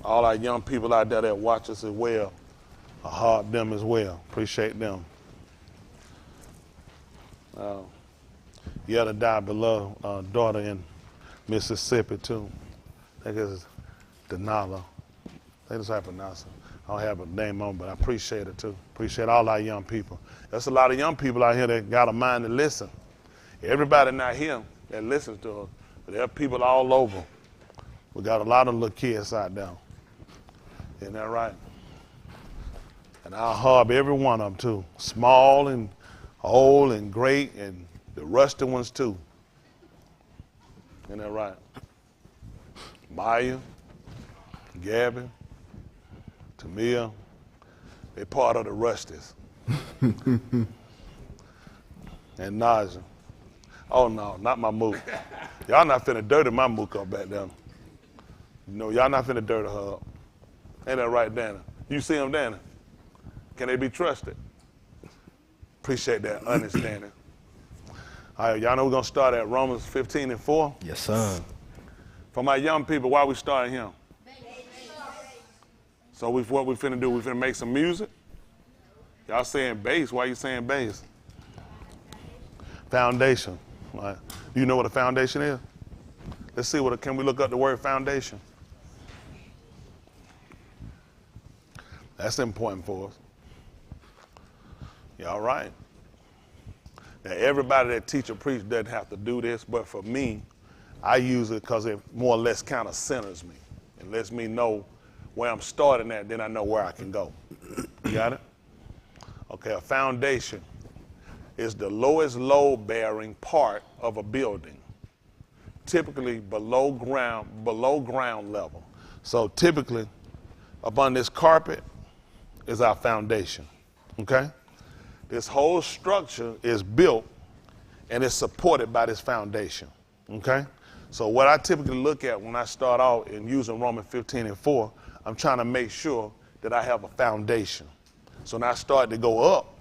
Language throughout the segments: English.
All our young people out there that watch us as well, I heart them as well. Appreciate them. Yet die beloved daughter in Mississippi too. I think it's Denala. I think that's how I pronounce it. I don't have a name on, but I appreciate it too. Appreciate all our young people. There's a lot of young people out here that got a mind to listen. Everybody not here that listens to us, but there are people all over. We got a lot of little kids out there. Isn't that right? And I'll harbor every one of them too. Small and old and great and the rusty ones too. Isn't that right? Maya, Gabby, Tamia, they part of the rusties. And Naja. Oh no, not my mook. Y'all not finna dirty my mook up back there. No, y'all not finna dirty her up. Ain't that right, Dana? You see them, Dana? Can they be trusted? Appreciate that understanding. All right, y'all know we're going to start at Romans 15:4. Yes, sir. For my young people, why we starting here? So what we finna do, we finna make some music? Y'all saying bass, why you saying bass? Foundation. All right. Do you know what a foundation is? Let's see, can we look up the word foundation? That's important for us. Y'all right. Now, everybody that teach or preach doesn't have to do this, but for me, I use it because it more or less kind of centers me. It lets me know where I'm starting at, then I know where I can go. You got it? Okay, a foundation is the lowest load-bearing part of a building, typically below ground level. So typically, up on this carpet is our foundation, okay? This whole structure is built and it's supported by this foundation, okay? So what I typically look at when I start out in using Romans 15:4, I'm trying to make sure that I have a foundation. So when I start to go up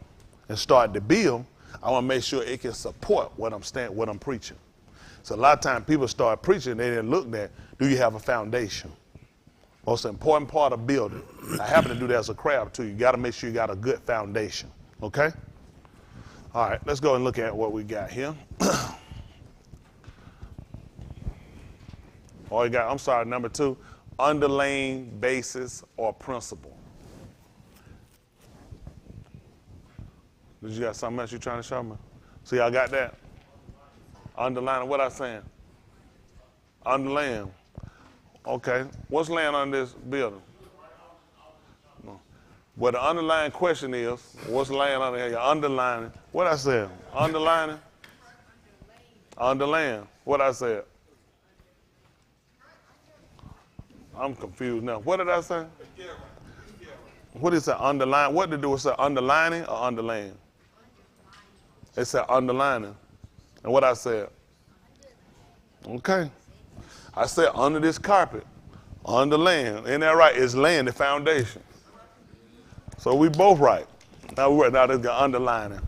and start to build, I want to make sure it can support what I'm preaching. So a lot of times people start preaching, they didn't look at, do you have a foundation? Most important part of building. I happen to do that as a craft too. You got to make sure you got a good foundation. Okay? All right, let's go and look at what we got here. Number 2, underlying basis or principle. Did you got something else you're trying to show me? See, I got that. Underlining, what I saying? Underlaying. Okay, what's laying on this building? No. Well, the underlying question is, what's laying on there? You're underlining. What I said? Underlining? Underlaying. What I said? I'm confused now. What did I say? What is that underline? What did it do? Is it underlining or underlaying? It said underlining. And what I said? Okay. I said under this carpet, underlaying. Ain't that right? It's laying the foundation. So we both right. Now this guy underlining.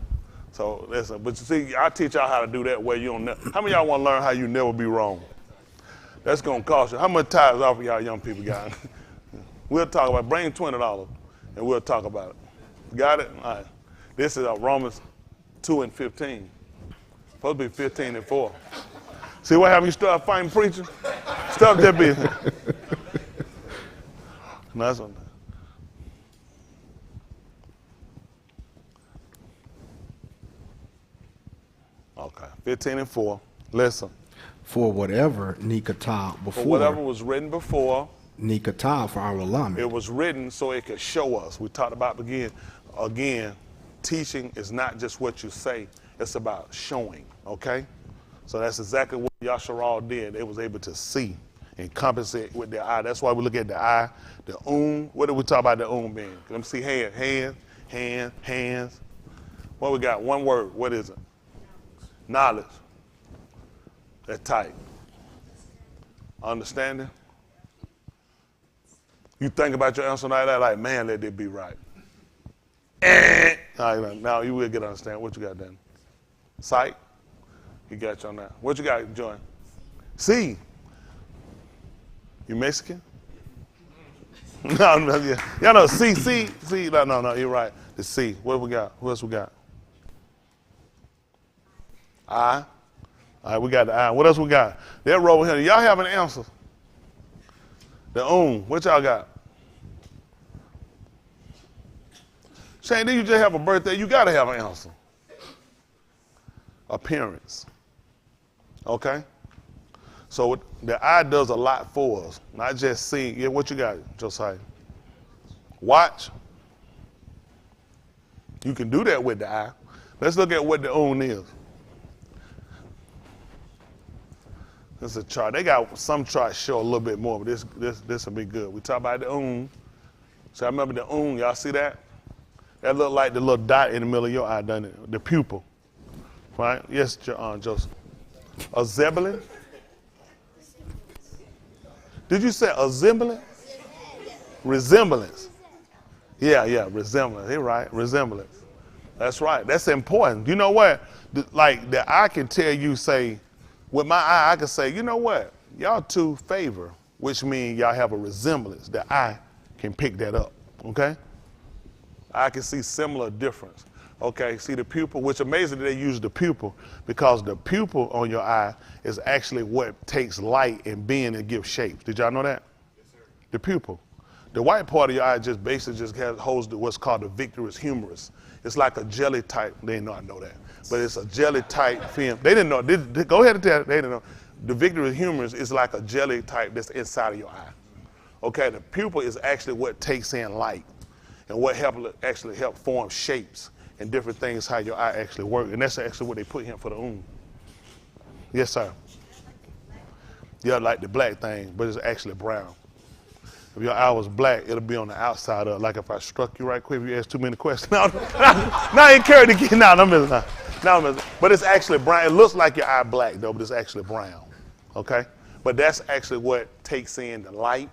So listen, but you see, I teach y'all how to do that where you don't never. How many of y'all want to learn how you never be wrong? That's gonna cost you. How much tithes off of y'all young people got? We'll talk about it. Bring $20 and we'll talk about it. Got it? All right. This is Romans 2:15. Supposed to be 15:4. See what happened? You start fighting preaching? Stop that bitch. No, that's one. Okay, 15:4. Listen. For whatever Nikatah before. For whatever was written before. Nikatah for our alignment. It was written so it could show us. We talked about again, teaching is not just what you say, it's about showing, okay? So that's exactly what Yasharal did. They was able to see and compensate with their eye. That's why we look at the eye, the What did we talk about the being? Let me see hands. What we got? One word. What is it? Knowledge. That's tight. Understanding. You think about your answer like that, like, man, let it be right. All right, now you will get understand. What you got then? Sight. He got you on that. What you got, Joy? See. You Mexican? No, yeah. Y'all know C. No, you're right. The C. What we got? What else we got? I. All right, we got the I. What else we got? That row here. Y'all have an answer? The what y'all got? Shane, did you just have a birthday? You got to have an answer. Appearance. Okay? So the eye does a lot for us. Not just seeing. Yeah, what you got, Josiah? Watch. You can do that with the eye. Let's look at what the is. This is a chart. They got some charts show a little bit more, but this will be good. We talk about the So I remember the y'all see that? That look like the little dot in the middle of your eye, doesn't it? The pupil. Right? Yes, Joseph. A zebulon? Did you say a resemblance? Resemblance. Yeah, resemblance. You're right, resemblance. That's right. That's important. You know what? Like the eye can tell you, say, with my eye, I can say, you know what? Y'all two favor, which means y'all have a resemblance. The eye can pick that up, okay? I can see similar difference. Okay, see the pupil, which amazing that they use the pupil, because the pupil on your eye is actually what takes light and bend and gives shapes. Did y'all know that? Yes, sir. The pupil. The white part of your eye just basically holds what's called the vitreous humerus. It's like a jelly type. They didn't know I know that, but it's a jelly type film. They didn't know. Go ahead and tell. They didn't know. The vitreous humerus is like a jelly type that's inside of your eye. Okay, the pupil is actually what takes in light and what actually help form shapes and different things, how your eye actually works. And that's actually what they put here for the Yes, sir. Yeah, like the black thing, but it's actually brown. If your eye was black, it'll be on the outside of it. Like if I struck you right quick, if you ask too many questions. No, I ain't carried again. No, I'm missing. But it's actually brown. It looks like your eye black, though, but it's actually brown. Okay? But that's actually what takes in the light,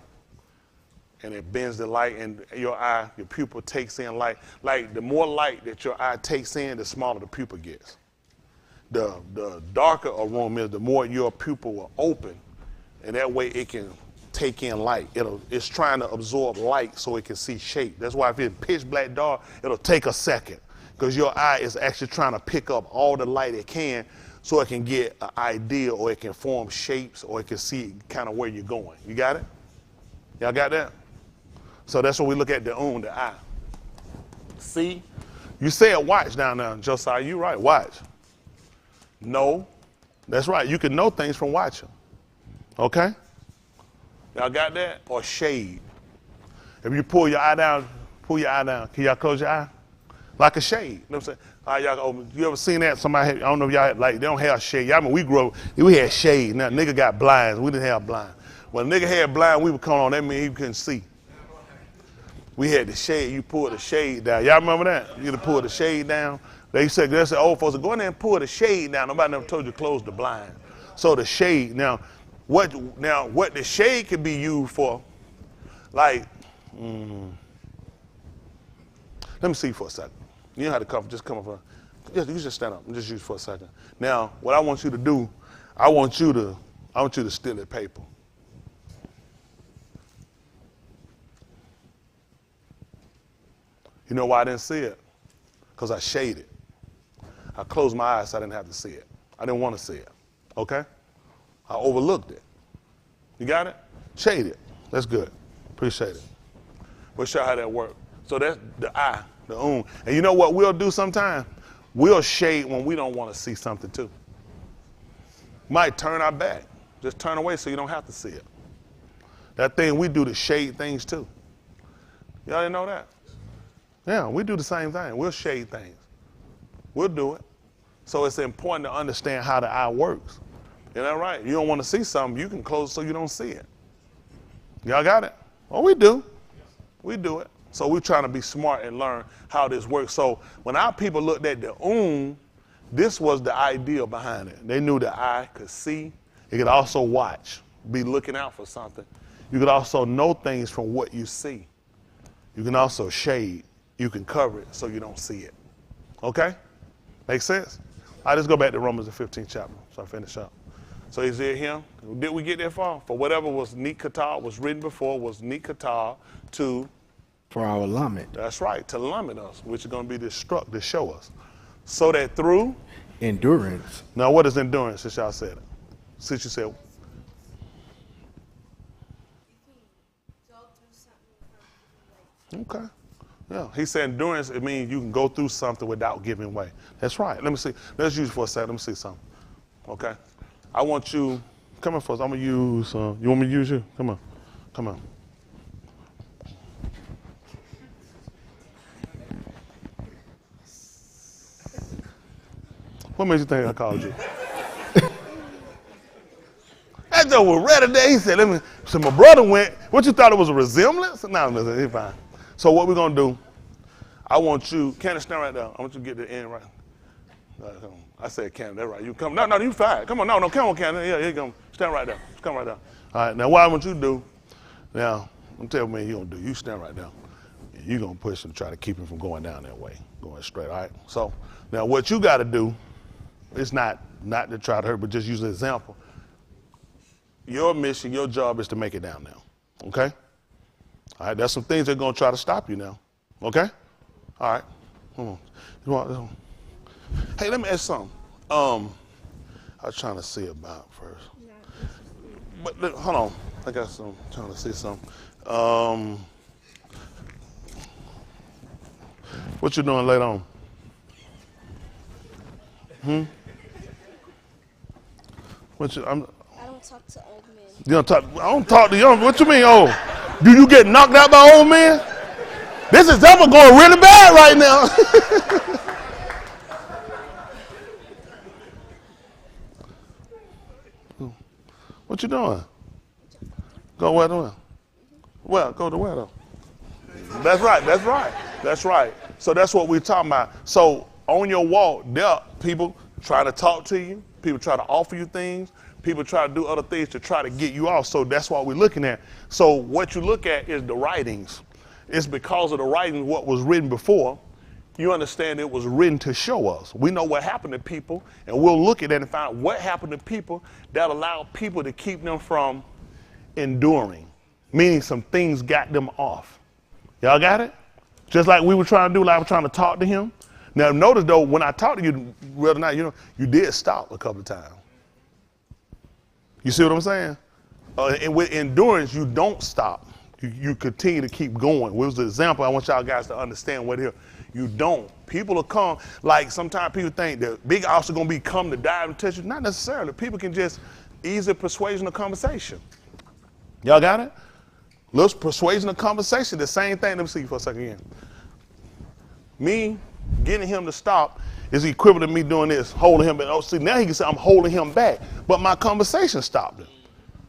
and it bends the light, and your eye, your pupil takes in light. Like the more light that your eye takes in, the smaller the pupil gets. The darker a room is, the more your pupil will open, and that way it can take in light. It's trying to absorb light so it can see shape. That's why if it's pitch black dark, it'll take a second, because your eye is actually trying to pick up all the light it can so it can get an idea, or it can form shapes, or it can see kind of where you're going. You got it? Y'all got that? So that's what we look at the eye. See? You said watch down there, Josiah. You right, watch. No. That's right. You can know things from watching. Okay? Y'all got that? Or shade. If you pull your eye down. Can y'all close your eye? Like a shade. You know what I'm saying? All right, y'all, you ever seen that? Somebody, I don't know if y'all, like, they don't have shade. Y'all, we grew up, we had shade. Now, nigga got blinds. We didn't have blinds. When a nigga had blind, we would come on. That means he couldn't see. We had the shade. You pull the shade down. Y'all remember that? You had to pull the shade down. They said, old folks, go in there and pull the shade down. Nobody never told you to close the blind. So the shade. Now, what the shade can be used for, like, let me see for a second. You know how to come, just come up. You just stand up and just use for a second. Now, what I want you to do, I want you to steal that paper. You know why I didn't see it? Because I shaded. I closed my eyes so I didn't have to see it. I didn't want to see it. Okay? I overlooked it. You got it? Shaded. That's good. Appreciate it. We'll show how that works. So that's the eye, the And you know what we'll do sometimes? We'll shade when we don't want to see something too. Might turn our back. Just turn away so you don't have to see it. That thing we do to shade things too. Y'all didn't know that? Yeah, we do the same thing. We'll shade things. We'll do it. So it's important to understand how the eye works. Isn't that right? You don't want to see something, you can close it so you don't see it. Y'all got it? Oh, we do. We do it. So we're trying to be smart and learn how this works. So when our people looked at the this was the idea behind it. They knew the eye could see. It could also watch, be looking out for something. You could also know things from what you see. You can also shade. You can cover it so you don't see it. Okay? Make sense? All right, let's go back to Romans the 15th chapter so I finish up. So is it him? Did we get that far? For whatever was nikata, was written before, was nikata to? For our lamed. That's right, to lamed us, which is going to be the struck to show us. So that through? Endurance. Now what is endurance, since y'all said it? Since you said. Okay. Yeah, he said endurance, it means you can go through something without giving way. That's right. Let me see. Let's use it for a second. Let me see something. Okay. I want you, come on first. I'm going to use, you want me to use you? Come on. Come on. What made you think I called you? That Joe was ready today. He said, so my brother went, what you thought it was a resemblance? No, it's fine. So what we're going to do, I want you, Candace, stand right there. I want you to get the end right. I said Candace, that's right. You come, no, you fine. Come on, no, come on, Candace. Yeah, here you go. Stand right there. Come right there. All right, now what I want you to do, now, I'm telling you what you're going to do. You stand right there. You're going to push and try to keep him from going down that way, going straight, all right? So now what you got to do, it's not to try to hurt, but just use an example. Your mission, your job is to make it down now, okay? All right, there's some things that are going to try to stop you now, okay? All right, come on. Hey, let me ask something. I was trying to see about first. But look, hold on, I got some, trying to see something. What you doing later on? I don't talk to old men. You don't talk, I don't talk to young, what you mean old? Do you get knocked out by old men? This is ever going really bad right now. What you doing? Go where to where? Well, go to where though? That's right. So that's what we're talking about. So on your walk, there are people try to talk to you, people try to offer you things, people try to do other things to try to get you off. So that's what we're looking at. So what you look at is the writings. It's because of the writings, what was written before. You understand it was written to show us. We know what happened to people, and we'll look at that and find out what happened to people that allowed people to keep them from enduring, meaning some things got them off. Y'all got it? Just like we were trying to do, like I was trying to talk to him. Now notice though, when I talked to you the other night, you did stop a couple of times. You see what I'm saying? And with endurance, you don't stop. You continue to keep going. What was the example I want y'all guys to understand what here? You don't. People will come, like sometimes people think the big officer going to be come to die and touch you. Not necessarily. People can just ease the persuasion of conversation. Y'all got it? Little persuasion of conversation, the same thing. Let me see you for a second again. Me getting him to stop is equivalent to me doing this, holding him back. Oh, see, now he can say I'm holding him back, but my conversation stopped him.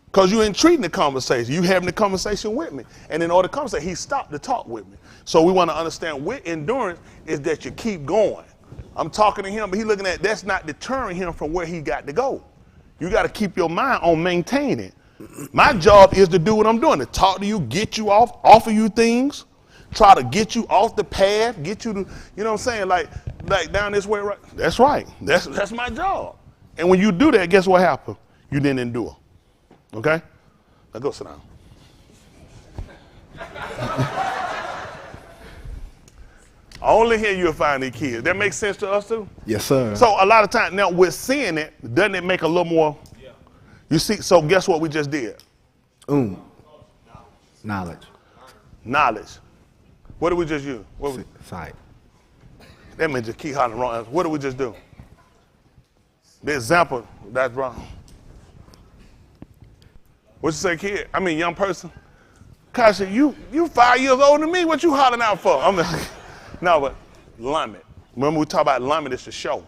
Because you ain't treating the conversation. You having the conversation with me. And in order to conversate, he stopped to talk with me. So we want to understand with endurance is that you keep going. I'm talking to him, but he looking at that's not deterring him from where he got to go. You got to keep your mind on maintaining. My job is to do what I'm doing, to talk to you, get you off, offer you things, try to get you off the path, get you to, you know what I'm saying, like down this way, right? That's right. That's my job. And when you do that, guess what happened? You didn't endure. Okay? Now go sit down. Only here you'll find these kids. That makes sense to us too? Yes, sir. So a lot of times, now we're seeing it, doesn't it make a little more? Yeah. You see, so guess what we just did? Knowledge. What did we just use? Sight. That means just keep hollering wrong answer. What did we just do? The example, that's wrong. What you say, kid? I mean, young person? Kasha, you 5 years older than me. What you hollering out for? I'm like, no, but limit. Remember we talked about limit is to show.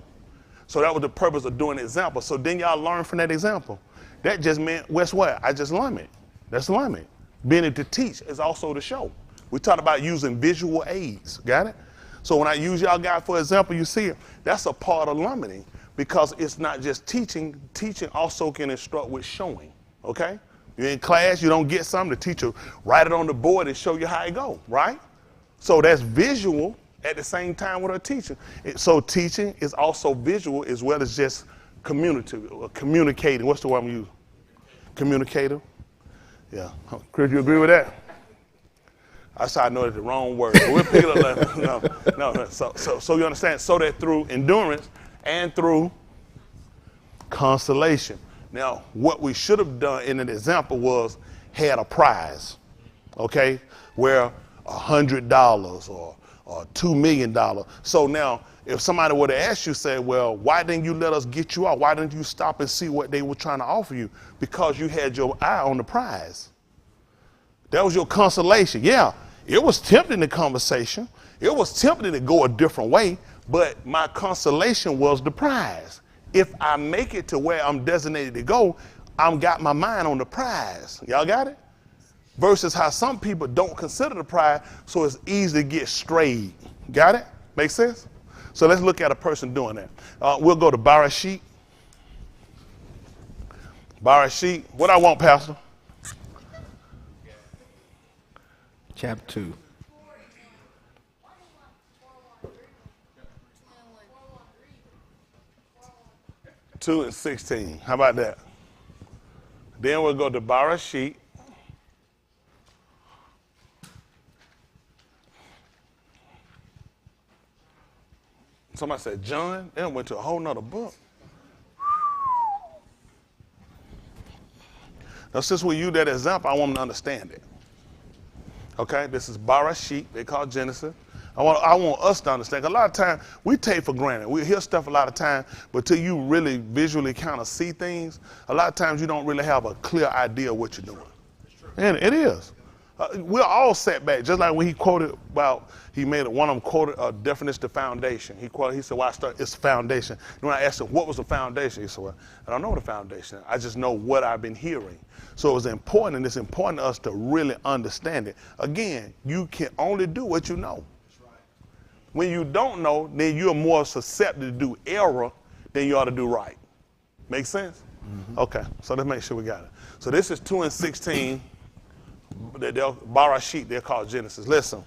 So that was the purpose of doing the example. So then y'all learn from that example. That just meant, guess what? I just limit. That's limit. Being able to teach is also to show. We talked about using visual aids. Got it? So when I use y'all guys for example, you see it. That's a part of limiting because it's not just teaching. Teaching also can instruct with showing. Okay? You're in class, you don't get something, the teacher write it on the board and show you how it go, right? So that's visual at the same time with her teaching. So teaching is also visual as well as just communicating. What's the word I'm using? Communicator. Yeah. Chris, you agree with that? I said I know it's the wrong word. But we'll pick it up later. No. So you understand? So that through endurance and through consolation. Now, what we should have done in an example was had a prize, okay, where $100 or $2 million. So now, if somebody were to ask you, say, well, why didn't you let us get you out? Why didn't you stop and see what they were trying to offer you? Because you had your eye on the prize. That was your consolation. Yeah, it was tempting, the conversation. It was tempting to go a different way, but my consolation was the prize. If I make it to where I'm designated to go, I'm got my mind on the prize. Y'all got it? Versus how some people don't consider the prize, so it's easy to get strayed. Got it? Make sense? So let's look at a person doing that. We'll go to Barashit. Barashit. What I want, Pastor? Chapter 2. Two and 16. How about that? Then we'll go to Barashit. Somebody said John. Then went to a whole nother book. Now, since we use that example, I want them to understand it. Okay, this is Barashit. They call Genesis. I want us to understand. A lot of times we take for granted. We hear stuff a lot of times, but till you really visually kind of see things, a lot of times you don't really have a clear idea of what you're doing. And it is. We're all set back. Just like when he quoted about, he made it, one of them quoted a definition of foundation. He said, why start? It's foundation. And when I asked him, what was the foundation? He said, well, I don't know the foundation. I just know what I've been hearing. So it was important, and it's important to us to really understand it. Again, you can only do what you know. When you don't know, then you're more susceptible to do error than you ought to do right. Make sense? Mm-hmm. Okay, so let's make sure we got it. So this is 2 and 16. Barashit, they're called Genesis. Listen.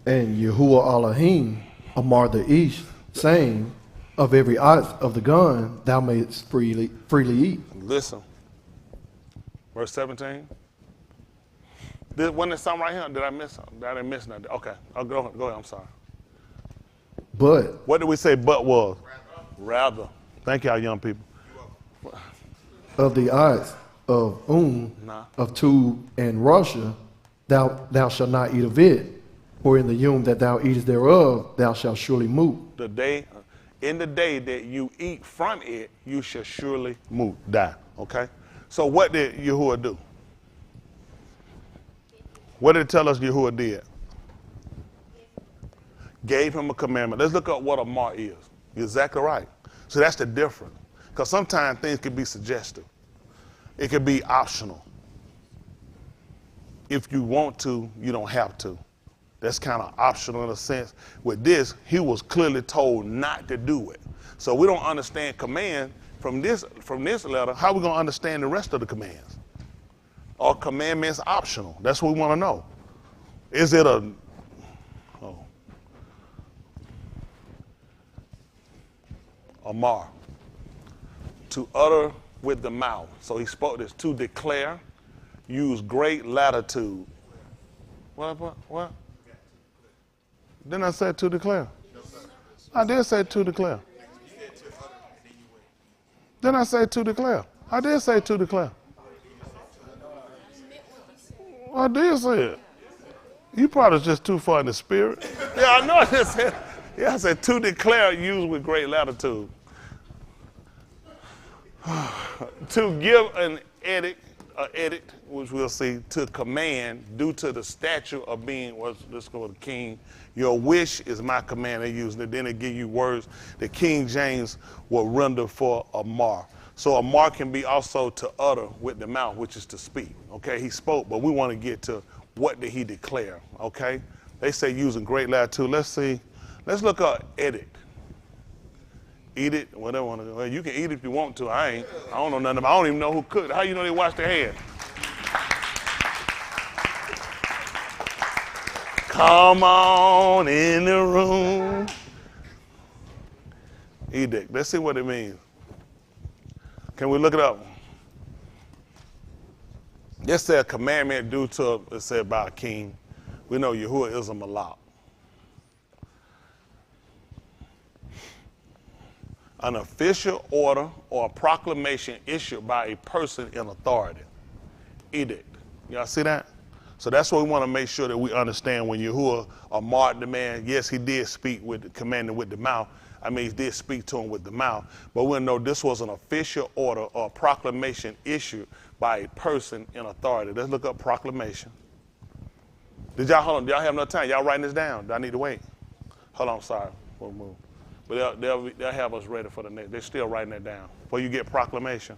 And Yahuwah Elohim amar the east, saying, of every ox of the gun thou mayest freely eat. Listen. Verse 17. Wasn't there something right here? Did I miss something? I didn't miss nothing. Okay, I'll go ahead. I'm sorry. But. What did we say but was? Rather. Thank y'all young people. Of the ox of of Tub and Russia, thou shalt not eat of it, for in the yom that thou eatest thereof, thou shalt surely moot. In the day that you eat from it, you shall surely moot, die. Okay? So what did Yahuwah do? What did it tell us Yahuwah did? Gave him a commandment. Let's look up what a mar is. You're exactly right. So that's the difference. Because sometimes things can be suggestive. It can be optional. If you want to, you don't have to. That's kind of optional in a sense. With this, he was clearly told not to do it. So we don't understand command from this letter. How are we going to understand the rest of the commands? Are commandments optional? That's what we want to know. Is it Amar, to utter with the mouth. So he spoke this, to declare, use great latitude. What? Didn't I say to declare? I did say to declare. Didn't I say to declare? I did say to declare. I did say it. You probably just too far in the spirit. Yeah, I know I just said. Yeah, I said to declare, use with great latitude. To give an edict, which we'll see, to command, due to the stature of being, let's go to king. Your wish is my command. They use it. Then they give you words that King James will render for a mar. So a mar can be also to utter with the mouth, which is to speak. Okay, he spoke, but we want to get to what did he declare. Okay, they say using great latitude. Let's see. Let's look up edit. Eat it, whatever. Well, you can eat it if you want to. I don't know nothing about it. I don't even know who cooked. How you know they wash their hands? Come on in the room. Edict. Let's see what it means. Can we look it up? It said a commandment due to, it said by a king. We know Yahuwah is a malak. An official order or a proclamation issued by a person in authority. Edict. Y'all see that? So that's what we want to make sure that we understand when Yahuwah marked the man. Yes, he did speak with the commanding with the mouth. I mean, he did speak to him with the mouth. But we know this was an official order or proclamation issued by a person in authority. Let's look up proclamation. Did y'all, hold on, do y'all have enough time? Y'all writing this down? Do I need to wait? Hold on, sorry. We'll move. But they'll have us ready for the next. They're still writing it down. Before you get proclamation.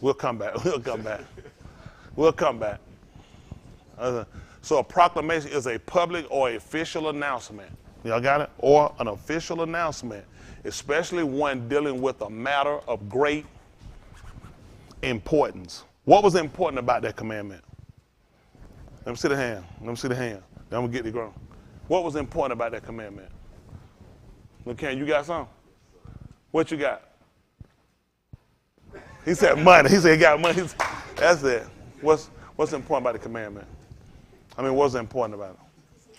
We'll come back. We'll come back. We'll come back. So a proclamation is a public or official announcement. Y'all got it? Or an official announcement, especially one dealing with a matter of great importance. What was important about that commandment? Let me see the hand. Let me see the hand. Then I'm going to get the ground. What was important about that commandment? Okay, you got something? What you got? He said money. He said he got money. That's it. What's important about the commandment? I mean, what's important about it?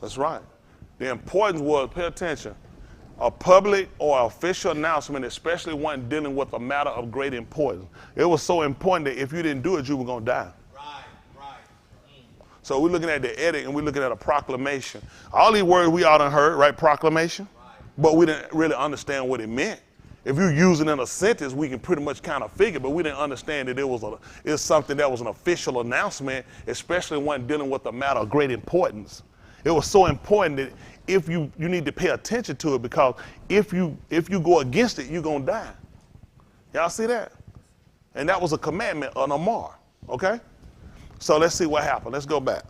That's right. The importance was, pay attention, a public or official announcement, especially one dealing with a matter of great importance. It was so important that if you didn't do it, you were going to die. So we're looking at the edict and we're looking at a proclamation. All these words we all done heard, right? Proclamation. But we didn't really understand what it meant. If you use it in a sentence, we can pretty much kind of figure, but we didn't understand that it's something that was an official announcement, especially one dealing with a matter of great importance. It was so important that if you need to pay attention to it, because if you go against it, you're going to die. Y'all see that? And that was a commandment, an amar, okay? So let's see what happened. Let's go back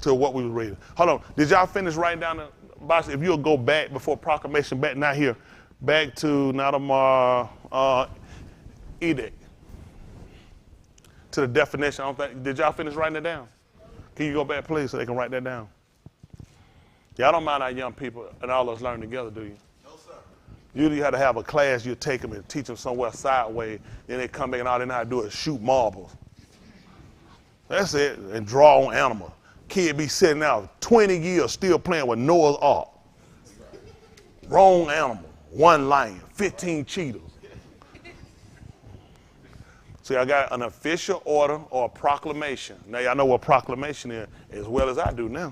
to what we were reading. Hold on. Did y'all finish writing down the box? If you'll go back before proclamation, back not here, back to Nadamar edict. To the definition. I don't think, did y'all finish writing it down? Can you go back, please, so they can write that down? Y'all don't mind our young people and all us learn together, do you? No, sir. Usually you have to have a class, you take them and teach them somewhere sideways, then they come back and all they know how to do is shoot marbles. That's it, and draw on animals. Kid be sitting out 20 years still playing with Noah's Ark. Wrong animal, 1 lion, 15 cheetahs. So I got an official order or a proclamation. Now y'all know what proclamation is as well as I do now.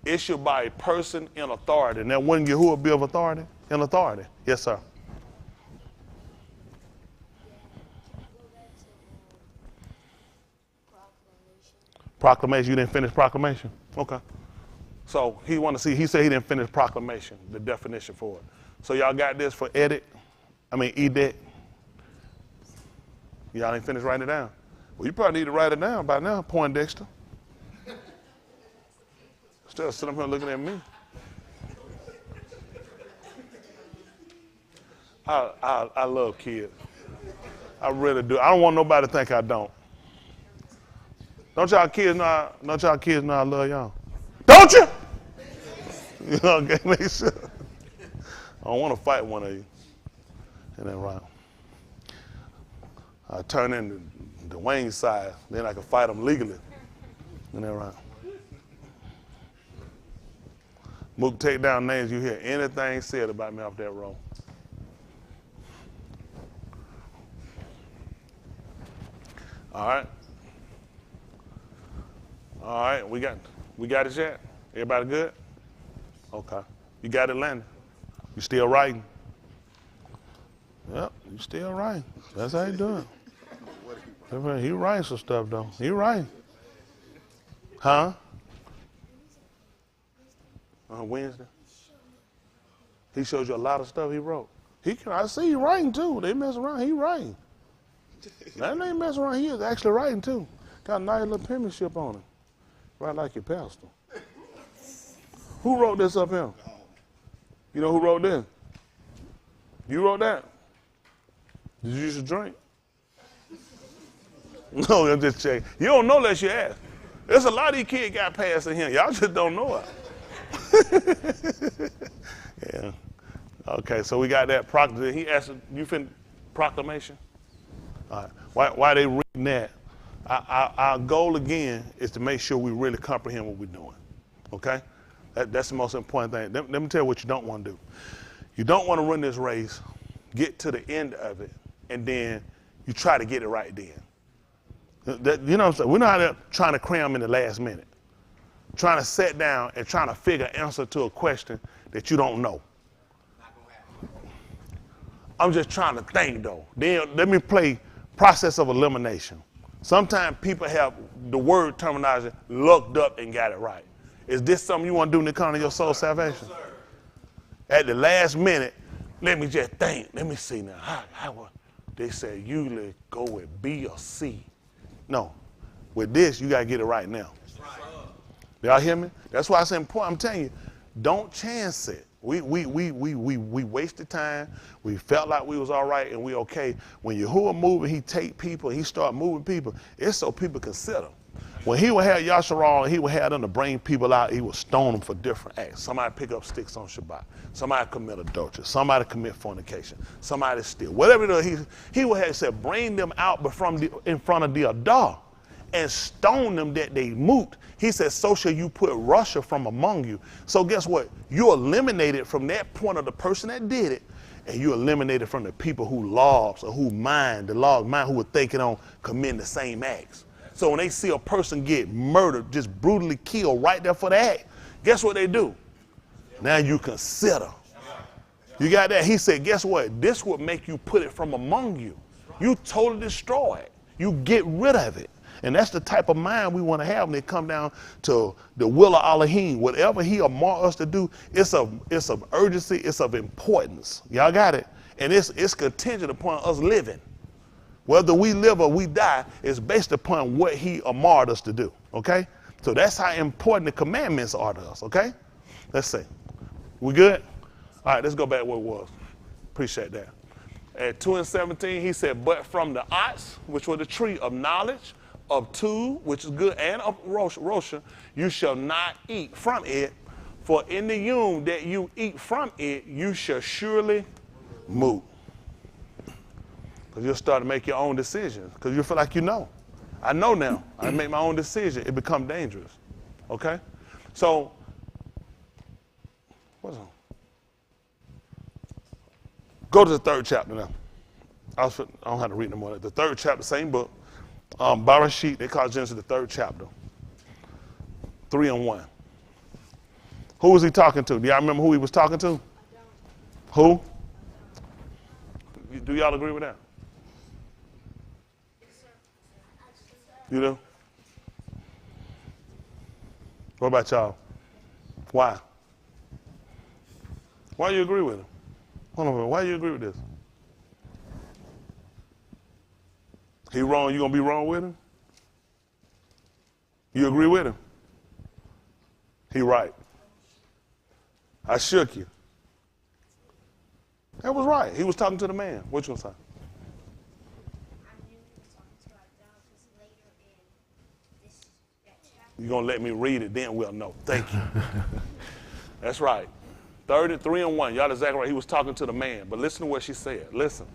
Issued by a person in authority. Now wouldn't Yahuwah be of authority? In authority. Yes, sir. Proclamation. You didn't finish proclamation? Okay. So he said he didn't finish proclamation, the definition for it. So y'all got this for edict? Edict. Y'all ain't finished writing it down. Well, you probably need to write it down by now, Poindexter. Instead of sitting up here looking at me. I love kids. I really do. I don't want nobody to think I don't. Don't y'all kids know I love y'all? Don't you? You know, okay, make sure. I don't want to fight one of you. And then right. I turn in the Wayne side, then I can fight them legally. And then right. Mook, take down names you hear anything said about me off that roll. All right. All right, we got it yet? Everybody good? Okay. You got it, Landon? You still writing? Yep, you still writing. That's how you do it. He writing some stuff, though. He writing. Huh? Wednesday. He showed you a lot of stuff he wrote. I see you writing, too. They mess around. He writing. That ain't messing around. He is actually writing, too. Got a nice little penmanship on him. Right like your pastor. Who wrote this up here? You know who wrote this? You wrote that? Did you use a drink? No, I'm just checking. You don't know unless you ask. There's a lot of these kids got past in here. Y'all just don't know it. Yeah. Okay, so we got that. He asked, you fin proclamation? All right. Why they reading that? Our goal again is to make sure we really comprehend what we're doing. Okay? That's the most important thing. Let me tell you what you don't want to do. You don't want to run this race, get to the end of it, and then you try to get it right then. You know what I'm saying? We're not out there trying to cram in the last minute. Trying to sit down and trying to figure an answer to a question that you don't know. I'm just trying to think though. Then let me play process of elimination. Sometimes people have the word terminology looked up and got it right. Is this something you want to do in the account of your soul salvation? At the last minute, let me just think. Let me see now. How they say usually go with B or C. No. With this, you got to get it right now. Y'all hear me? That's why it's important. I'm telling you, don't chance it. We wasted time. We felt like we was all right and we okay. When Yahuwah moving, he take people, he start moving people. It's so people consider. When he would have Yasharal, he would have them to bring people out, he would stone them for different acts. Somebody pick up sticks on Shabbat. Somebody commit adultery. Somebody commit fornication. Somebody steal. Whatever it is, he would have said, bring them out in front of the Adah and stone them that they moot. He said, so shall you put Russia from among you. So guess what? You eliminated from that point of the person that did it, and you eliminated from the people who logs or who mind, the log mind, who were thinking on committing the same acts. So when they see a person get murdered, just brutally killed right there for the act, guess what they do? Now you consider. You got that? He said, guess what? This would make you put it from among you. You totally destroy it. You get rid of it. And that's the type of mind we want to have when it come down to the will of Elohim. Whatever he or mark us to do, it's of urgency, it's of importance. Y'all got it? And it's contingent upon us living. Whether we live or we die is based upon what he or marred us to do. Okay? So that's how important the commandments are to us. Okay? Let's see. We good? All right, let's go back where it was. Appreciate that. At 2:17, he said, but from the ox, which was the tree of knowledge, of two, which is good, and of Rosha, you shall not eat from it, for in the yom that you eat from it, you shall surely moot. Because you'll start to make your own decisions, because you feel like you know. I know now. I make my own decision. It becomes dangerous. Okay? So, what's on? Go to the 3rd chapter now. I don't have to read no more. The 3rd chapter, same book. Barashit, they call Genesis the 3rd chapter. 3 and 1. Who was he talking to? Do y'all remember who he was talking to? Who? Do y'all agree with that? You do? What about y'all? Why? Why you agree with him? Hold on, why you agree with this? He wrong, you gonna be wrong with him? You agree with him? He right. I shook you. That was right. He was talking to the man. What you gonna say? You're gonna let me read it, then we'll know. Thank you. That's right. 3 and 1. Y'all exactly right. He was talking to the man. But listen to what she said. Listen.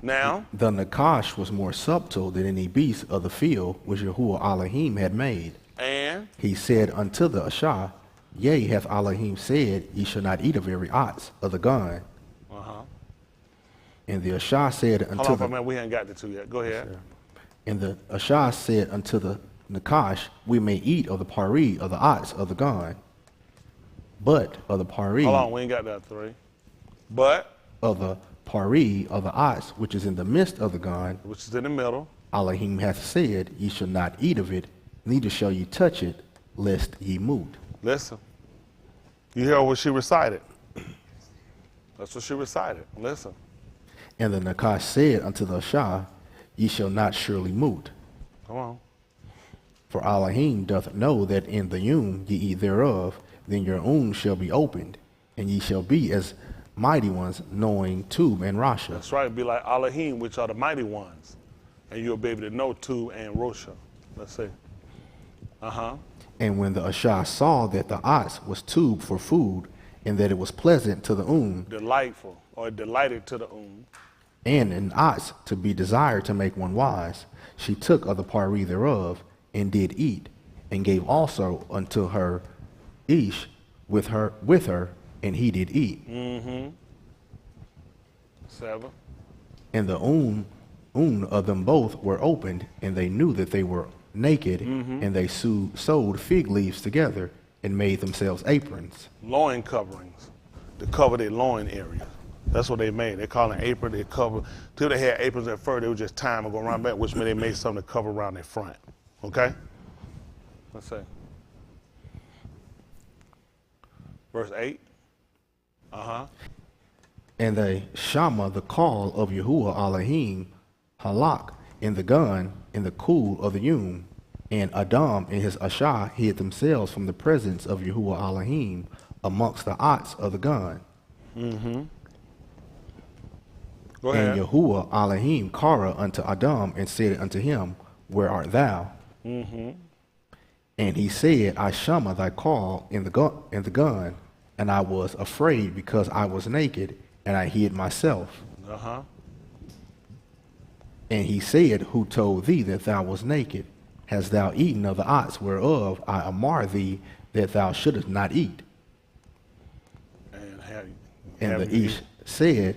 Now, the Nakash was more subtle than any beast of the field which Yahuwah Elohim had made. And he said unto the Ashah, yea, hath Elohim said, ye shall not eat of every ox of the gun. And the Ashah said unto hold on for a minute, we ain't got the two yet. Go ahead. Sure. And the Ashah said unto the Nakash, we may eat of the pari of the ox of the gun, but of the pari. Hold on, we ain't got that 3. But of the pari of the ox which is in the midst of the gun, which is in the middle, Elohim hath said, ye shall not eat of it, neither shall ye touch it, lest ye moot. Listen. You hear what she recited? That's what she recited. Listen. And the Nakash said unto the Ashah, ye shall not surely moot. Come on. For Elohim doth know that in the yom ye eat thereof, then your shall be opened, and ye shall be as mighty ones, knowing Tub and Rasha. That's right. Be like Elohim, which are the mighty ones. And you'll be able to know Tub and Rosha. Let's see. And when the Ashah saw that the ox was tubed for food, and that it was pleasant to the Delightful, or delighted to the and an ox to be desired to make one wise, she took of the pari thereof, and did eat, and gave also unto her Ish with her, and he did eat. 7. And the of them both were opened, and they knew that they were naked, and they sewed fig leaves together, and made themselves aprons. Loin coverings to cover their loin area. That's what they made. They call it an apron. They cover. Till they had aprons at first, they would just tie them and go around back, which meant they made something to cover around their front. Okay? Let's see. Verse 8. And they shama the call of Yahuwah Elohim, Halak in the gun, in the cool of the and Adam and his Ashah hid themselves from the presence of Yahuwah Elohim amongst the ox of the gun. Go ahead. And Yahuwah Elohim Kara unto Adam and said unto him, Where art thou? And he said, I shama thy call in the gun, and I was afraid because I was naked, and I hid myself. And he said, Who told thee that thou was naked? Hast thou eaten of the ox whereof I amar thee that thou shouldest not eat? And the Ish said,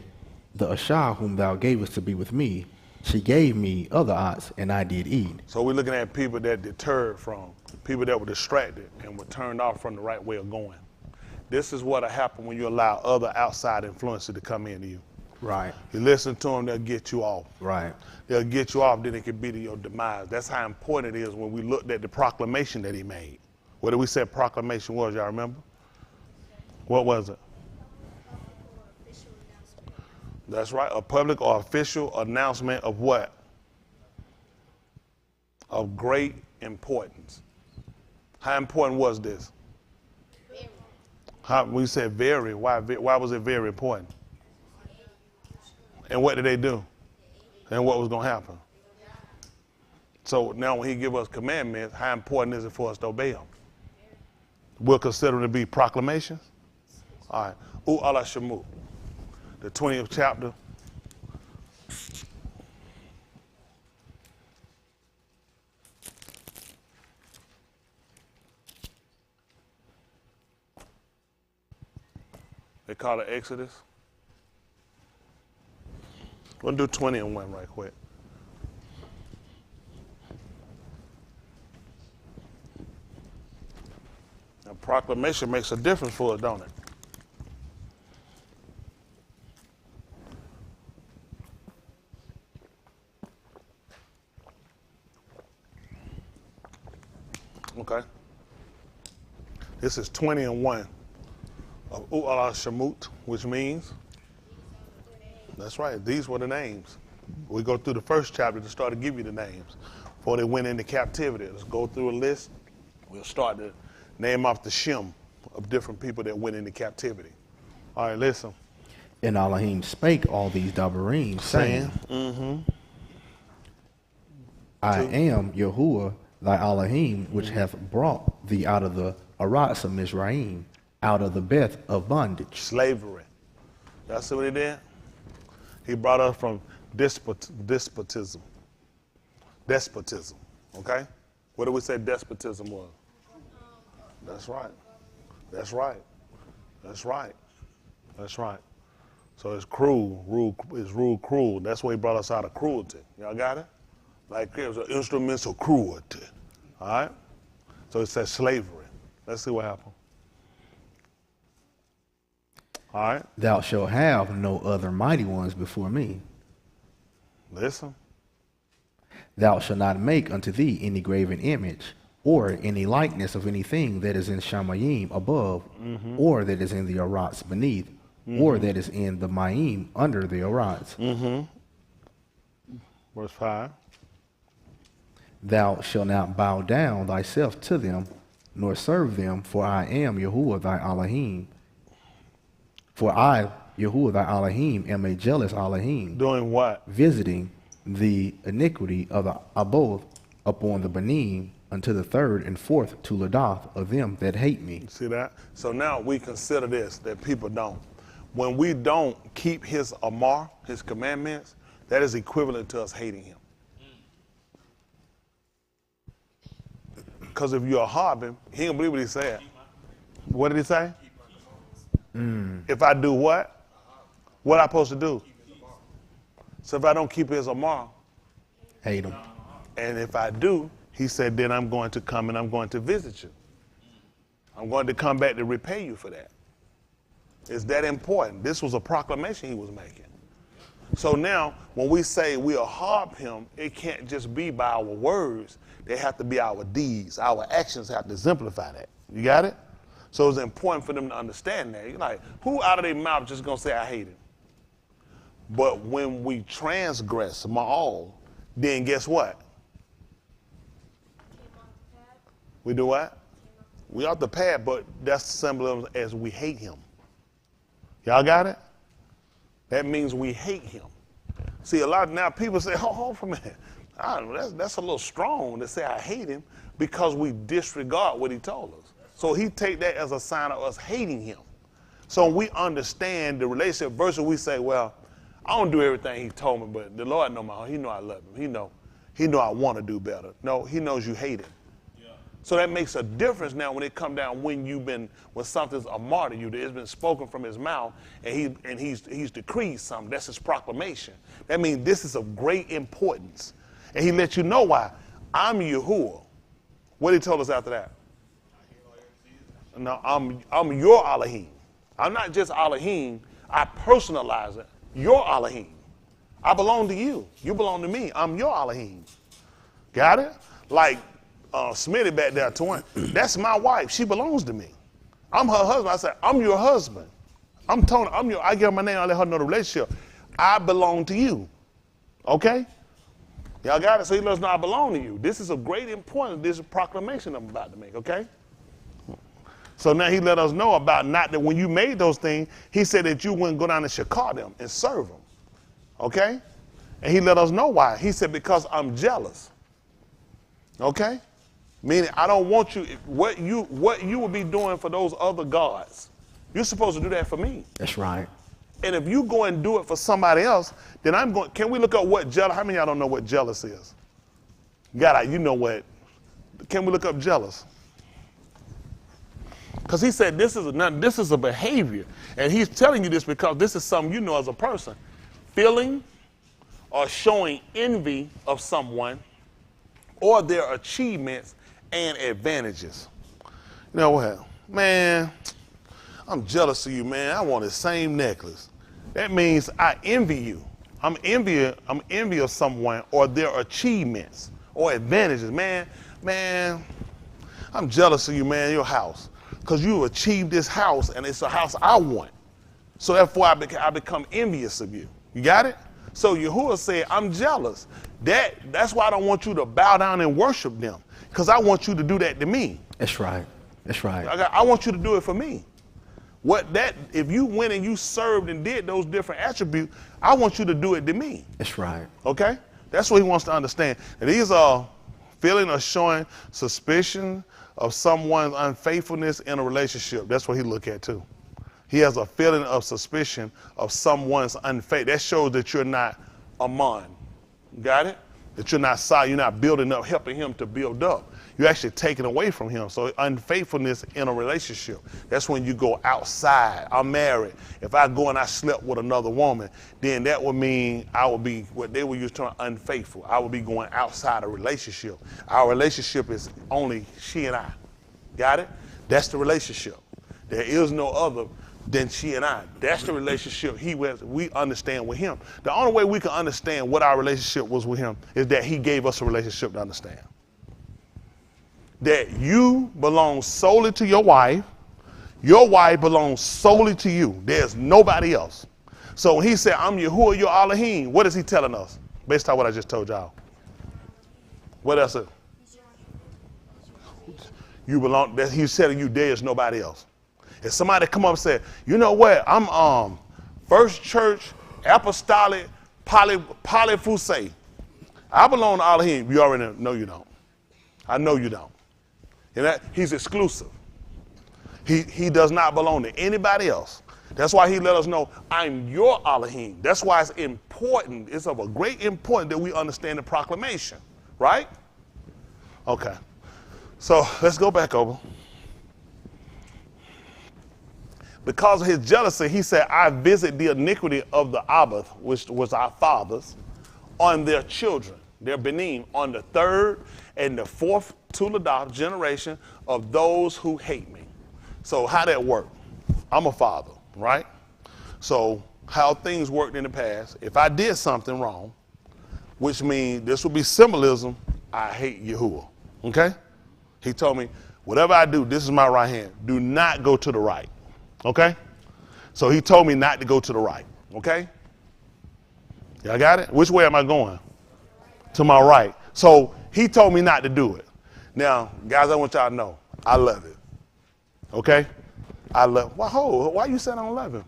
The Ashah whom thou gavest to be with me, she gave me other ox, and I did eat. So we're looking at people that deterred from, people that were distracted and were turned off from the right way of going. This is what'll happen when you allow other outside influences to come into you. Right. You listen to them, they'll get you off. Right. They'll get you off, then it could be to your demise. That's how important it is when we looked at the proclamation that he made. What did we say proclamation was, y'all remember? What was it? That's right, a public or official announcement of what? Of great importance. How important was this? We said very. Why was it very important? And what did they do? And what was going to happen? So now when he give us commandments, how important is it for us to obey them? We'll consider them to be proclamations. All right. Allah Shamu, the 20th chapter. They call it Exodus. We'll do 20 and 1 right quick. Now, proclamation makes a difference for us, don't it? Okay. This is 20 and 1 of U'ala Shamut, which means, that's right, these were the names. We go through the first chapter to start to give you the names before they went into captivity. Let's go through a list. We'll start to name off the Shem of different people that went into captivity. All right, listen. And Elohim spake all these dabarim, saying, I am Yahuwah thy Elohim, which hath brought thee out of the Aratz of Mizraim, out of the Beth of bondage. Slavery. That's what he did? He brought us from despotism. Okay? What did we say despotism was? That's right. That's right. That's right. That's right. So it's cruel. It's rule cruel. That's why he brought us out of cruelty. Y'all got it? Like it was an instruments of cruelty. All right? So it says slavery. Let's see what happened. All right? Thou shalt have no other mighty ones before me. Listen. Thou shalt not make unto thee any graven image, or any likeness of anything that is in Shamayim above, or that is in the Aratz beneath, or that is in the Ma'im under the Aratz. Verse 5. Thou shalt not bow down thyself to them, nor serve them, for I am Yahuwah thy Elohim. For I, Yahuwah thy Elohim, am a jealous Elohim. Doing what? Visiting the iniquity of the Aboth upon the Benin unto the third and fourth to Ladoth of them that hate me. See that? So now we consider this, that people don't. When we don't keep his amar, his commandments, that is equivalent to us hating him. Because if you're a harbin, he don't believe what he said. What did he say? If I do what? What I supposed to do? So if I don't keep his amar, Hate him. and if I do, he said, then I'm going to come and I'm going to visit you. I'm going to come back to repay you for that. It's that important. This was a proclamation he was making. So now, when we say we'll harp him, it can't just be by our words. They have to be our deeds. Our actions have to exemplify that. You got it? So it's important for them to understand that. You're like, who out of their mouth just going to say, I hate him? But when we transgress ma'al, then guess what? We do what? We off the path, but that's symbolism as we hate him. Y'all got it? That means we hate him. See, a lot of now people say, hold for a minute. That's a little strong to say I hate him because we disregard what he told us. So he take that as a sign of us hating him. So we understand the relationship versus we say, well, I don't do everything he told me, but the Lord know my heart. He know I love him. He know I want to do better. No, he knows you hate him. So that makes a difference now when it come down when something's a martyr to you, that it's been spoken from his mouth and he's decreed something. That's his proclamation. That means this is of great importance. And he let you know why. I'm Yahuwah. What he told us after that? No, I'm your Elohim. I'm not just Elohim. I personalize it. Your Elohim. I belong to you. You belong to me. I'm your Elohim. Got it? Like Smitty back there, Twin. That's my wife. She belongs to me. I'm her husband. I said, I'm your husband. I'm Tony. I give her my name. I let her know the relationship. I belong to you. Okay? Y'all got it? So he let us know I belong to you. This is of great importance. This is a proclamation I'm about to make. Okay? So now he let us know about not that when you made those things, he said that you wouldn't go down and shakar them and serve them. Okay? And he let us know why. He said, because I'm jealous. Okay? Meaning I don't want you, what you would be doing for those other gods, you're supposed to do that for me. That's right. And if you go and do it for somebody else, then I'm going, can we look up what jealous, how many of y'all don't know what jealous is? You know what, can we look up jealous? Because he said this is a behavior. And he's telling you this because this is something you know as a person. Feeling or showing envy of someone or their achievements and advantages. You know what? Man, I'm jealous of you, man. I want the same necklace. That means I envy you. I'm envy of someone or their achievements or advantages. Man, I'm jealous of you, man, your house. Because you achieved this house and it's a house I want. So therefore I become envious of you. You got it? So Yahuwah said, I'm jealous. That's why I don't want you to bow down and worship them. Because I want you to do that to me. That's right. That's right. I want you to do it for me. If you went and you served and did those different attributes, I want you to do it to me. That's right. Okay? That's what he wants to understand. And these are feeling or showing suspicion of someone's unfaithfulness in a relationship. That's what he look at too. He has a feeling of suspicion of someone's unfaith. That shows that you're not Aman. Got it? That you're not solid, you're not building up, helping him to build up. You're actually taking away from him. So unfaithfulness in a relationship, that's when you go outside. I'm married. If I go and I slept with another woman, then that would mean I would be what they would use to term unfaithful. I would be going outside a relationship. Our relationship is only she and I. Got it? That's the relationship. There is no other than she and I. That's the relationship we understand with him. The only way we can understand what our relationship was with him is that he gave us a relationship to understand. That you belong solely to your wife belongs solely to you. There's nobody else. So when he said, I'm Yahuwah, your Elohim, what is he telling us? Based on what I just told y'all. What else? You belong, that he's telling you there is nobody else. If somebody come up and say, you know what, I'm First Church Apostolic Polyphusei. I belong to Elohim. You already know you don't. I know you don't. And that, he's exclusive. He does not belong to anybody else. That's why he let us know, I'm your Elohim. That's why it's important, it's of a great importance that we understand the proclamation, right? Okay. So let's go back over. Because of his jealousy, he said, I visit the iniquity of the Abath, which was our fathers, on their children, their Benin, on the third and the fourth Tuledah generation of those who hate me. So how that work? I'm a father, right? So how things worked in the past, if I did something wrong, which means this would be symbolism, I hate Yahuwah, okay? He told me, whatever I do, this is my right hand. Do not go to the right, okay? So he told me not to go to the right, okay? Y'all got it? Which way am I going? To my right. So he told me not to do it. Now, guys, I want y'all to know, I love it. Okay? I love, why you saying I don't love him?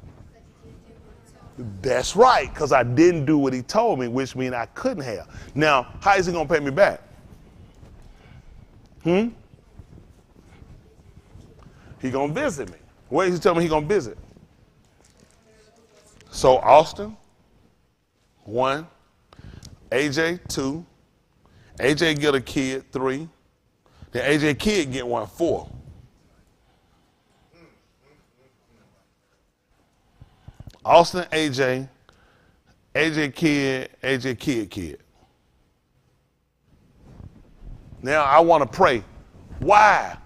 That's right, because I didn't do what he told me, which means I couldn't have. Now, how is he going to pay me back? He going to visit me. Where is he telling me he going to visit? So, Austin, 1. AJ, 2. AJ get a kid, 3. Then AJ kid get 1, 4. Austin, AJ kid. Now I want to pray. Why?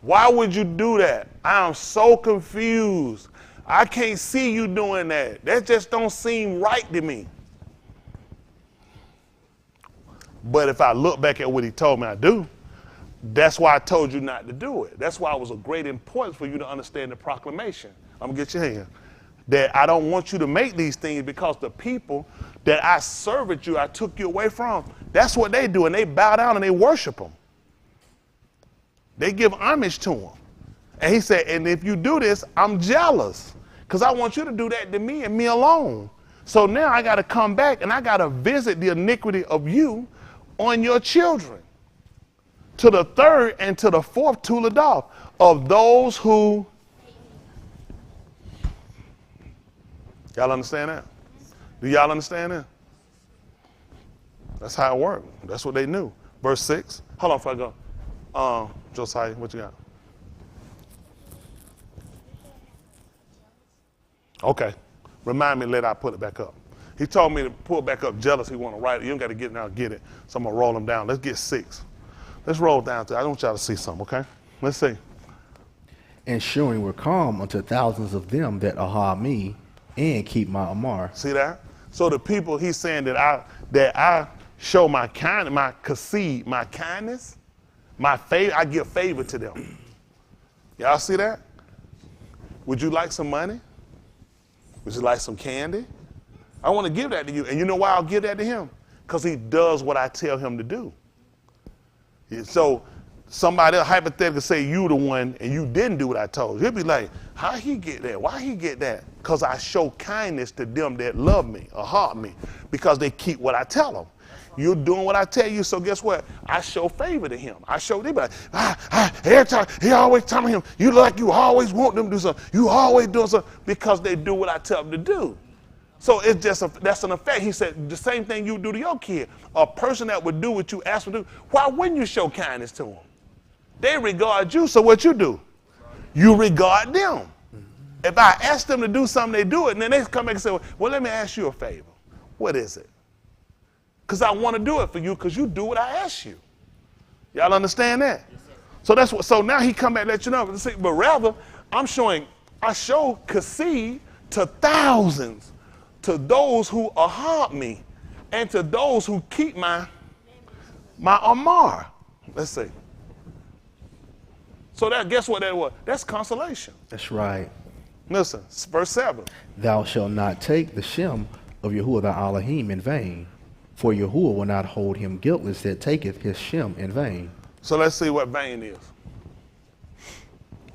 Why would you do that? I am so confused. I can't see you doing that. That just don't seem right to me. But if I look back at what he told me I do, that's why I told you not to do it. That's why it was of great importance for you to understand the proclamation. I'm going to get your hand. That I don't want you to make these things because the people that I served you, I took you away from, that's what they do. And they bow down and they worship them. They give homage to him. And he said, and if you do this, I'm jealous because I want you to do that to me and me alone. So now I got to come back and I got to visit the iniquity of you on your children to the third and to the fourth Tuledah of those who. Y'all understand that? Do y'all understand that? That's how it worked. That's what they knew. Verse 6. Hold on before I go. Josiah, what you got? Okay. Remind me later I put it back up. He told me to pull it back up jealous. He want to write it. You don't got to get it now, get it. So I'm going to roll them down. Let's get 6. Let's roll down to I want y'all to see something, okay? Let's see. And showing were calm unto thousands of them that aha me and keep my Amar. See that? So the people he's saying that I show my kindness, my kassid, my kindness, my favor, I give favor to them. Y'all see that? Would you like some money? Would you like some candy? I want to give that to you. And you know why I'll give that to him? Because he does what I tell him to do. So somebody else hypothetically say you the one and you didn't do what I told you. He'll be like, how he get that? Why he get that? Because I show kindness to them that love me or heart me because they keep what I tell them. You're doing what I tell you, so guess what? I show favor to him. I show them like, every time, he always telling him, you look like you always want them to do something. You always doing something because they do what I tell them to do. So it's just that's an effect. He said the same thing you do to your kid. A person that would do what you ask them to do, why wouldn't you show kindness to them? They regard you, so what you do? You regard them. If I ask them to do something, they do it, and then they come back and say, well, let me ask you a favor. What is it? Because I want to do it for you because you do what I ask you. Y'all understand that? Yes, so that's what. So now he come back and let you know. But rather, I show kassid to thousands, to those who ahab me, and to those who keep my Amar. Let's see. So that guess what that was? That's consolation. That's right. Listen, verse 7. Thou shalt not take the Shem of Yahuwah thy Elohim in vain, for Yahuwah will not hold him guiltless that taketh his Shem in vain. So let's see what vain is.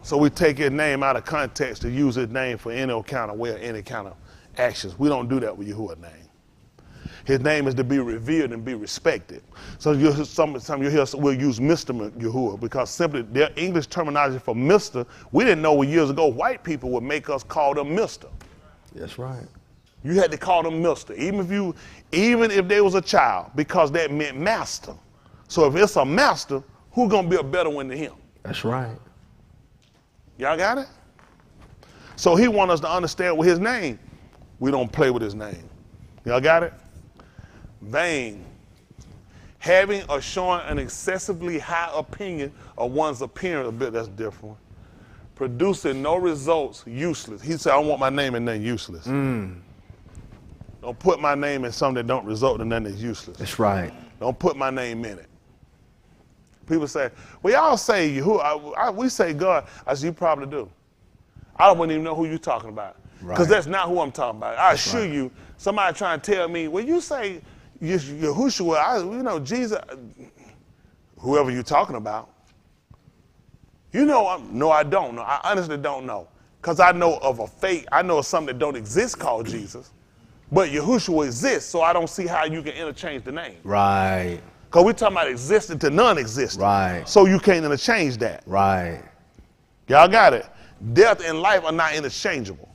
So we take his name out of context to use his name for any kind of way or any kind of actions. We don't do that with Yahuwah's name. His name is to be revered and be respected. So sometimes you hear we'll use Mr. Yahuwah because simply their English terminology for Mr. We didn't know years ago white people would make us call them Mr. That's right. You had to call them Mr. Even if they was a child, because that meant master. So if it's a master, who's gonna be a better one than him? That's right. Y'all got it? So he wants us to understand with his name, we don't play with his name. Y'all got it? Vain. Having or showing an excessively high opinion of one's appearance, a bit that's different. Producing no results, useless. He said, I don't want my name in nothing useless. Don't put my name in something that don't result in nothing that's useless. That's right. Don't put my name in it. People say, well, y'all say who? We say God. I said, you probably do. I wouldn't even know who you're talking about. Because that's not who I'm talking about. I assure you, somebody trying to tell me, well, you say Yahushua, Jesus, whoever you're talking about. You know, no, I don't know. I honestly don't know. Because I know of a fake, I know of something that don't exist called Jesus. But Yahushua exists, so I don't see how you can interchange the name. Right. Because we're talking about existing to non-existent. Right. So you can't interchange that. Right. Y'all got it? Death and life are not interchangeable.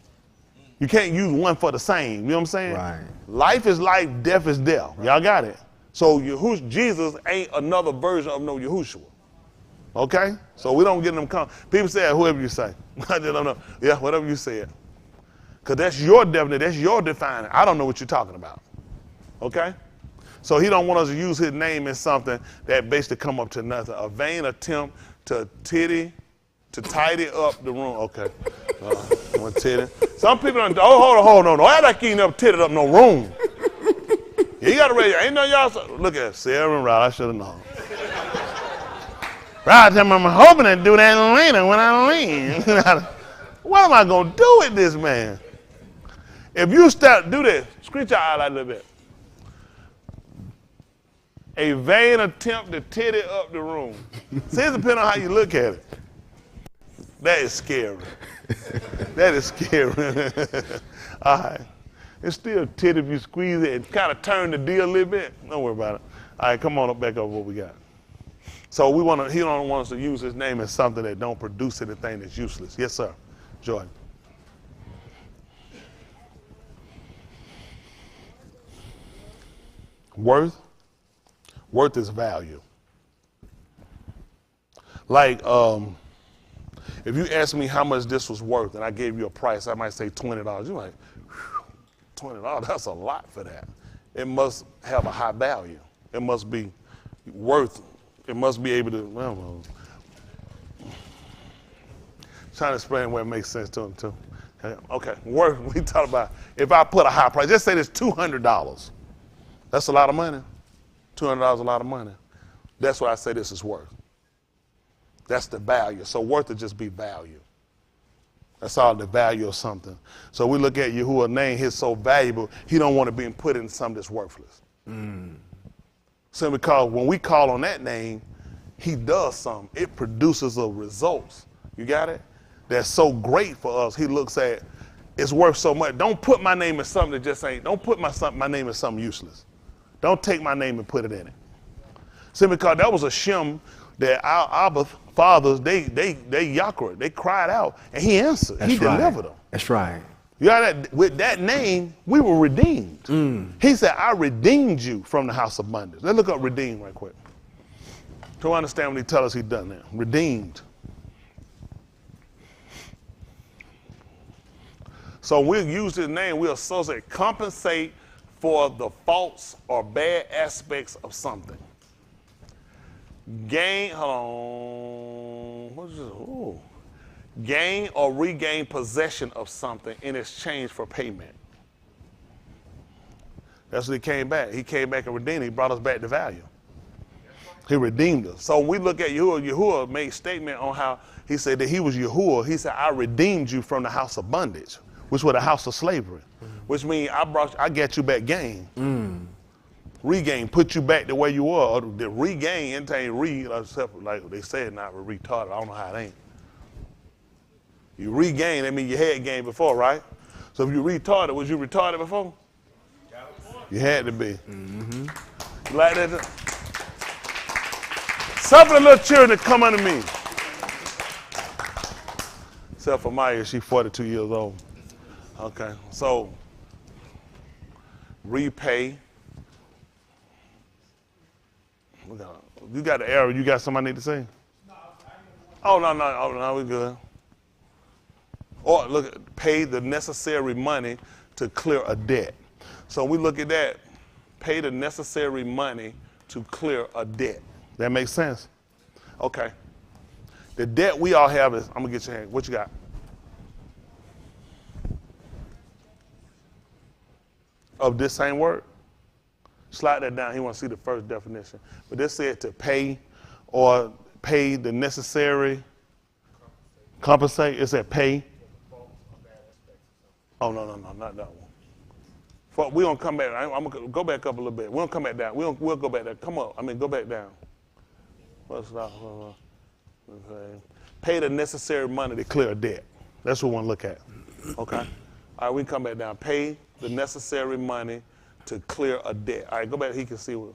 You can't use one for the same. You know what I'm saying? Right. Life is life, death is death. Right. Y'all got it? So Jesus ain't another version of no Yahushua. Okay? So we don't get them people say whoever you say. I just don't know. Yeah, whatever you said. Because that's your definition, that's your defining. I don't know what you're talking about. Okay? So he don't want us to use his name in something that basically come up to nothing. A vain attempt to tidy up the room. Okay. One titty. Some people don't, hold on. Don't act like you ain't never titted up no room. You got to raise, ain't no y'all, look at Sarah and Rod, I should have known. Rod, I'm hoping to do that later when I leave. What am I going to do with this man? If you do this, screech your eye a little bit. A vain attempt to titty up the room. See, it depends on how you look at it. That is scary. That is scary. All right. It's still titty if you squeeze it and kind of turn the deal a little bit. Don't worry about it. All right, come on up back up what we got. So he don't want us to use his name as something that don't produce anything that's useless. Yes, sir. Jordan. Worth is value. Like, if you ask me how much this was worth and I gave you a price, I might say $20. You're like, $20, that's a lot for that. It must have a high value. It must be worth, it must be able to, well, trying to explain where it makes sense to them too. Okay, worth, we talk about, if I put a high price, just say it's $200. That's a lot of money. $200 is a lot of money. That's why I say this is worth. That's the value. So worth to just be value. That's all the value of something. So we look at Yahuwah's name, he's so valuable, he don't want to be put in something that's worthless. Simply because when we call on that name, he does something. It produces a results. You got it? That's so great for us. He looks at it's worth so much. Don't put my name in something that just ain't. Don't put my name in something useless. Don't take my name and put it in it. Simply because that was a shem that our Abba fathers, they yakra, they cried out, and he answered. He delivered them. That's right. You know that with that name, we were redeemed. He said, I redeemed you from the house of bondage. Let's look up redeemed right quick. To understand when he tells us he done that. Redeemed. So we'll use his name, we'll associate, compensate for the faults or bad aspects of something. Gain, hold on, what is this? Ooh. Gain or regain possession of something in exchange for payment. That's what he came back. He came back and redeemed. He brought us back to value. He redeemed us. So when we look at Yahuwah, Yahuwah made a statement on how he said that he was Yahuwah. He said, I redeemed you from the house of bondage, which was the house of slavery, which means I got you back gain. Regain, put you back the way you were. The regain, ain't like they said, not retarded. I don't know how it ain't. You regain, that means you had gain before, right? So if you retarded, was you retarded before? You had to be. Mm-hmm. You like that? Some of the little children that come under me. Except for Maya, she's 42 years old. Okay, so repay. You got the arrow. You got something I need to say? Oh, no, we good. Or look, pay the necessary money to clear a debt. So we look at that, pay the necessary money to clear a debt. That makes sense? Okay. The debt we all have is, I'm gonna get your hand. What you got? Of this same word? Slide that down. He wants to see the first definition. But this said to pay or pay the necessary, compensate. It said pay. Oh, no, not that one. We're going to come back. I'm going to go back up a little bit. We'll come back down. We'll go back down. Come up. Go back down. Okay. Pay the necessary money to clear a debt. That's what we want to look at. Okay? All right, we can come back down. Pay the necessary money to clear a debt. All right, go back. He can see what.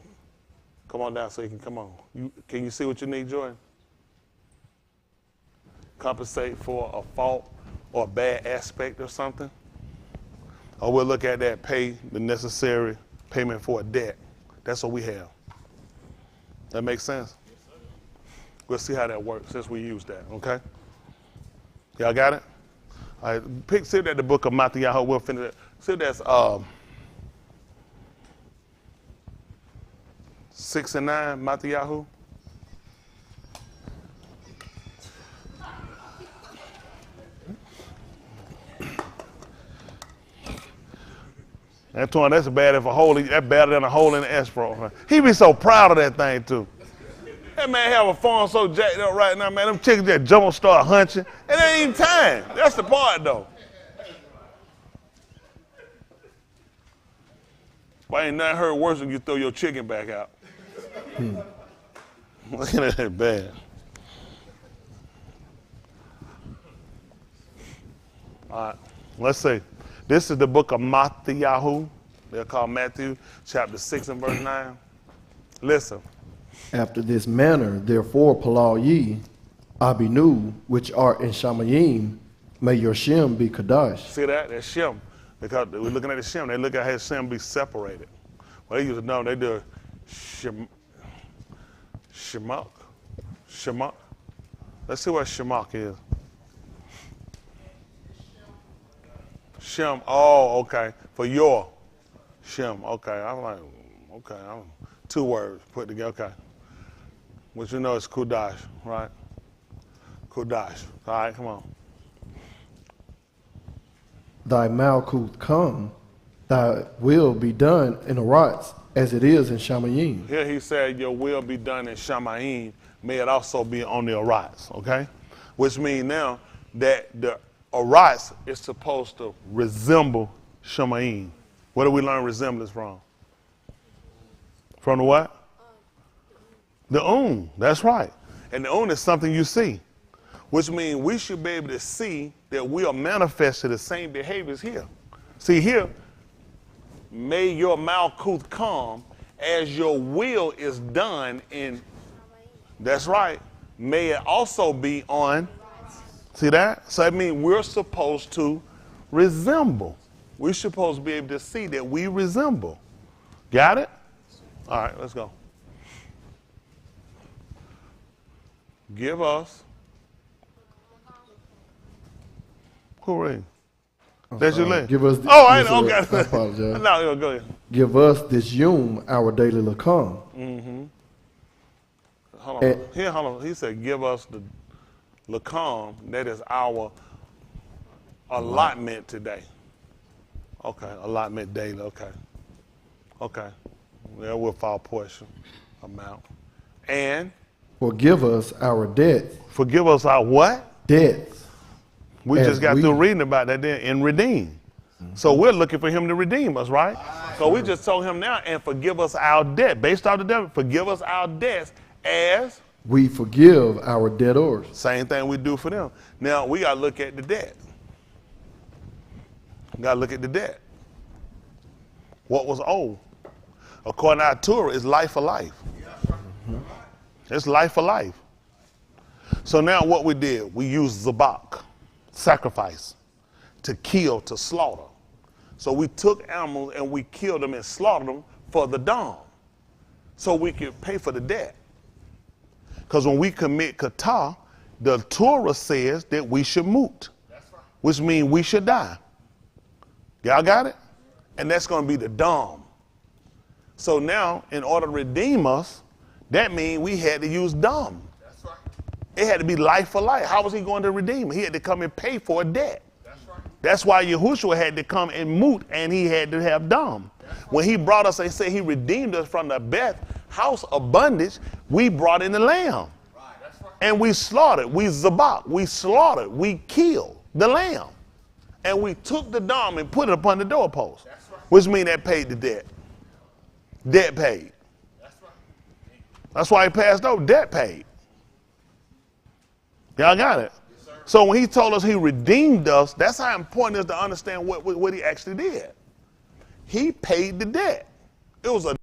Come on down so he can come on. Can you see what you need, Jordan? Compensate for a fault or a bad aspect or something. Or we'll look at that, pay the necessary payment for a debt. That's what we have. That makes sense? We'll see how that works since we use that, okay? Y'all got it? All right, see that the book of Matthew, we'll finish it. See that's 6 and 9, Matthew. Antoine, that's bad if a hole. That's better than a hole in the escrow. He be so proud of that thing too. That man have a farm so jacked up right now, man. Them chickens just jump and start hunching. It ain't even time. That's the part though. But ain't nothing hurt worse than you throw your chicken back out. Look at that bad. All right, let's see. This is the book of Matthew. They're called Matthew, chapter 6 and verse 9. Listen. After this manner, therefore, Palau ye, Abinu, which art in Shamayim, may your Shem be Kadash. See that? That's Shem. Because we're looking at the Shem. They look at how Shem be separated. Well, they used to know they do Shemak. Let's see what Shemak is. Shem, oh, okay. For your Shem, okay. I'm like, okay. Two words put together, okay. Which you know is Kudash, right? Kudash. All right, come on. Thy Malkuth come, thy will be done in Arats as it is in Shamayim. Here he said, your will be done in Shamayim, may it also be on the Arats, okay? Which means now that the Arats is supposed to resemble Shamayim. Where do we learn resemblance from? From the what? The that's right. And the is something you see, which means we should be able to see that we are manifesting the same behaviors here. See here, may your Malkuth come as your will is done in, that's right, may it also be on, see that? So that means we're supposed to resemble. We're supposed to be able to see that we resemble. Got it? All right, let's go. Give us. Who read? That's your name. Give us. I know. Okay. I apologize. No, go ahead. Give us this yom our daily lakam. Mm-hmm. Hold on. He said, give us the lakam, that is our allotment today. Okay, allotment daily, okay. There will fall portion amount. And? Forgive us our debts. Forgive us our what? Debts. We just got through reading about that there and redeem. Mm-hmm. So we're looking for him to redeem us, right? So we just told him now, and forgive us our debt. Based off the debt, forgive us our debts as we forgive our debtors. Same thing we do for them. Now we got to look at the debt. Got to look at the debt. what was old. According to our Torah, it's life for life. It's life for life. So now what we did, we used zabak, sacrifice, to kill, to slaughter. So we took animals and we killed them and slaughtered them for the dam, so we could pay for the debt. Because when we commit kata, the Torah says that we should moot, which means we should die. Y'all got it? And that's going to be the dam. So now, in order to redeem us, that means we had to use dam. That's right. It had to be life for life. How was he going to redeem it? He had to come and pay for a debt. That's right. That's why Yahushua had to come and moot, and he had to have dam. When he brought us, they say he redeemed us from the house of bondage, we brought in the lamb. Right. That's right. And we slaughtered, we zabak, we slaughtered, we killed the lamb. And we took the dam and put it upon the doorpost. That's right. Which means that paid the debt. Debt paid. That's right. That's why he passed over, debt paid. Y'all got it? Yes, sir. So when he told us he redeemed us, that's how important it is to understand what he actually did. He paid the debt. It was a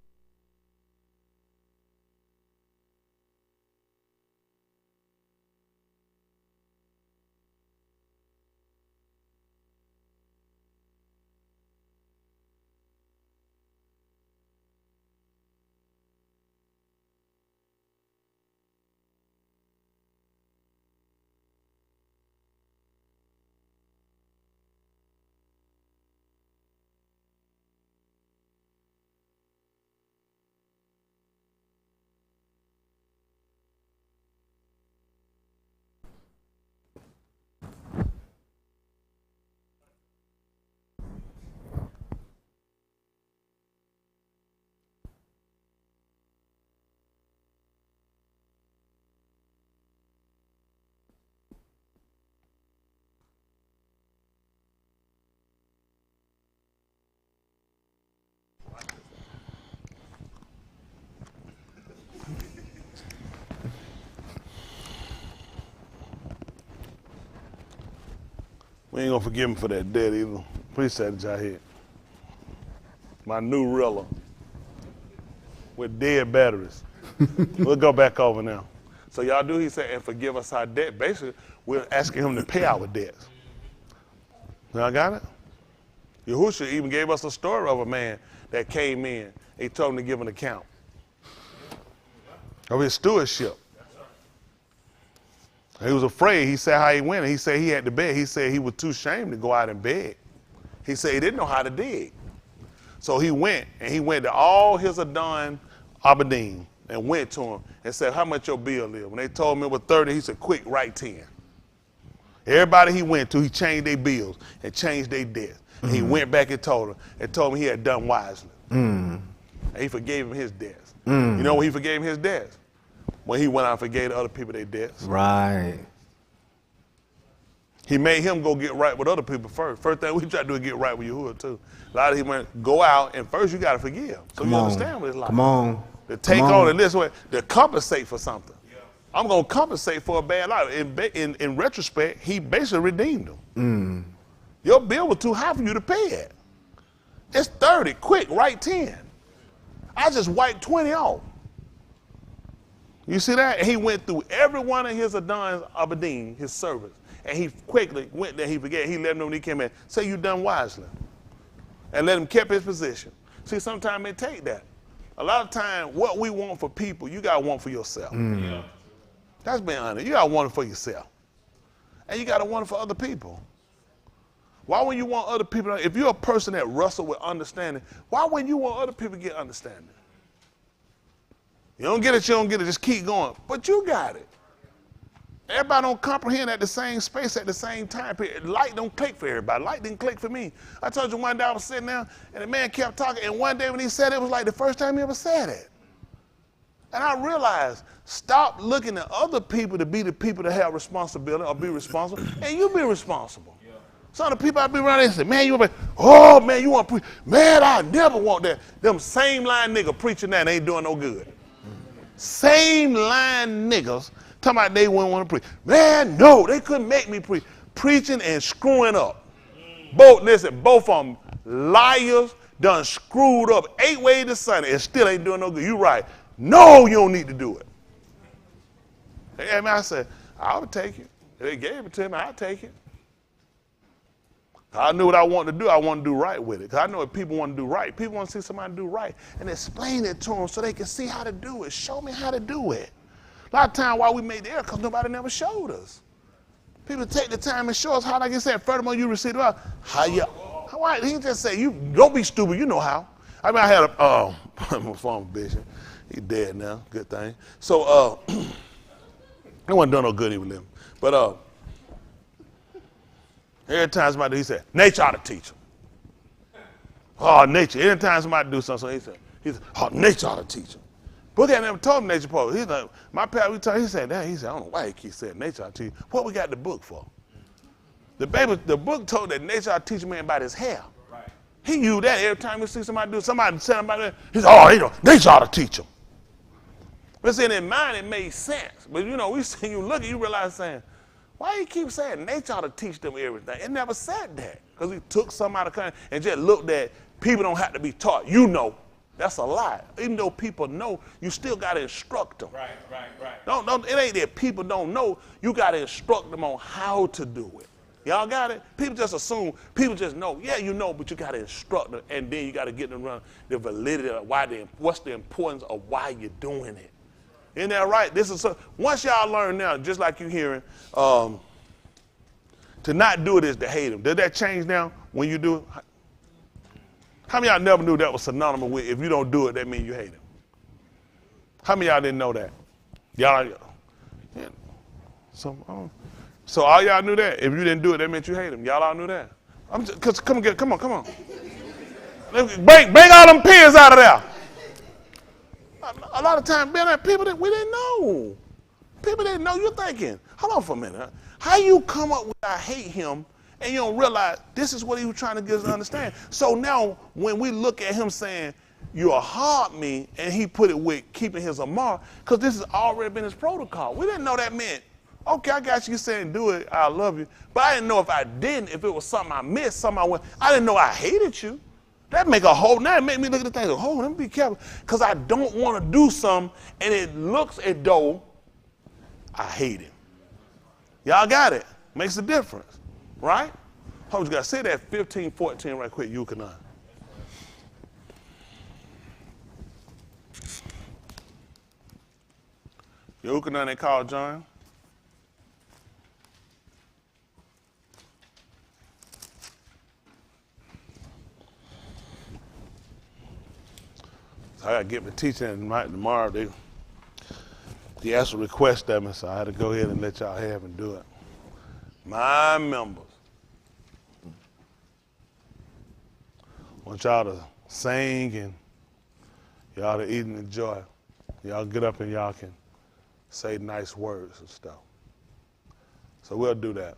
we ain't gonna forgive him for that debt either. Appreciate it, Jahid. My new rilla with dead batteries. We'll go back over now. So y'all do, he said, and forgive us our debt. Basically, we're asking him to pay our debts. Y'all got it? Yahushua even gave us a story of a man that came in. He told him to give an account of his stewardship. He was afraid. He said how he went. He said he had to beg. He said he was too ashamed to go out and beg. He said he didn't know how to dig. So he went, and he went to all his Adon Abadim and went to him and said, how much your bill is? When they told him it was 30, he said, quick, write 10. Everybody he went to, he changed their bills and changed their debts. And he went back and told him he had done wisely. And he forgave him his debts. You know when he forgave him his debts? When he went out and forgave the other people their debts. Right. He made him go get right with other people first. First thing we try to do is get right with Yahuwah too. A lot of him went, go out and first you got to forgive. So you understand what it's like. Come on. To take on it this way, to compensate for something. Yeah. I'm going to compensate for a bad life. In retrospect, he basically redeemed them. Your bill was too high for you to pay it. It's 30. Quick, write 10. I just wiped 20 off. You see that? He went through every one of his Adon's Abadim, his servants, and he quickly went there. He forget. He let them know when he came in. Say you done wisely, and let him keep his position. See, sometimes it take that. A lot of time, what we want for people, you gotta want for yourself. Yeah. That's being honest. You gotta want it for yourself, and you gotta want it for other people. Why would you want other people? If you're a person that wrestles with understanding, why wouldn't you want other people to get understanding? You don't get it, you don't get it, just keep going. But you got it. Everybody don't comprehend at the same space at the same time period. Light don't click for everybody. Light didn't click for me. I told you one day I was sitting there and the man kept talking, and one day when he said it, it was like the first time he ever said it. And I realized, stop looking at other people to be the people that have responsibility or be responsible, and you be responsible. Yeah. Some of the people I be around, they say, man, you want to be, oh man, you want to preach. Man, I never want that. Them same line nigga preaching that ain't doing no good. Same line niggas talking about they wouldn't want to preach. Man, no, they couldn't make me preach. Preaching and screwing up. Both of them liars, done screwed up 8 ways to Sunday and still ain't doing no good. You right. No, you don't need to do it. And I said, I would take it. If they gave it to me, I'd take it. I knew what I wanted to do. I wanted to do right with it. Because I know if people want to do right, people want to see somebody do right. And explain it to them so they can see how to do it. Show me how to do it. A lot of time why we made the error, because nobody never showed us. People take the time and show us how, like I said, furthermore, you receive it. How you, how, he just say, you don't be stupid, you know how. I mean, I had my former bishop. He's dead now, good thing. So, he wasn't doing no good even living. But every time somebody, he said, nature ought to teach him. Oh, nature. Every time somebody do something, so he said, oh, nature ought to teach him. Book had never told him nature post. He's like, my pastor, we told him, he said, I don't know why he keeps saying nature ought to teach him. What we got the book for? The book told that nature ought to teach a man about his hair. Right. He used that every time we see somebody do somebody tell him about that. He said, oh, nature ought to teach him. But see, in mind, it made sense. But we see you look, you realize saying, why you keep saying nature ought to teach them everything? It never said that. Because he took some out of country and just looked at people don't have to be taught. That's a lie. Even though people know, you still got to instruct them. Right. It ain't that people don't know. You got to instruct them on how to do it. Y'all got it? People just assume, people just know. Yeah, you know, but you got to instruct them, and then you got to get them around the validity of what's the importance of why you're doing it. Isn't that right? Once y'all learn now, just like you hearing, to not do it is to hate him. Does that change now when you do it? How many of y'all never knew that was synonymous with if you don't do it, that means you hate him? How many of y'all didn't know that? Y'all, yeah. So all y'all knew that? If you didn't do it, that meant you hate him. Y'all all knew that? Come on. Bring all them pins out of there. A lot of times, people that we didn't know. People didn't know. You're thinking, hold on for a minute. How you come up with I hate him and you don't realize this is what he was trying to get us to understand? So now when we look at him saying, you'll hard me, and he put it with keeping his amar, because this has already been his protocol. We didn't know that meant, okay, I got you saying do it, I love you. But I didn't know if I didn't, if it was something I missed, something I went, I didn't know I hated you. That make me look at the thing, let me be careful, because I don't want to do something, and it looks as though I hate him. Y'all got it? Makes a difference, right? I just got to say that 15:14 right quick, Yukonon. Yukonon they call John. I got to get my teaching tomorrow. They asked a request of me, so I had to go ahead and let y'all have and do it. My members, I want y'all to sing and y'all to eat and enjoy. Y'all get up and y'all can say nice words and stuff. So we'll do that.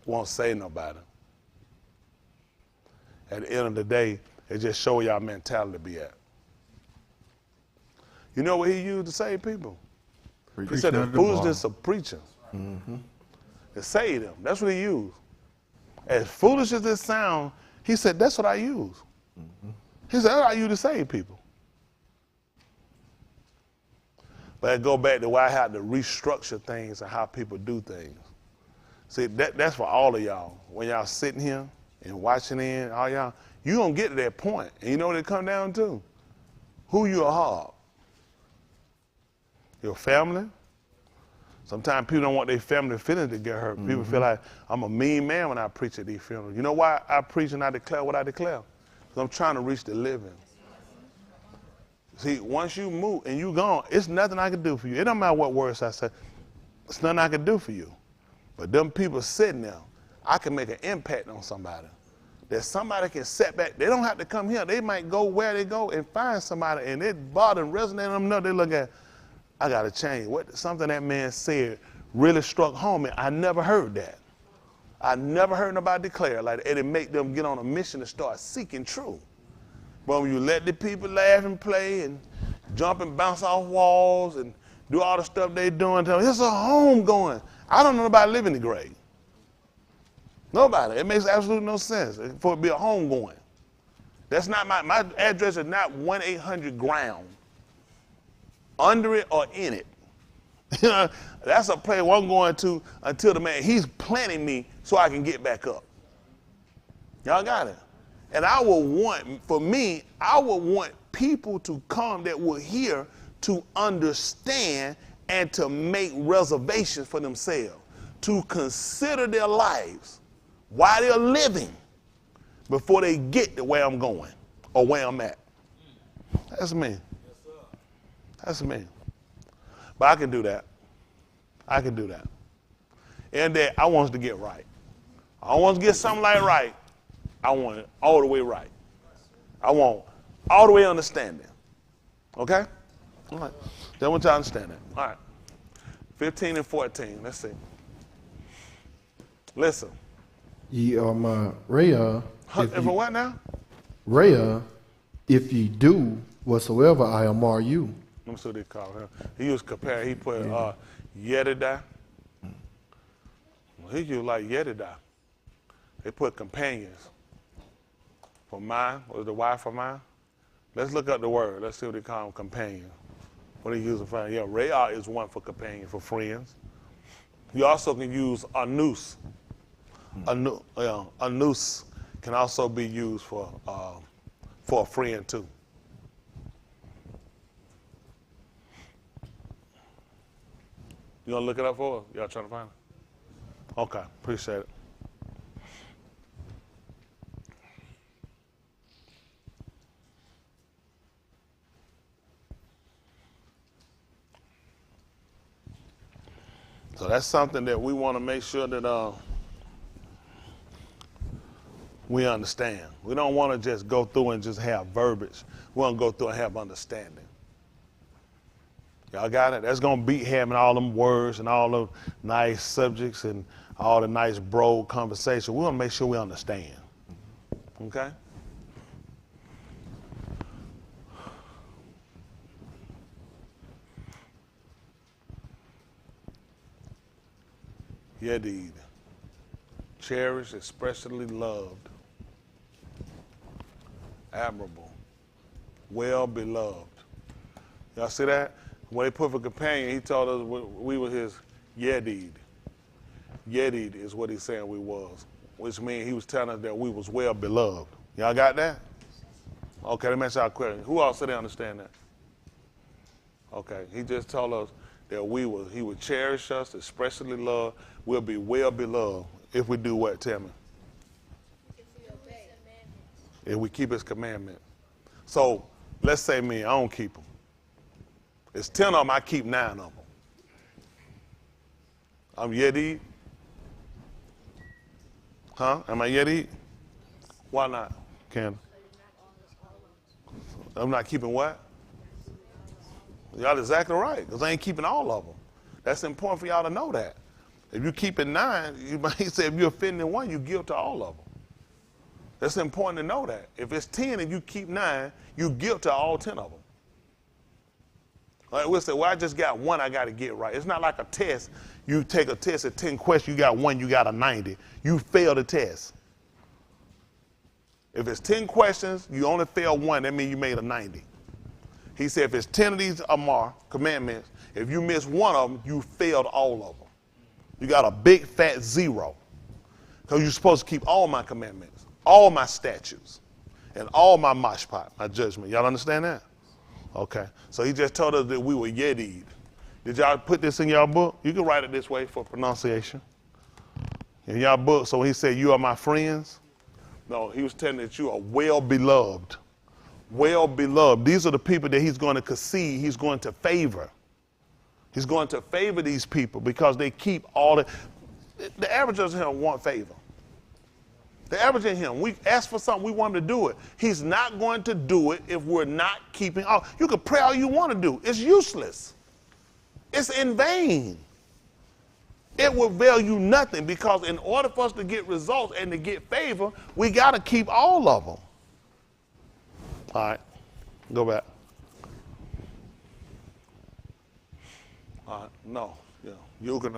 Won't say nobody. At the end of the day, it just show y'all mentality to be at. You know what he used to save people? He said the foolishness of preaching. Mm-hmm. To save them. That's what he used. As foolish as this sound, he said, that's what I use. Mm-hmm. He said, that's what I use to save people. But I go back to why I had to restructure things and how people do things. See, that's for all of y'all. When y'all sitting here and watching all y'all, you gonna get to that point. And you know what it come down to? Who you hard? Your family? Sometimes people don't want their family feelings to get hurt. Mm-hmm. People feel like I'm a mean man when I preach at these funerals. You know why I preach and I declare what I declare? Because I'm trying to reach the living. See, once you move and you gone, it's nothing I can do for you. It don't matter what words I say. It's nothing I can do for you. But them people sitting there, I can make an impact on somebody. That somebody can set back. They don't have to come here. They might go where they go and find somebody, and it bother and resonate on them. No, they look at, I got to change. Something that man said really struck home, and I never heard that. I never heard nobody declare like that. It'd make them get on a mission to start seeking truth. But when you let the people laugh and play and jump and bounce off walls and do all the stuff they doing, tell them, it's a home going. I don't know nobody living in the grave. Nobody. It makes absolutely no sense for it to be a homegoing. That's not my address is not 1-800 ground. Under it or in it. That's a place where I'm going to until the man, he's planting me so I can get back up. Y'all got it? And I would want people to come that will hear to understand and to make reservations for themselves, to consider their lives while they're living before they get to where I'm going or where I'm at. That's me. That's me. But I can do that. I can do that. And that I want us to get right. I don't want to get something like right. I want it all the way right. I want all the way understanding. Okay? All right. Then I want you to understand that. All right. 15 and 14. Let's see. Listen. Ye are my Rhea. For what now? Rhea, if ye do whatsoever I amar you. Let me see what they call him. He was comparing, he put Yedida. He used like Yedida. They put companions. For mine, was the wife for mine? Let's look up the word. Let's see what they call them, companion. What they use for? Yeah, Rhea is one for companion, for friends. You also can use anus. Anus can also be used for a friend too. You gonna look it up for us? Y'all trying to find it? Okay, appreciate it. So that's something that we want to make sure that we understand. We don't want to just go through and just have verbiage. We want to go through and have understanding. Y'all got it? That's going to beat having all them words and all the nice subjects and all the nice broad conversation. We want to make sure we understand. Okay? Yedid. Cherished, expressly loved. Admirable. Well beloved. Y'all see that? When they put for companion, he told us we were his Yedid. Yedid is what he's saying we was, which means he was telling us that we was well beloved. Y'all got that? Okay, let me ask y'all a question. Who else did they understand that? Okay, he just told us that he would cherish us, expressly love, we'll be well beloved if we do what, tell me? If we obey. If we keep his commandment. So let's say me, I don't keep them. It's 10 of them, I keep 9 of them. I'm Yedid? Huh? Am I Yedid? Why not, Ken? I'm not keeping what? Y'all exactly right, because I ain't keeping all of them. That's important for y'all to know that. If you keeping 9, you might say if you're offending one, you guilty to all of them. That's important to know that. If it's 10 and you keep 9, you guilty to all 10 of them. Like we'll say, well, I just got 1, I got to get right. It's not like a test. You take a test at 10 questions, you got 1, you got a 90. You fail the test. If it's 10 questions, you only fail 1, that means you made a 90. He said if it's 10 of these Amar commandments, if you miss 1 of them, you failed all of them. You got a big fat 0. Because you're supposed to keep all my commandments, all my statutes, and all my mashpat, my judgment. Y'all understand that? Okay. So he just told us that we were Yedid. Did y'all put this in y'all book? You can write it this way for pronunciation. In y'all book, so when he said, you are my friends, no, he was telling that you are well beloved. Well beloved. These are the people that he's going to concede, he's going to favor. He's going to favor these people because they keep all the average of him want favor. The average in him, we ask for something, we want him to do it. He's not going to do it if we're not keeping all. You can pray all you want to do. It's useless. It's in vain. It will avail you nothing because in order for us to get results and to get favor, we got to keep all of them. All right, go back. All right, no, yeah, you can,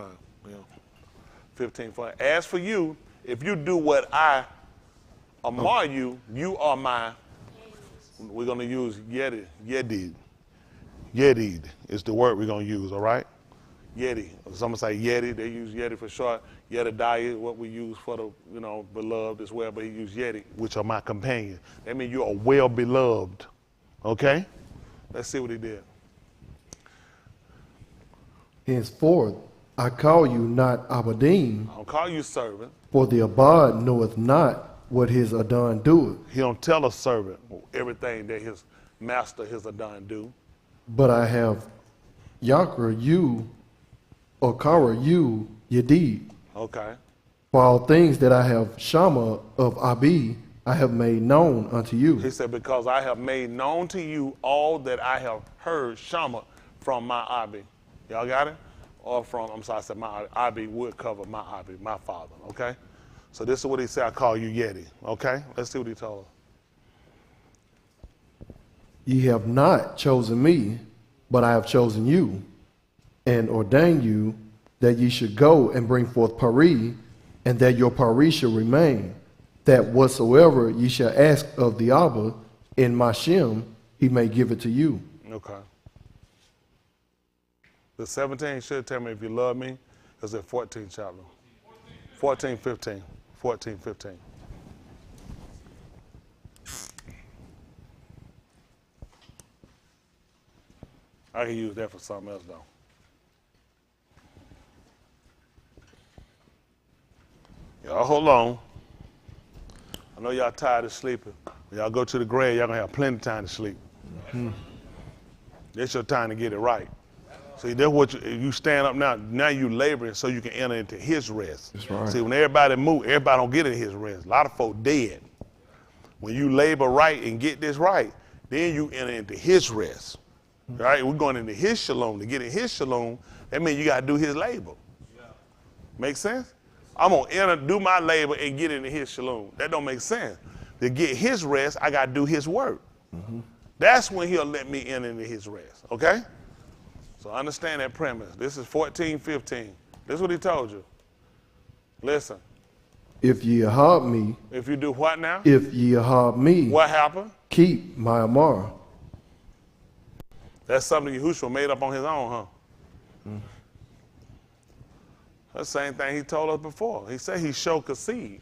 15. As for you, If you do what I amar you, you are my, we're going to use yedid. Yedid is the word we're going to use, all right? Yeti. Someone say Yeti, they use Yeti for short. Yedidiah is what we use for the, beloved as well, but he used Yeti, which are my companions. That means you are well beloved, okay? Let's see what he did. Henceforth, I call you not Abadim, I don't call you servant. for the Abad knoweth not what his Adon doeth. He don't tell a servant everything that his master, his Adon, do. But I have Yakra you, or Kara you, Yedid. Okay. For all things that I have Shama of Abi, I have made known unto you. He said, because I have made known to you all that I have heard Shama from my Abi. Y'all got it? Or from, I'm sorry, I said my Abi would cover my Abi, my father, okay? So this is what he said, I call you Yeti, okay? Let's see what he told us. Ye have not chosen me, but I have chosen you, and ordained you that ye should go and bring forth Pari, and that your Pari shall remain, that whatsoever ye shall ask of the Abba in my Shem, he may give it to you. Okay. The 17 should tell me if you love me, because it's 14 chapter. 14, 15. 14, 15. I can use that for something else, though. Y'all hold on. I know y'all tired of sleeping. When y'all go to the grave, y'all gonna have plenty of time to sleep. It's your time to get it right. See, that's what you stand up now you laboring so you can enter into his rest. That's right. See, when everybody move, everybody don't get in his rest. A lot of folk dead. When you labor right and get this right, then you enter into his rest. Right? We're going into his shalom. To get in his shalom, that means you got to do his labor. Make sense? I'm going to do my labor and get into his shalom. That don't make sense. To get his rest, I got to do his work. That's when he'll let me enter into his rest. Okay? So understand that premise. This is 14, 15. This is what he told you. Listen. If ye ahab me, If you do what now? if ye ahab me, What happened? keep my Amar. That's something Yahushua made up on his own, huh? That's the same thing he told us before. He said he showed concede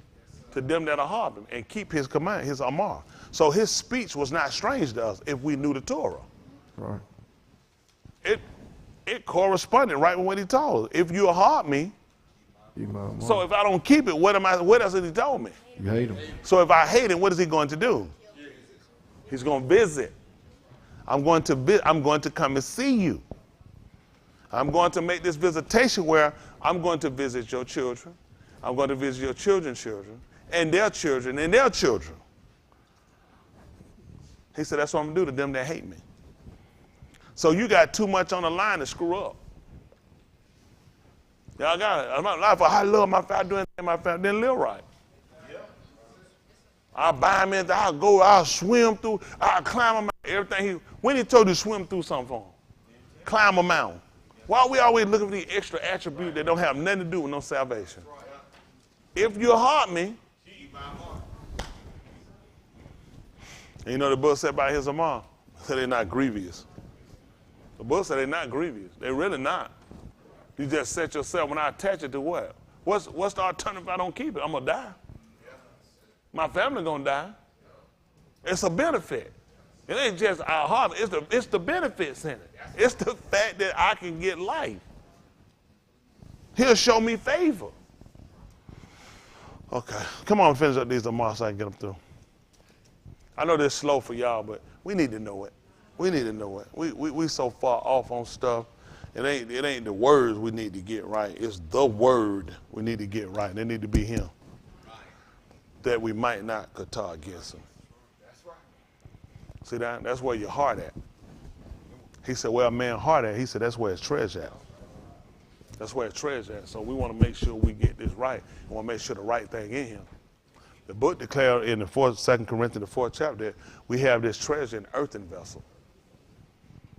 to them that are harm him and keep his command, his Amar. So his speech was not strange to us if we knew the Torah. Right. It corresponded right with what he told us. If you harm me, Keep my Amar. so if I don't keep it, what else has he told me? You hate him. So if I hate him, what is he going to do? He's going to visit. I'm going to come and see you. I'm going to make this visitation where I'm going to visit your children. I'm going to visit your children's children and their children and their children. He said, that's what I'm going to do to them that hate me. So you got too much on the line to screw up. Y'all got it. I'm not lying for I love my family, doing my family, then live right. I'll buy him in, I'll go, I'll swim through, I'll climb a mountain, everything. When he told you to swim through something for him? Climb a mountain. Why are we always looking for these extra attributes that don't have nothing to do with no salvation? If you heart me, and you know the book said about his Amar, said they're not grievous. The book said they're not grievous. They're really not. You just set yourself, when I attach it to what? What's the alternative if I don't keep it? I'm going to die. My family going to die. It's a benefit. It ain't just our heart. It's the benefits in it. It's the fact that I can get life. He'll show me favor. Okay, come on, finish up these Amar so I can get them through. I know this is slow for y'all, but we need to know it. We need to know it. We so far off on stuff. It ain't the words we need to get right. It's the word we need to get right. It need to be him. That we might not kata against him. That's right. See that? That's where your heart at. He said, where a man's heart at, he said, that's where his treasure at. That's where his treasure at. So we want to make sure we get this right. We want to make sure the right thing in him. The book declared in the 2 Corinthians, the 4th chapter, that we have this treasure in an earthen vessel.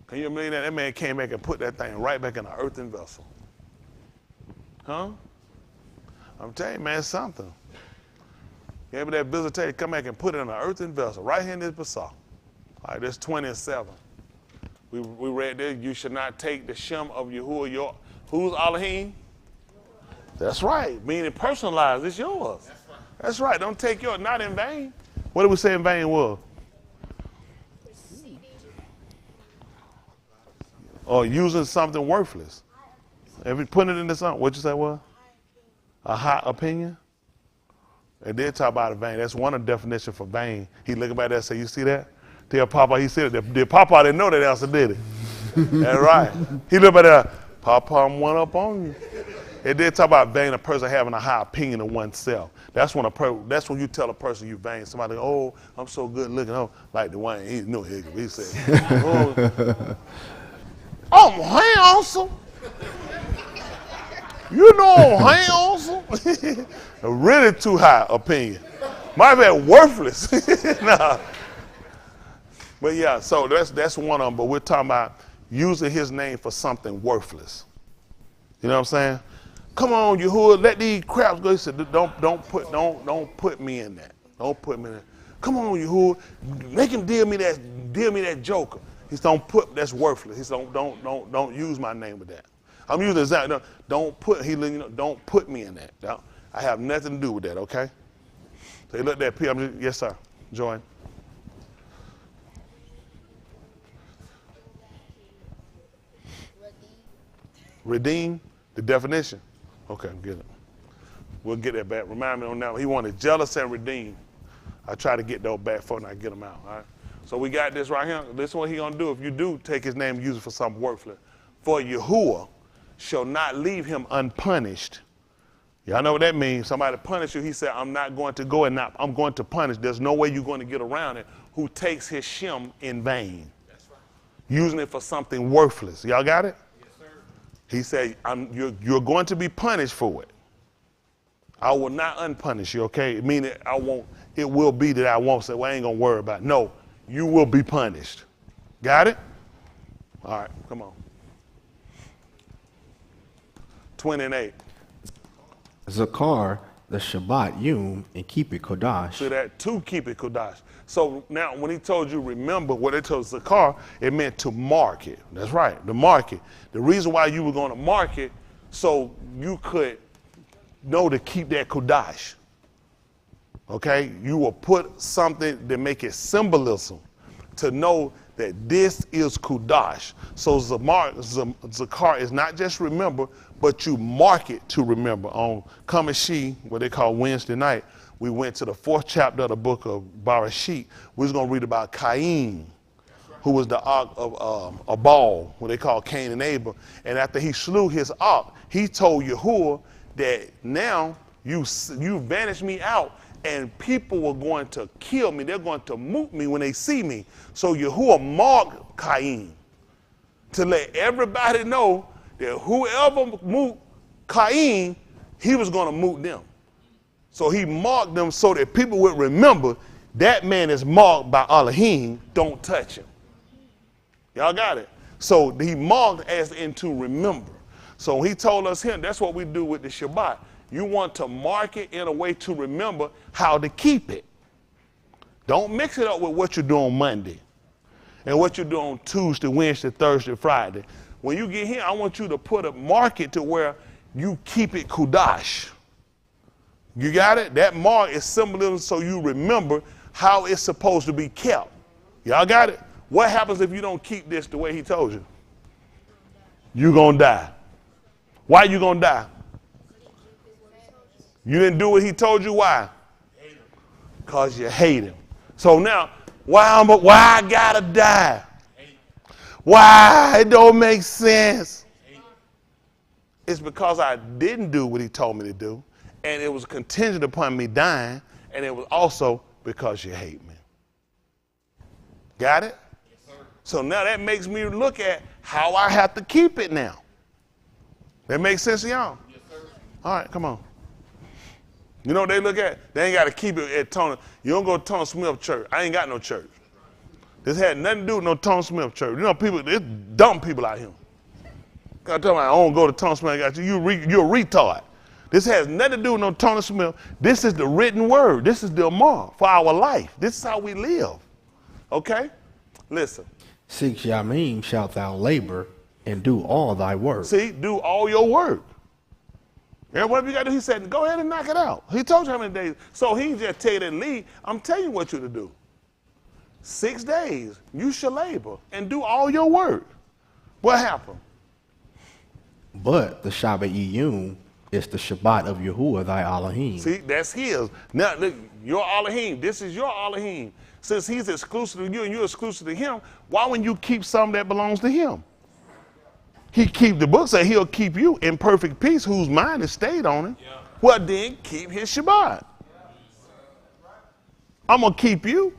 Can you imagine that? That man came back and put that thing right back in an earthen vessel. Huh? I'm telling you, man, it's something. Gave me that visitation, come back and put it in an earthen vessel, right here in this bazaar. All right, that's 27. We read this, you should not take the Shem of Yahuwah, who's Elohim? That's right, meaning personalized, it's yours. That's right, don't take yours, not in vain. What did we say in vain was? Or using something worthless. If you put it into something, what you say was? A high opinion? And then talk about a vain. That's one of the definitions for vain. He looking back there and say, you see that? Tell Papa, he said it. Did Papa didn't know that answer, did he? That's right. He looked back there, Papa went up on you. It did talk about vain, a person having a high opinion of oneself. That's when you tell a person you vain. Somebody, oh, I'm so good looking. Oh, like the one, he knew he said, oh, I'm handsome. You know I'm handsome. Really too high opinion. Might be worthless. Nah. But yeah, so that's one of them. But we're talking about using his name for something worthless. You know what I'm saying? Come on, Yahuwah, let these crabs go. He said, don't put me in that. Don't put me in that. Come on, Yahuwah, make him deal me that joker. He said, that's worthless. He said, don't use my name with that. I'm using exactly. Don't put me in that. No, I have nothing to do with that. Okay. So he looked at Peter. Yes, sir. Join. Redeem. The definition. Okay, get it. We'll get that back. Remind me on that one. He wanted jealous and redeem. I try to get those back before I get them out. All right. So we got this right here. This is what he gonna do. If you do take his name and use it for something worthless, for Yahuwah shall not leave him unpunished. Y'all know what that means. Somebody punish you. He said, I'm not going to go and I'm going to punish. There's no way you're going to get around it. Who takes his Shem in vain. That's right. Using it for something worthless. Y'all got it? Yes, sir. He said, you're going to be punished for it. I will not unpunish you, okay? Meaning it will be that I won't say, well, I ain't going to worry about it. No, you will be punished. Got it? All right, come on. 28. Zakar, the Shabbat Yom, and keep it Kodash. So that to keep it Kodash. So now when he told you remember, what it told Zakar, it meant to mark it. That's right, to mark it. The reason why you were going to mark it, so you could know to keep that Kodash. Okay? You will put something to make it symbolism, to know that this is Kodash. So Zakar is not just remember, but you mark it to remember. On Kamashi, what they call Wednesday night, we went to the 4th chapter of the book of Barashit. We was going to read about Cain, who was the ark of Abal, what they call Cain and Abel. And after he slew his ark, he told Yahuwah that now you vanished me out, and people were going to kill me. They're going to moot me when they see me. So Yahuwah marked Cain to let everybody know that whoever moot Cain, he was going to moot them. So he marked them so that people would remember that man is marked by Elohim, don't touch him. Y'all got it? So he marked as in to remember. So he told us here, that's what we do with the Shabbat. You want to mark it in a way to remember how to keep it. Don't mix it up with what you do on Monday and what you do on Tuesday, Wednesday, Thursday, Friday. When you get here, I want you to mark it to where you keep it Kudash. You got it? That mark is symbolism so you remember how it's supposed to be kept. Y'all got it? What happens if you don't keep this the way he told you? You're going to die. Why you going to die? You didn't do what he told you. Why? Because you hate him. So now, why I gotta die? Why? It don't make sense. It's because I didn't do what he told me to do, and it was contingent upon me dying, and it was also because you hate me. Got it? Yes, sir. So now that makes me look at how I have to keep it now. That makes sense to y'all? Yes, sir. All right, come on. You know what they look at? They ain't got to keep it at Tony. You don't go to Tony Smith church. I ain't got no church. This had nothing to do with no Tony Smith church. You know, people, there's dumb people out here. I tell me, I don't go to Tony Smith. You're a retard. This has nothing to do with no Tony Smith. This is the written word. This is the mark for our life. This is how we live. Okay? Listen. 6 yamim shalt thou labor and do all thy work. See, do all your work. And whatever you got to do, he said, go ahead and knock it out. He told you how many days. So he just tell you to leave. I'm telling you what you to do. 6 days, you shall labor and do all your work. What happened? But the Shabbat Iyum is the Shabbat of Yahuwah thy Elohim. See, that's his. Now, look, your Elohim, this is your Elohim. Since he's exclusive to you and you're exclusive to him, why wouldn't you keep something that belongs to him? He keep, the book says he'll keep you in perfect peace whose mind is stayed on him. Yeah. Well, then keep his Shabbat. I'm going to keep you.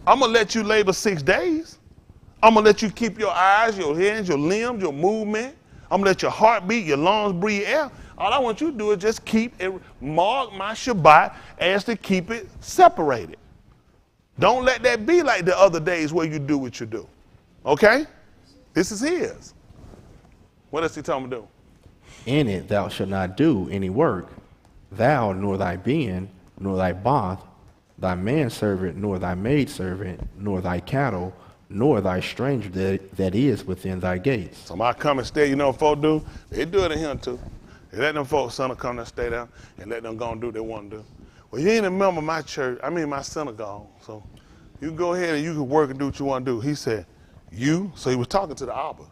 I'm going to let you labor 6 days. I'm going to let you keep your eyes, your hands, your limbs, your movement. I'm going to let your heart beat, your lungs breathe air. All I want you to do is just keep it, mark my Shabbat as to keep it separated. Don't let that be like the other days where you do what you do. Okay? This is his. What else he telling me to do? In it thou shalt not do any work, thou nor thy being, nor thy bath, thy manservant, nor thy maidservant, nor thy cattle, nor thy stranger that is within thy gates. Somebody come and stay, you know what folk do? They do it to him too. They let them folks, son, come and stay down and let them go and do what they want to do. Well, you ain't a member of my church, my synagogue, so you go ahead and you can work and do what you want to do. He said, you? So he was talking to the Abba.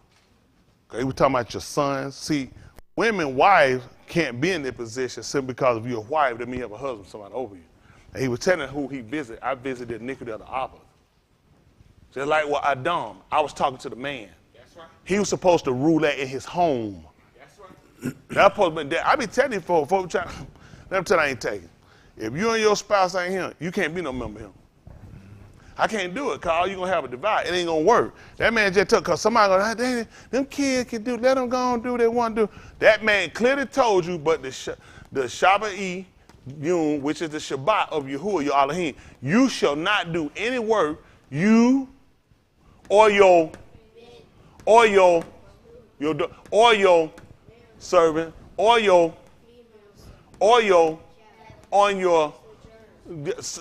Okay, he was talking about your sons. See, women, wives can't be in their position simply because if you're a wife, that means you have a husband, somebody over you. And he was telling who he visited. I visited the iniquity of the Abba. Just like what Adam, I was talking to the man. That's right. He was supposed to rule that in his home. That's right. That's supposed to be that. I be telling you, folks, let me tell you I ain't taking. If you and your spouse ain't him, you can't be no member of him. I can't do it, because you're going to have a divide. It ain't going to work. That man just took, because somebody goes, them kids can do, let them go and do what they want to do. That man clearly told you, but the Shabbat Yom, which is the Shabbat of Yahuwah, your Elohim, you shall not do any work, you or your servant, on your,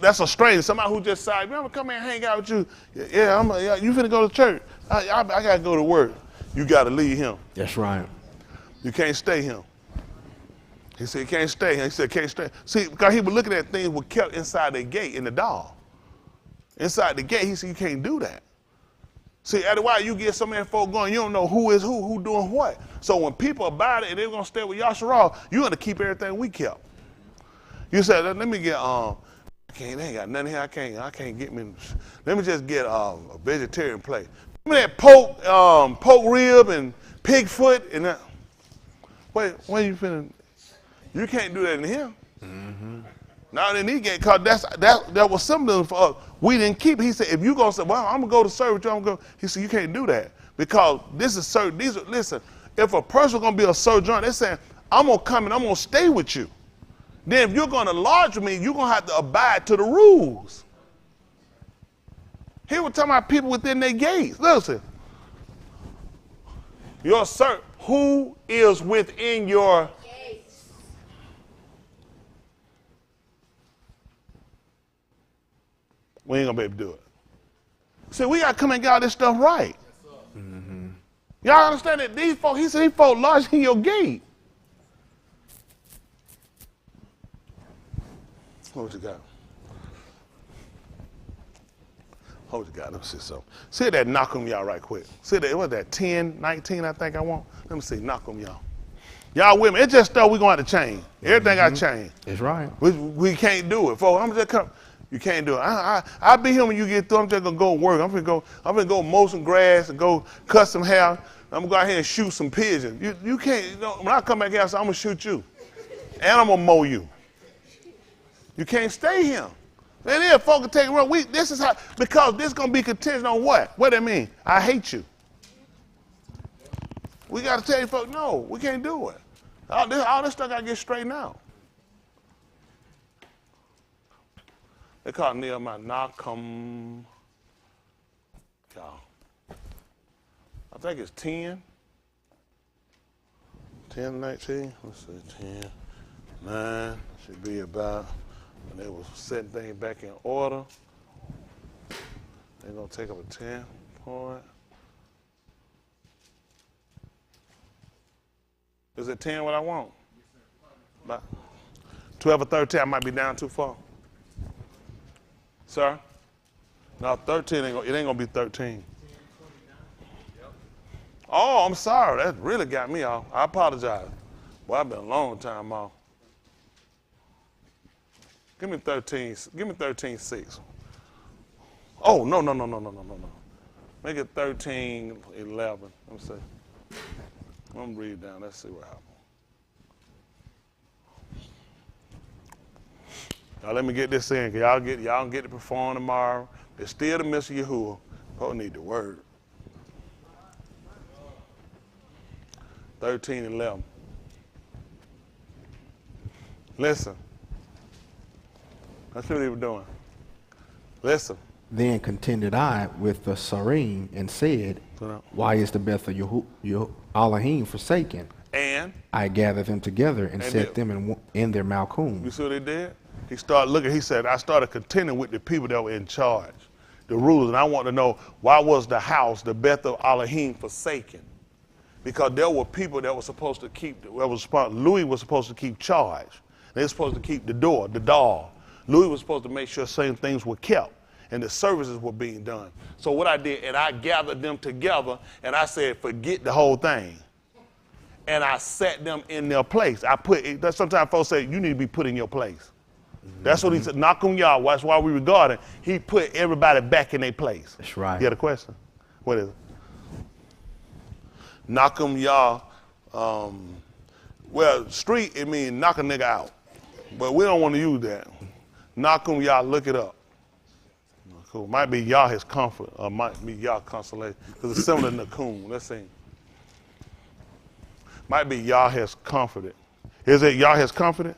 that's a stranger, somebody who just said, remember, come here and hang out with you. Yeah, you finna go to church. I got to go to work. You got to leave him. That's right. You can't stay him. He said, you can't stay him. He said, can't stay. See, because he was looking at things were kept inside the gate in the door. Inside the gate, he said, you can't do that. See, otherwise you get so many folk going, you don't know who is who doing what. So when people about it and they're going to stay with Yasharal, you're going to keep everything we kept. You said, let me get, they ain't got nothing here. I can't get me, let me just get a vegetarian plate. Remember that pork rib and pig foot and that? Wait, when you finna, you can't do that in here. Mm-hmm. Now then he get caught. That was similar for us. We didn't keep it. He said, if you gonna say, well, I'm gonna go to service, I'm gonna go. He said, you can't do that because this is certain. Listen, if a person gonna be a sojourner, they're saying, I'm gonna come and I'm gonna stay with you. Then if you're gonna lodge with me, you're gonna have to abide to the rules. He was talking about people within their gates. Listen, your servant, who is within your gates? We ain't gonna be able to do it. See, we gotta come and get all this stuff right. Mm-hmm. Y'all understand that these folk, he said these folk lodged in your gate. What you got? Hold you got, let me see something. See that knock on y'all right quick. See that, what that, 10, 19 I think I want? Let me see, knock on y'all. Y'all with me, it's just stuff we gonna have to change. Everything got to change. That's right. We can't do it, folks. I'm just come. You can't do it. I'll be here when you get through. I'm just gonna go work. I'm gonna go mow some grass and go cut some hair. I'm gonna go out here and shoot some pigeons. You can't, when I come back here, I'm gonna shoot you. And I'm gonna mow you. You can't stay here. And then folks can take it wrong. This is how, because this is going to be contingent on what? What that mean? I hate you. We got to tell you folks, no, we can't do it. All this stuff got to get straightened out. They call it Nehemiah Nachum. I think it's 10. 10, 19, let's see, 10, 9, should be about, and they was setting things back in order. They're gonna take up a 10 point. Is it 10 what I want? About 12 or 13, I might be down too far. Sir? No, 13 it ain't gonna be 13. Oh, I'm sorry. That really got me off. I apologize. Well, I've been a long time off. Give me 13. Give me 13:6. Oh, no. Make it 13:11. Let me see. I'm gonna read down. Let's see what happens. Now let me get this in, cause y'all get to perform tomorrow. It's still the Mr. Yahuwah. Oh, need the word. 13:11. Listen. That's what he was doing. Listen. Then contended I with the Sarim and said, why is the Beth of Elohim forsaken? And I gathered them together and set them in their Malkum. You see what he did? He started looking, he said, I started contending with the people that were in charge, the rulers, and I want to know, why was the house, the Beth of Elohim, forsaken? Because there were people that were supposed to keep, Louis was supposed to keep charge. They were supposed to keep the door, the doll. Louis was supposed to make sure certain things were kept and the services were being done. So what I did, and I gathered them together, and I said, forget the whole thing. And I set them in their place. Sometimes folks say, you need to be put in your place. That's what he said, Nakum Yah, that's why we regard it. He put everybody back in their place. That's right. You got a question? What is it? Nakum Yah, well, street, it means knock a nigga out. But we don't want to use that. Nakum Yah, look it up. Cool. Might be Yah his comfort, or might be Yah consolation, because it's similar to Nakum. Let's see. Might be Yah has comforted. Is it Yah has comforted?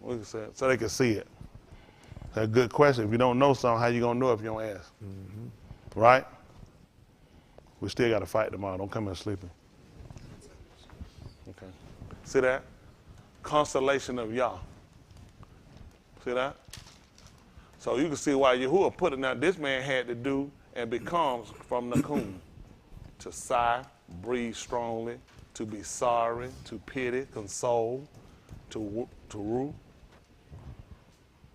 We can say it, so they can see it. That's a good question. If you don't know something, how you gonna know if you don't ask? Mm-hmm. Right? We still got to fight tomorrow. Don't come in sleeping. Okay. See that? Constellation of Yah. See that? So you can see why Yahuwah put it now. This man had to do and becomes from Nakum to sigh, breathe strongly, to be sorry, to pity, console, to rule.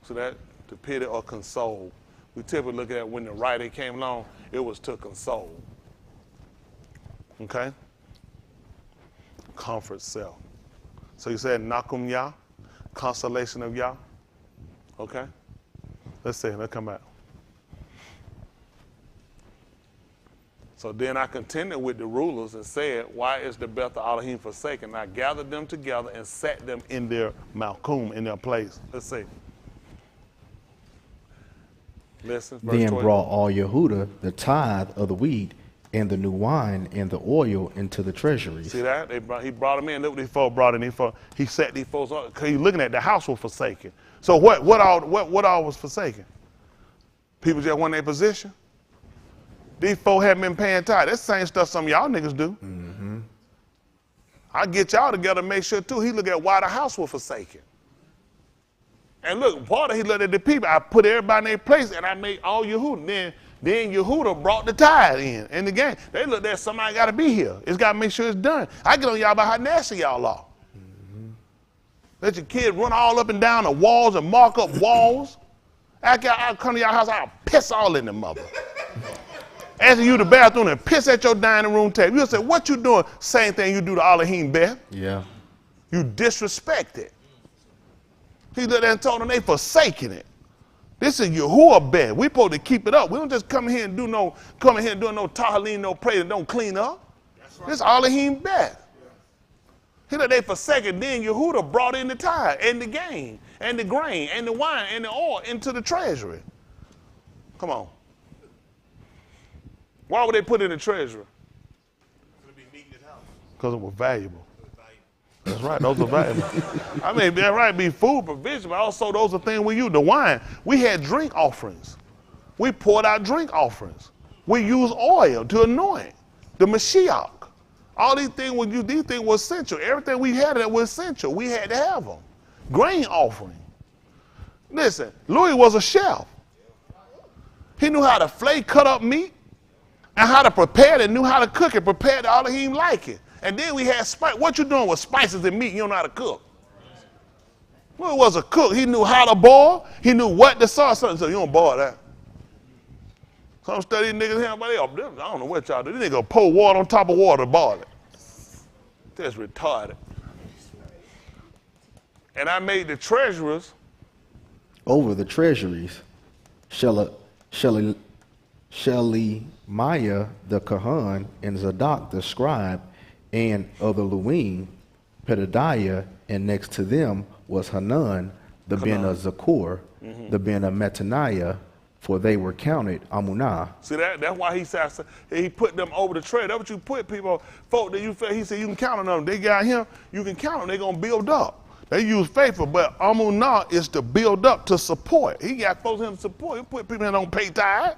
So that to pity or console. We typically look at when the writer came along, it was to console. Okay? Comfort self. So you said Nakum Yah, consolation of Yah. Okay? Let's see, let's come back. So then I contended with the rulers and said, why is the Beth of Elohim forsaken? And I gathered them together and sat them in their Malkum, in their place. Let's see. Listen, verse Then 20. Brought all Yehuda the tithe of the wheat and the new wine and the oil into the treasuries. See that? He brought them in. Look what these folks brought in. He set these folks up. Because he's looking at the house was forsaken. So what all was forsaken? People just want their position. These folks haven't been paying tithe. That's the same stuff some of y'all niggas do. Mm-hmm. I get y'all together and make sure too. He look at why the house was forsaken. And look, part of he looked at the people. I put everybody in their place and I made all Yehuda. Then Yehuda brought the tithe in. And again, they looked at somebody got to be here. It's got to make sure it's done. I get on y'all about how nasty y'all are. Mm-hmm. Let your kids run all up and down the walls and mark up walls. After I come to y'all house, I'll piss all in the mother. Asking you to the bathroom and piss at your dining room table. You'll say, what you doing? Same thing you do to Elohim Beth. Yeah. You disrespect it. He looked at and told them they forsaking it. This is Yahuwah Beth. We supposed to keep it up. We don't just come here and do no tahalim, no praise and don't clean up. Right. This is Elohim Beth. Yeah. He looked they forsaken. Then Yehuda brought in the tithe and the gain and the grain and the wine and the oil into the treasury. Come on. Why would they put it in the treasury? Because it was valuable. That's right, those are valuable. I mean, that's right, be food provision, but also those are things we use. The wine, we had drink offerings. We poured out drink offerings. We used oil to anoint the Mashiach. All these things were essential. Everything we had that was essential. We had to have them. Grain offering. Listen, Louis was a chef. He knew how to flay, cut up meat, and how to prepare it, knew how to cook it, prepared all that he didn't like it. And then we had spice. What you doing with spices and meat? You don't know how to cook. Louis was a cook. He knew how to boil. He knew what to sauce. So you don't boil that. Some study niggas here, but I don't know what y'all do. These niggas pour water on top of water to boil it. That's retarded. And I made the treasurers over the treasuries, Shelemiah the Kahan, and Zadok the scribe, and of the Luim, Pedadiah, and next to them was Hanan, the ben of Zakur, the ben of Mattaniah, for they were counted Amunah. See that's why he said he put them over the trade. That's what you put people, folk that you feel. He said you can count on them. They got him, you can count on them. They're gonna build up. They use faithful, but Amunah is to build up, to support. He got folks in to support. He put people in that don't pay tithe.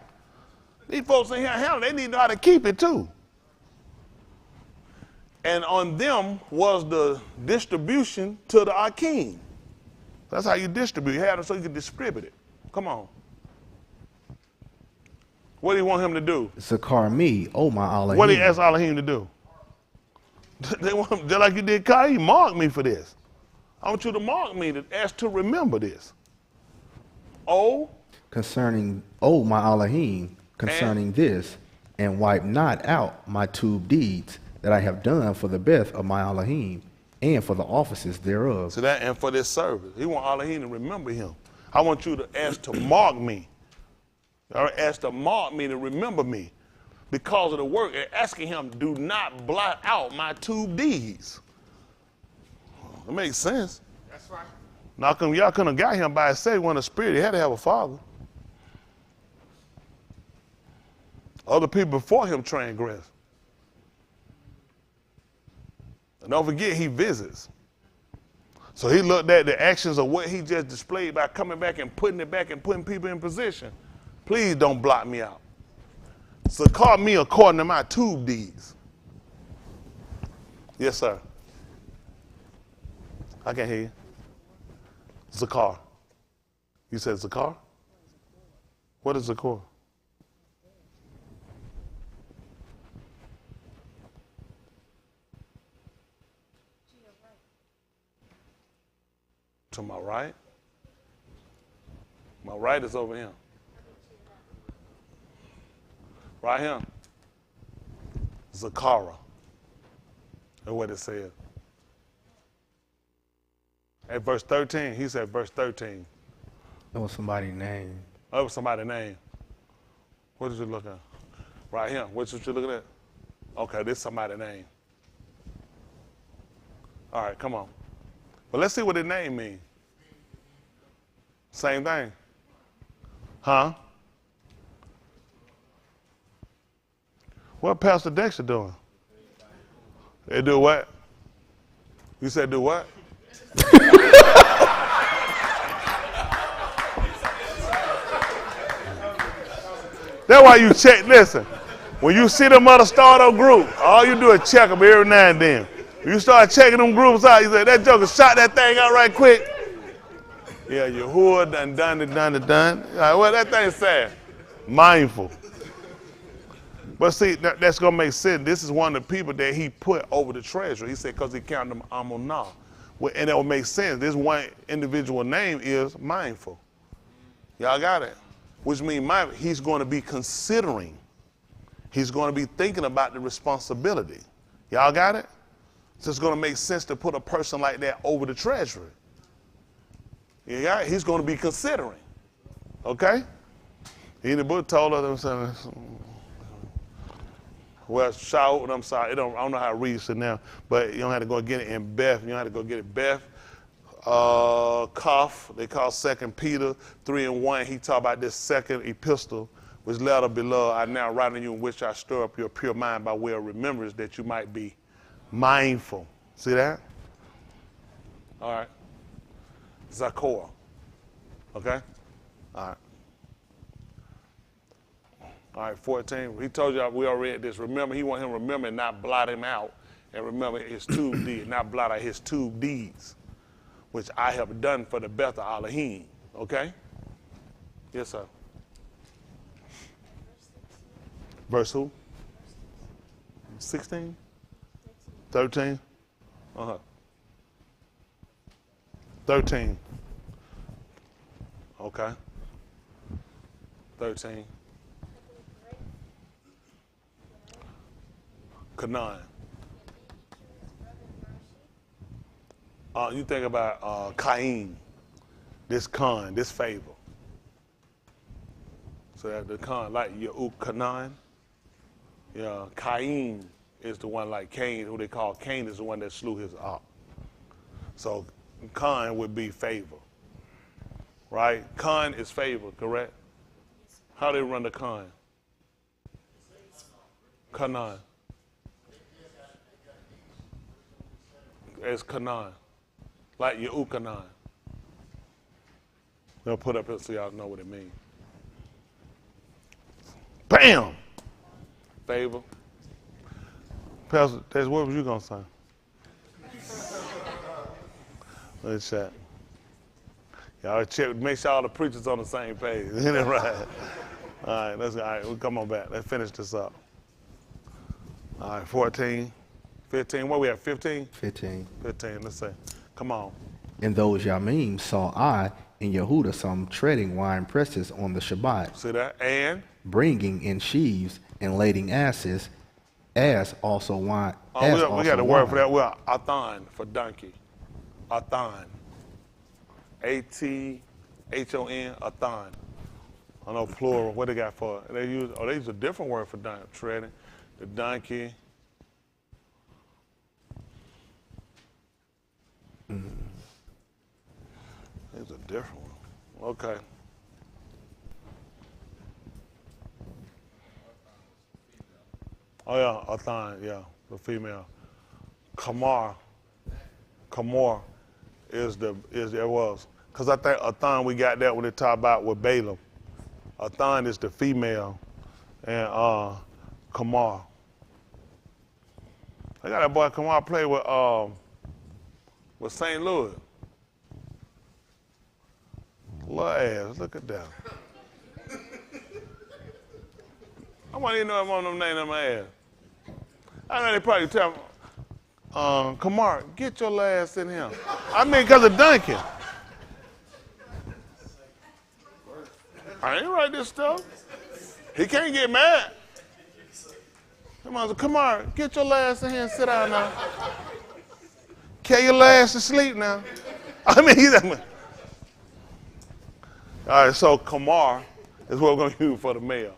These folks in here, they need to know how to keep it too. And on them was the distribution to the Akim. That's how you distribute. You had it so you could distribute it. Come on. What do you want him to do? Zakar me, oh my Elohim. What do you ask Elohim to do? They want him, just like you did Cain, mark me for this. I want you to mark me, to ask to remember this. Oh. Concerning, oh my Elohim, concerning this, and wipe not out my two deeds that I have done for the beth of my Elohim, and for the offices thereof. So that, and for this service. He want Elohim to remember him. I want you to ask to mark me. Or ask to mark me, to remember me. Because of the work, and asking him, do not blot out my two deeds. It makes sense. That's right. Now, y'all couldn't have got him by himself. When the spirit, he had to have a father. Other people before him transgressed. And don't forget, he visits. So he looked at the actions of what he just displayed by coming back and putting it back and putting people in position. Please don't block me out. So call me according to my two deeds. Yes, sir. I can't hear you. Zakar. You said Zakar? What is Zakar? To my right? My right is over here. Right here. Zakara. That's what it said. At verse 13, he said verse 13. That was somebody's name. That was somebody's name. What did you look at? Right here. What you looking at? Okay, this is somebody's name. All right, come on. But let's see what his name means. Same thing. Huh? What Pastor Dexter doing? They do what? You said do what? That's why you check, listen, when you see them other startup group, all you do is check them every now and then. You start checking them groups out, you say, that joker shot that thing out right quick. Yeah, Yahuwah done. All right, well, that thing said, mindful. But see, that's going to make sense. This is one of the people that he put over the treasury. He said, because he counted them Amunah. Well, and that would make sense. This one individual name is mindful. Y'all got it? Which means he's going to be considering. He's going to be thinking about the responsibility. Y'all got it? So it's going to make sense to put a person like that over the treasury. Yeah, he's going to be considering. Okay? In the book told us, well, shout, I'm sorry, I don't know how to read it now, but you don't have to go get it in Beth. You don't have to go get it Beth. Kaf, they call 2 Peter 3:1. He talked about this second epistle, which letter beloved, I now write on you, in which I stir up your pure mind by way of remembrance, that you might be mindful. See that? All right. Zakor. Okay? All right. All right, 14. He told you we already read this. Remember, he want him to remember and not blot him out. And remember his two deeds, not blot out his two deeds, which I have done for the Beth of Elohim. Okay? Yes, sir. Verse who? 16? 13? Uh-huh. 13. Okay. 13. Canaan. You think about Cain, this Khan, this favor. So that the Khan, like Canaan. Yeah, Cain is the one like Cain, who they call Cain is the one that slew his ox. So Khan would be favor, right? Khan is favor, correct? How they run the Khan? Canaan. It's Canaan, like Yehukanan. They'll put up here so y'all know what it means. Bam! Favor. Pastor, what was you going to say? Let's check. Y'all check, make sure all the preachers on the same page. Isn't that right? All right, we'll come on back. Let's finish this up. All right, 14, 15. Where we at, 15? 15. 15, let's say. Come on. In those Yamim saw I in Yehuda some treading wine presses on the Shabbat, See that? And? bringing in sheaves and lading asses, as also wine. We got a word for that. Well, Athan for donkey. Athan. A-T-H-O-N, Athan. I know plural. What they got for it? They use a different word for donkey. Treading. The donkey. It's a different one. Okay. Oh yeah, Athan, yeah, the female. Kamar is there was. Because I think Athan, we got that when they talk about with Balaam. Athan is the female, and Kamar. I got that boy Kamar play with St. Louis. Little ass, look at that. I want to know if one of them names on my ass. I know they probably tell me, Kamar, get your ass in here. I mean, because of Duncan. I ain't write this stuff. He can't get mad. Come on, Kamar, get your ass in here and sit down now. Carry your ass to sleep now. I mean, all right, so Kamar is what we're going to use for the male.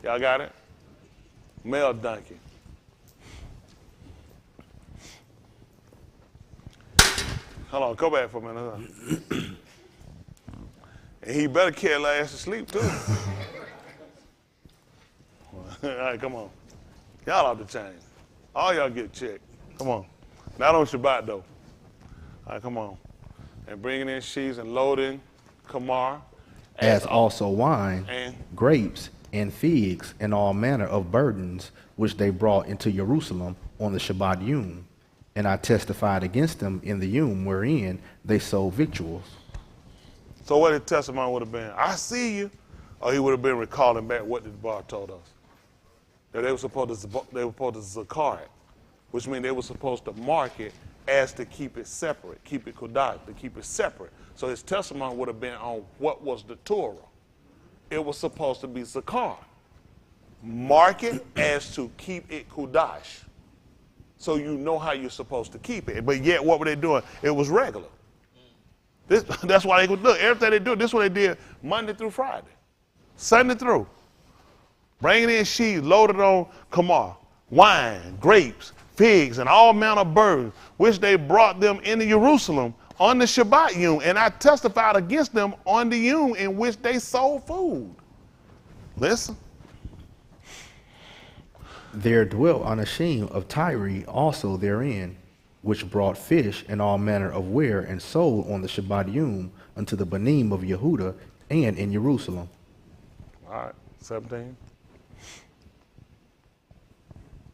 Y'all got it? Male donkey. Hold on, go back for a minute. And he better carry her ass to sleep, too. All right, come on. Y'all off the chain. All y'all get checked. Come on. Not on Shabbat, though. All right, come on. And bringing in sheaves and loading Kamar. As also wine, and grapes, and figs, and all manner of burdens, which they brought into Jerusalem on the Shabbat Yom. And I testified against them in the Yom wherein they sold victuals. So what his testimony would have been? I see you. Or he would have been recalling back what the bar told us. That they were supposed to zakar it, which means they were supposed to mark it as to keep it separate, keep it kodash, to keep it separate. So his testimony would have been on what was the Torah. It was supposed to be zakar. Mark it as to keep it kodash. So you know how you're supposed to keep it. But yet, what were they doing? It was regular. That's why they could look. Everything they do, this is what they did Monday through Friday. Sunday through. Bringing in sheaves loaded on Kamar, wine, grapes, figs, and all manner of birds, which they brought them into Jerusalem on the Shabbat Yom, and I testified against them on the Yom in which they sold food. Listen. There dwelt Anashim of Tyre also therein, which brought fish and all manner of ware and sold on the Shabbat Yom unto the Banim of Yehuda and in Jerusalem. All right, 17.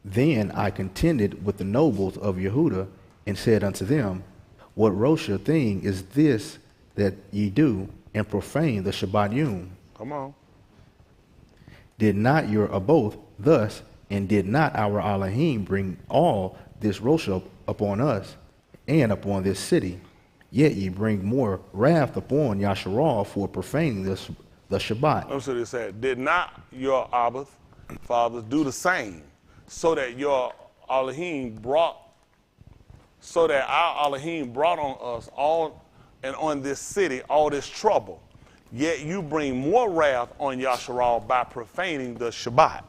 Then I contended with the nobles of Yehuda and said unto them, what Roshah thing is this that ye do, and profane the Shabbat Yom? Come on. Did not your Aboth thus, and did not our Elohim bring all this Roshah upon us, and upon this city? Yet ye bring more wrath upon Yasharal for profaning the Shabbat. I'm sure they said, did not your Abba fathers do the same, so that your Elohim brought, so that our Elohim brought on us all and on this city all this trouble? Yet you bring more wrath on Yasharal by profaning the Shabbat.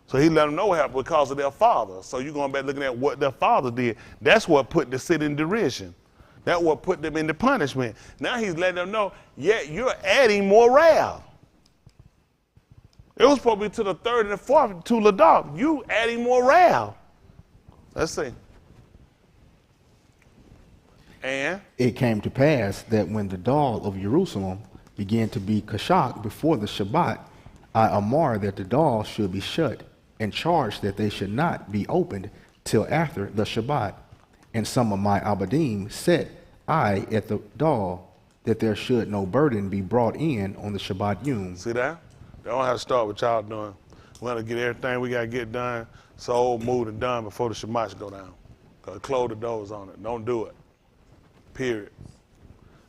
So he let them know what happened because of their father. So you're going back looking at what their father did. That's what put the city in derision. That's what put them into punishment. Now he's letting them know, yet you're adding more wrath. It was probably to the third and the fourth, to Ladok. You adding more wrath. Let's see. And? It came to pass that when the doll of Jerusalem began to be kashak before the Shabbat, I amar that the doll should be shut, and charged that they should not be opened till after the Shabbat. And some of my abadim set I at the doll, that there should no burden be brought in on the Shabbat Yom. See that? They don't have to start what y'all doing. We want to get everything we got to get done, sold, moved, and done before the Shemats go down. Because close the doors on it. Don't do it. Period.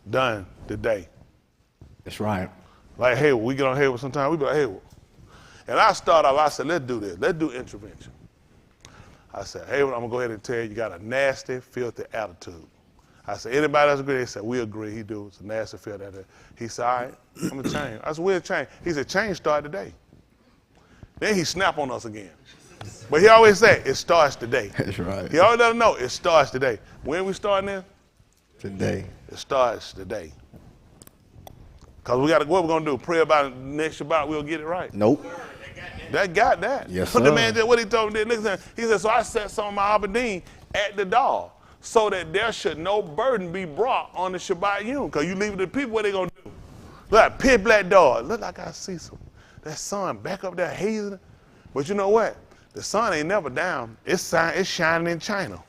Done today. That's right. Like Hayward, we get on Hayward sometimes, we be like Hayward. And I start off, I said, let's do this. Let's do intervention. I said, Hayward, I'm going to go ahead and tell you, you got a nasty, filthy attitude. I said, anybody else agree? They said, we agree. He do. It's a nasty, filthy attitude. He said, all right, I'm going to change. I said, we'll change. He said, change start today. Then he snap on us again. But he always say, it starts today. That's right. He always let us know, it starts today. When we starting this? Today. It starts today. Because we got to, what we're going to do? Pray about it next Shabbat, we'll get it right. Nope. That got that. Yes, But sir. the man did what he told me. He said, so I set some of my Aberdeen at the door so that there should no burden be brought on the Shabbat Yom. Because you leave it to the people, what they going to do? Look like pit black dog. Look like I see some. That sun back up there hazing. But you know what? The sun ain't never down. It's shining in China.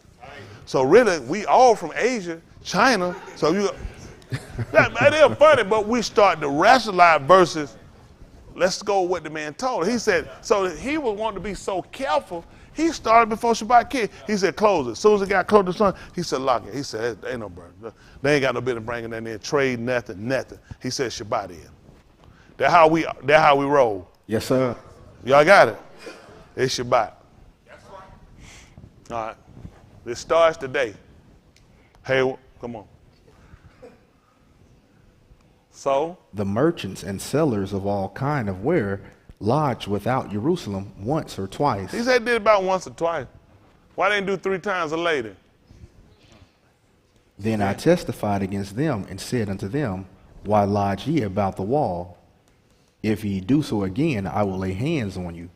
So really, we all from Asia, China. So you, that is funny, but we start to rationalize versus, let's go with what the man told us. He said, so he was wanting to be so careful, he started before Shabbat came. He said, close it. As soon as it got close to the sun, he said, lock it. He said, ain't no burden. They ain't got no business bringing that in, trade, nothing. He said, Shabbat in. That's how we roll. Yes, sir. Y'all got it? It's Shabbat. That's right. All right. It starts today. Hey, come on. So? The merchants and sellers of all kind of ware lodged without Jerusalem once or twice. He said did about once or twice. Why didn't do 3 times or later? Then I testified against them and said unto them, why lodge ye about the wall? If ye do so again, I will lay hands on you.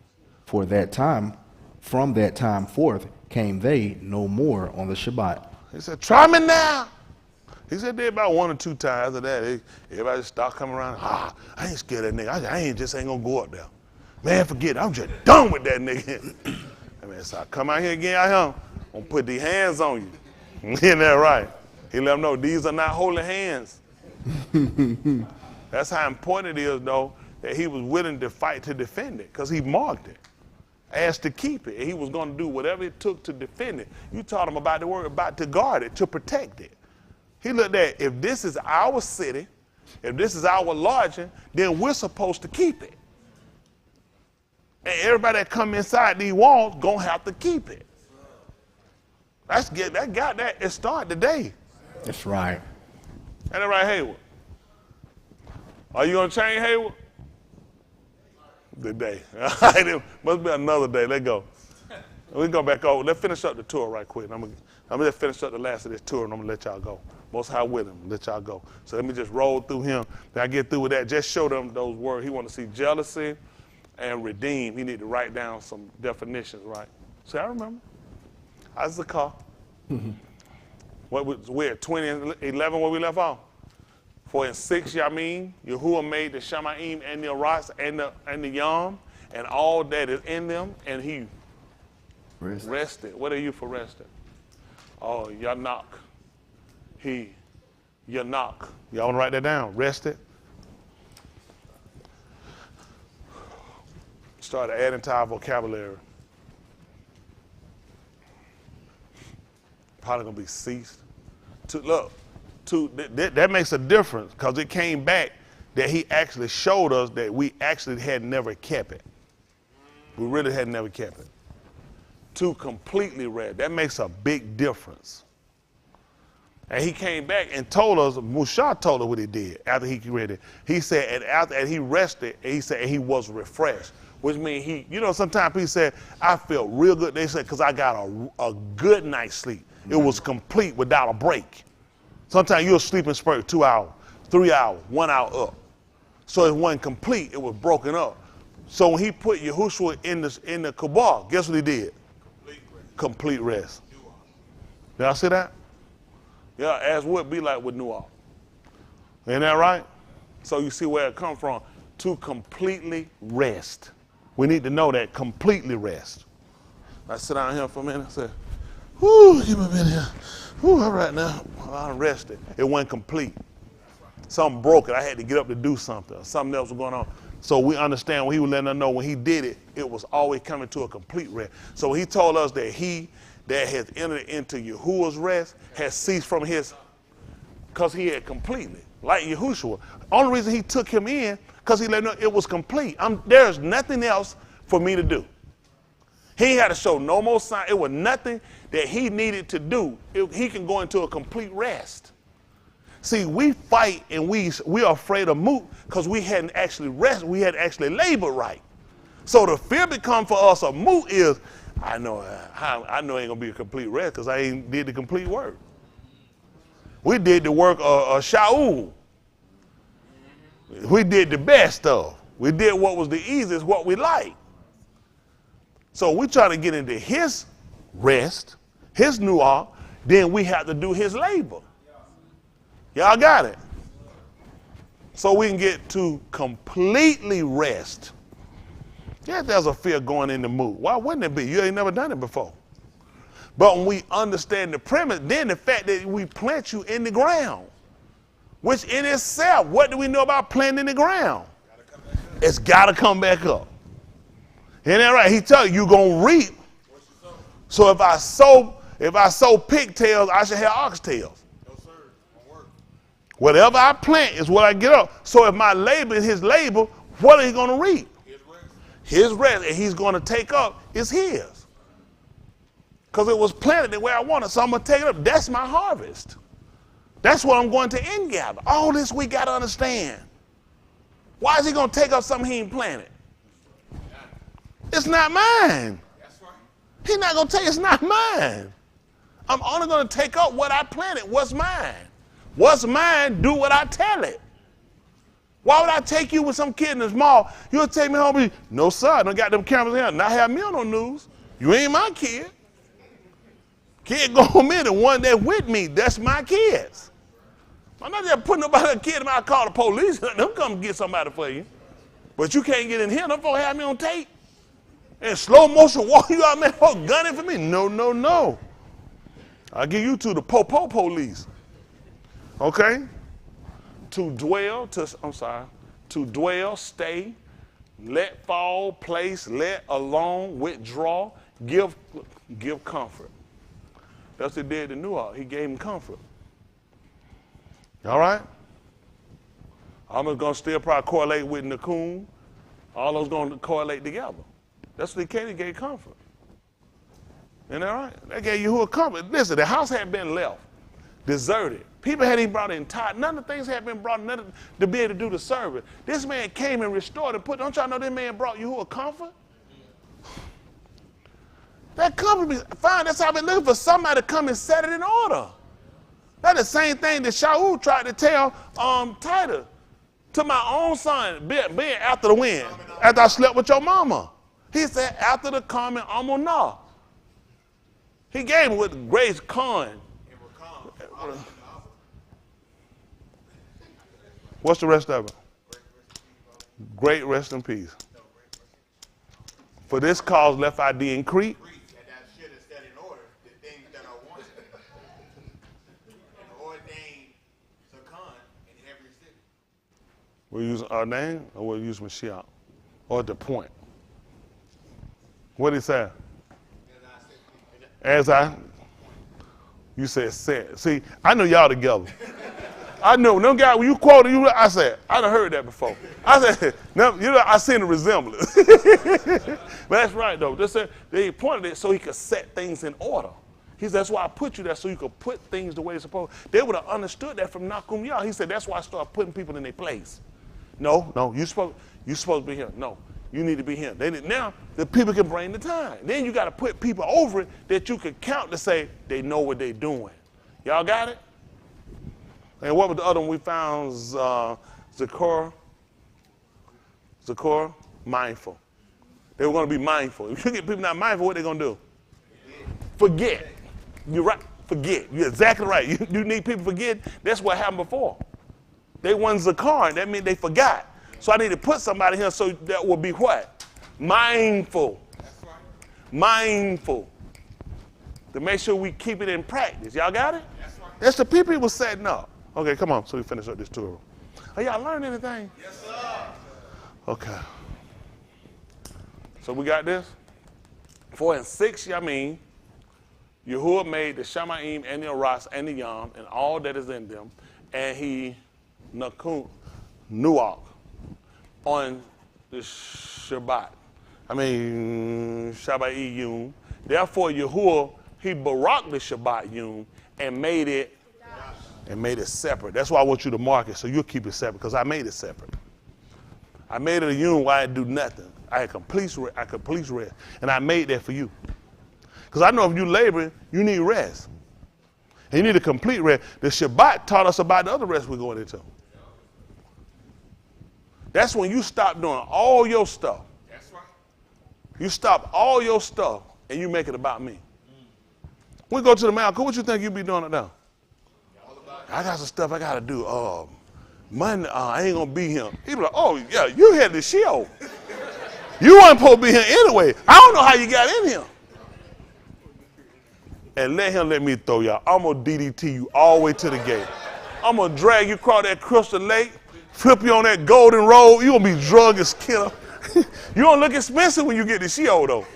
For that time, from that time forth, came they no more on the Shabbat. He said, try me now. He said did about 1 or 2 times of that. Everybody just start coming around. I ain't scared of that nigga. I ain't gonna go up there. Man, forget it. I'm just done with that nigga. I mean, so I come out here again, I'm gonna put these hands on you. Isn't that right? He let them know these are not holy hands. That's how important it is, though, that he was willing to fight to defend it, because he marked it, asked to keep it, and he was going to do whatever it took to defend it. You taught him about the word, about to guard it, to protect it. He looked at, if this is our city, if this is our lodging, then we're supposed to keep it. And everybody that come inside these walls gonna have to keep it. That's good. That got that. It started today. That's right. Ain't that right, Hayward? Are you gonna change, Hayward? The day. It must be another day. Let's go. We go back over. Let's finish up the tour right quick. I'm gonna just finish up the last of this tour, and I'm gonna let y'all go. Most High with him, let y'all go. So let me just roll through him. Then I get through with that. Just show them those words. He want to see jealousy and redeem. He need to write down some definitions, right? See, I remember. Azakah. We're at 20 and 11 where we left off. For in 6 Yamin, Yahuwah made the Shamaim and the Aras and the Yam and all that is in them, and he Rest. Rested. What are you for rested? Oh, Yanak. Yanak. Y'all want to write that down? Rested. Start adding to our vocabulary. Probably gonna be ceased. That makes a difference because it came back that he actually showed us that we actually had never kept it. We really had never kept it. To completely rest. That makes a big difference. And he came back and told us, Mushah told us what he did after he read it. He said, and after he rested, he said, and he was refreshed. Which means sometimes people say, I felt real good. They said, because I got a good night's sleep. It was complete without a break. Sometimes you'll sleep in spurt 2 hours, 3 hours, 1 hour up. So it wasn't complete, it was broken up. So when he put Yahushua in the Kabah, guess what he did? Complete rest. Did I see that? Yeah, as would be like with Nuah. Ain't that right? So you see where it come from. To completely rest. We need to know that, completely rest. I sit down here for a minute and say, whoo, give me a minute here. Whoo, all right now, I'm rested. It wasn't complete. Something broke it. I had to get up to do something. Something else was going on. So we understand when he was letting us know when he did it, it was always coming to a complete rest. So he told us that he that has entered into Yahuwah's rest has ceased from his, because he had completely, like Yahushua. Only reason he took him in, because he let him know it was complete. There's nothing else for me to do. He had to show no more sign. It was nothing that he needed to do. He can go into a complete rest. See, we fight and we are afraid of moot because we hadn't actually rested. We hadn't actually labored right. So the fear become for us a moot is, I know it ain't gonna be a complete rest because I ain't did the complete work. We did the work of Shaul. We did the best stuff. We did what was the easiest, what we liked. So we try to get into his rest, his nuah, then we have to do his labor. Y'all got it? So we can get to completely rest. Yeah, there's a fear going in the mood. Why wouldn't it be? You ain't never done it before. But when we understand the premise, then the fact that we plant you in the ground, which in itself, what do we know about planting in the ground? It's got to come back up. Isn't that right? He tell you, you're going to reap. So if I sow pigtails, I should have oxtails. No, sir. Won't work. Whatever I plant is what I get up. So if my labor is his labor, what are he going to reap? His rest. And he's going to take up is his. Because it was planted the way I wanted, so I'm going to take it up. That's my harvest. That's what I'm going to ingather. All this we got to understand. Why is he going to take up something he ain't planted? It's not mine. That's right. He's not going to take it. It's not mine. I'm only going to take up what I planted. What's mine? What's mine, do what I tell it. Why would I take you with some kid in the mall? You'll take me home and be, no, sir, I done got them cameras here. Not have me on no news. You ain't my kid. Kid go home in, the one that's with me, that's my kids. I'm not just putting nobody, a kid in my car, call the police. They'll come get somebody for you. But you can't get in here. Them folks have me on tape. And slow motion walk you out, man, folks gunning for me. No, no, no. I'll give you to the po-po police. Okay? To dwell, stay, let fall, place, let alone, withdraw, give comfort. That's what he did to Noah. He gave him comfort. All right? I'm going to still probably correlate with Nakum. All those going to correlate together. That's what he gave comfort. Isn't that right? That gave you a comfort. Listen, the house had been left, deserted. People hadn't even brought the entire, none of the things had been brought to be able to do the service. This man came and restored and don't y'all know this man brought you a comfort? That comfort be fine. That's how I've been looking for somebody to come and set it in order. That's the same thing that Shaul tried to tell Titus. To my own son, being after the wind, after I slept with your mama. He said, after the common amunah. He gave him with grace con. What's the rest of it? Great rest in peace. For this cause left I thee in Crete. We'll use our name or we'll use Mashiach. Or at the point. What did he say? As I. You said sent. See, I know y'all together. I know, no guy, when you quoted, I said, I done heard that before. I said, no, I seen the resemblance. But that's right, though. They pointed it so he could set things in order. That's why I put you there, so you could put things the way it's supposed. They would have understood that from Nakum Yah. He said, that's why I started putting people in their place. No, you supposed to be here. No, you need to be here. Now, the people can bring the time. Then you got to put people over it that you can count to say they know what they're doing. Y'all got it? And what was the other one we found? Zakor, mindful. They were going to be mindful. If you get people not mindful, what they going to do? Forget. You're right. Forget. You're exactly right. You need people to forget. That's what happened before. They won Zakar. That means they forgot. So I need to put somebody here so that will be what? Mindful. That's right. Mindful. To make sure we keep it in practice. Y'all got it? That's right. That's the people he was setting up. Okay, come on, so we finish up this tour. Are y'all learning anything? Yes, sir. Okay. So we got this. 4 and 6 Yamim, Yahuwah made the Shamayim and the Aras and the Yam and all that is in them, and he Nuach on the Shabbat. Shabbat Yom. Therefore, Yahuwah, he barak the Shabbat Yom and made it separate. That's why I want you to mark it so you'll keep it separate, because I made it separate. I made it a Yom where I didn't do nothing. I had complete rest. And I made that for you. Because I know if you're laboring, you need rest. And you need a complete rest. The Shabbat taught us about the other rest we're going into. That's when you stop doing all your stuff. That's right. You stop all your stuff and you make it about me. We go to the mountain. What you think you be doing it now? I got some stuff I got to do. Monday, I ain't going to be here. He be like, oh, yeah, you had the show. You weren't supposed to be here anyway. I don't know how you got in here. And let me throw y'all. I'm going to DDT you all the way to the gate. I'm going to drag you across that crystal lake, flip you on that golden road. You're going to be drug as killer. You don't look expensive when you get the Sheol, though.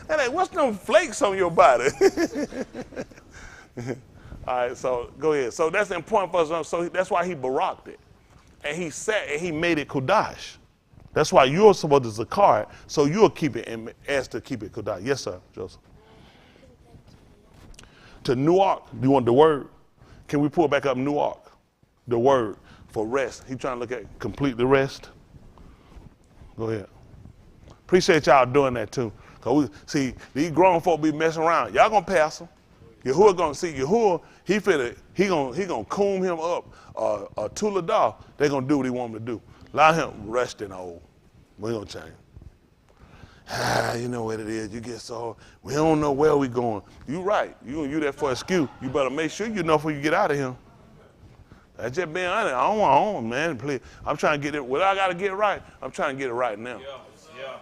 And like, what's them flakes on your body? All right, so go ahead. So that's important for us. So that's why he baraked it. And he sat and he made it Kodash. That's why you're supposed to zakar it, so you'll keep it and ask to keep it Kodash. Yes, sir, Joseph. To Nuach, do you want the word? Can we pull back up Nuach? The word for rest. He trying to look at complete the rest. Go ahead. Appreciate y'all doing that too. Cause see, these grown folk be messing around. Y'all gonna pass them. Yahuwah gonna see Yahuwah. He gonna comb him up. Tuladah, they gonna do what he want him to do. Allow him resting old. We gonna change. You know what it is. You get so we don't know where we going. You right. You there for excuse. You better make sure you know before you get out of here. That's just being honest. I don't want, man. Please. I'm trying to get it. What I got to get right, I'm trying to get it right now. Yeah.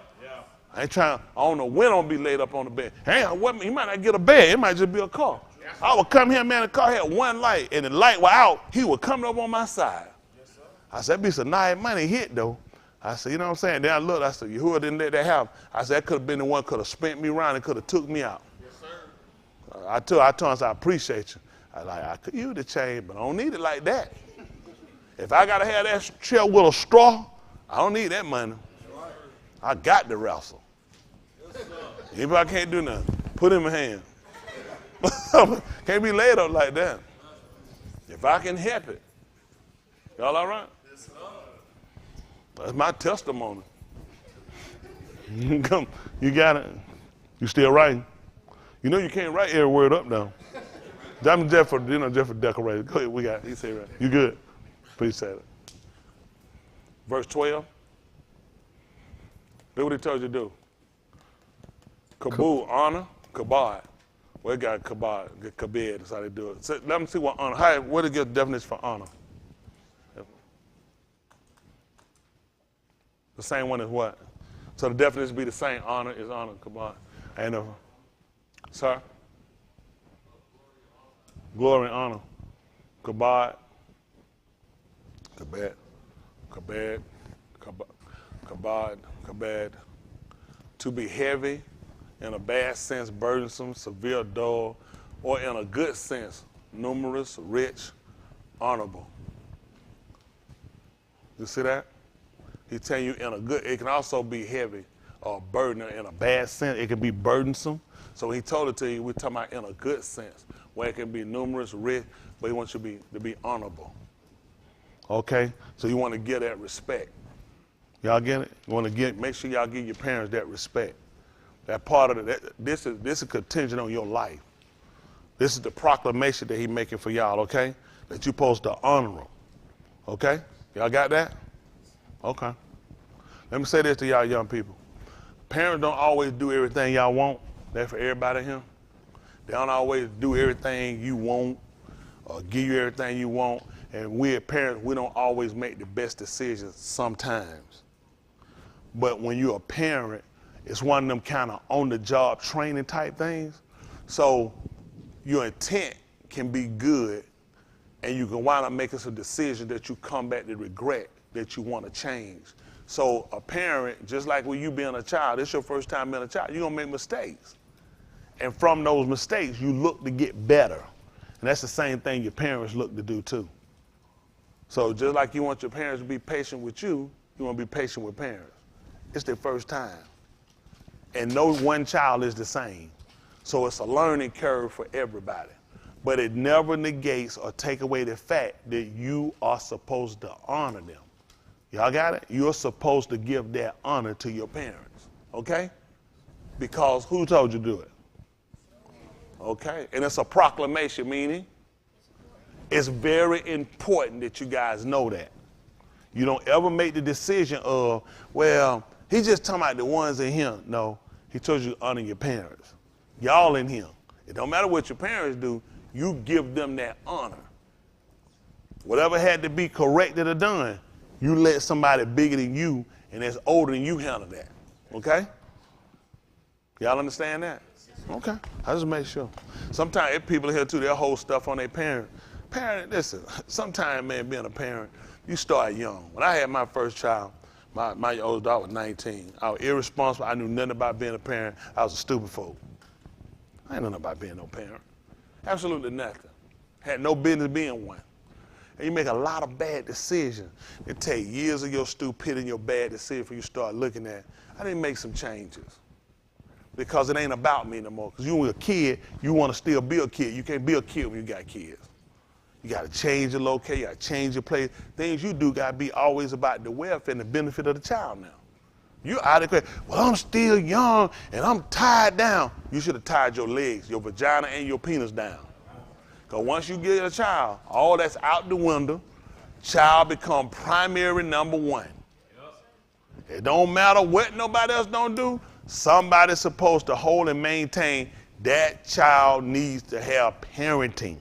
I don't know when I'm going to be laid up on the bed. Hey, he might not get a bed. It might just be a car. Yes, I would come here, man, the car had one light, and the light was out. He would come up on my side. Yes, sir. I said, that'd be some nice money hit, though. I said, you know what I'm saying? Then I looked. I said, Yahuwah didn't let that happen. I said, that could have been the one could have spent me around and could have took me out. Yes, sir. I told him, I appreciate you. I could use the chain, but I don't need it like that. If I got to have that chair with a straw, I don't need that money. I got to wrestle. Anybody can't do nothing, put him in hand. Can't be laid up like that. If I can help it. Y'all all right? That's my testimony. Come, you got it. You still writing? You know you can't write every word up now. I'm just for decorating. Go ahead, we got it. You say right. You good? Appreciate it. Verse 12. Look what he tells you to do. Kabul, honor, kabad. Well, it got kabad, kabed, that's how they do it. So let me see what honor, what is the definition for honor? The same one as what? So the definition be the same, honor is honor, kabad. And sir? Glory and honor. Kabad. Kabed. kabad, kabad. To be heavy, in a bad sense, burdensome, severe, dull, or in a good sense, numerous, rich, honorable. You see that? He's telling you in a good, it can also be heavy or burden in a bad sense. It can be burdensome. So he told it to you, we're talking about in a good sense, where it can be numerous, rich, but he wants you to be honorable. Okay? So you want to give that respect. Y'all get it? You want to make sure y'all give your parents that respect. That part of it, this is contingent on your life. This is the proclamation that he's making for y'all, okay? That you're supposed to honor them. Okay? Y'all got that? Okay. Let me say this to y'all young people. Parents don't always do everything y'all want. That's for everybody here. They don't always do everything you want or give you everything you want. And we as parents, we don't always make the best decisions sometimes. But when you're a parent, it's one of them kind of on-the-job training type things. So your intent can be good, and you can wind up making some decisions that you come back to regret, that you want to change. So a parent, just like when you being a child, it's your first time being a child, you're going to make mistakes. And from those mistakes, you look to get better. And that's the same thing your parents look to do too. So just like you want your parents to be patient with you, you want to be patient with parents. It's their first time. And no one child is the same. So it's a learning curve for everybody. But it never negates or take away the fact that you are supposed to honor them. Y'all got it? You're supposed to give that honor to your parents, okay? Because who told you to do it? Okay, and it's a proclamation, meaning it's very important that you guys know that. You don't ever make the decision of, well, he's just talking about the ones in him. No, he told you to honor your parents. Y'all in him. It don't matter what your parents do, you give them that honor. Whatever had to be corrected or done, you let somebody bigger than you and that's older than you handle that. Okay? Y'all understand that? Okay. I just make sure. Sometimes people here too, they'll hold stuff on their parent. Parent, listen, sometimes, man, being a parent, you start young. When I had my first child, my oldest daughter was 19. I was irresponsible. I knew nothing about being a parent. I was a stupid fool. I didn't know nothing about being no parent. Absolutely nothing. Had no business being one. And you make a lot of bad decisions. It take years of your stupidity and your bad decision for you start looking at, I didn't make some changes. Because it ain't about me no more. Because you were a kid, you want to still be a kid. You can't be a kid when you got kids. You got to change your location, you got to change your place. Things you do got to be always about the welfare and the benefit of the child now. You out of there, well, I'm still young and I'm tied down. You should have tied your legs, your vagina and your penis down. Because once you get a child, all that's out the window, child become primary number one. It don't matter what nobody else don't do, somebody's supposed to hold and maintain that child needs to have parenting.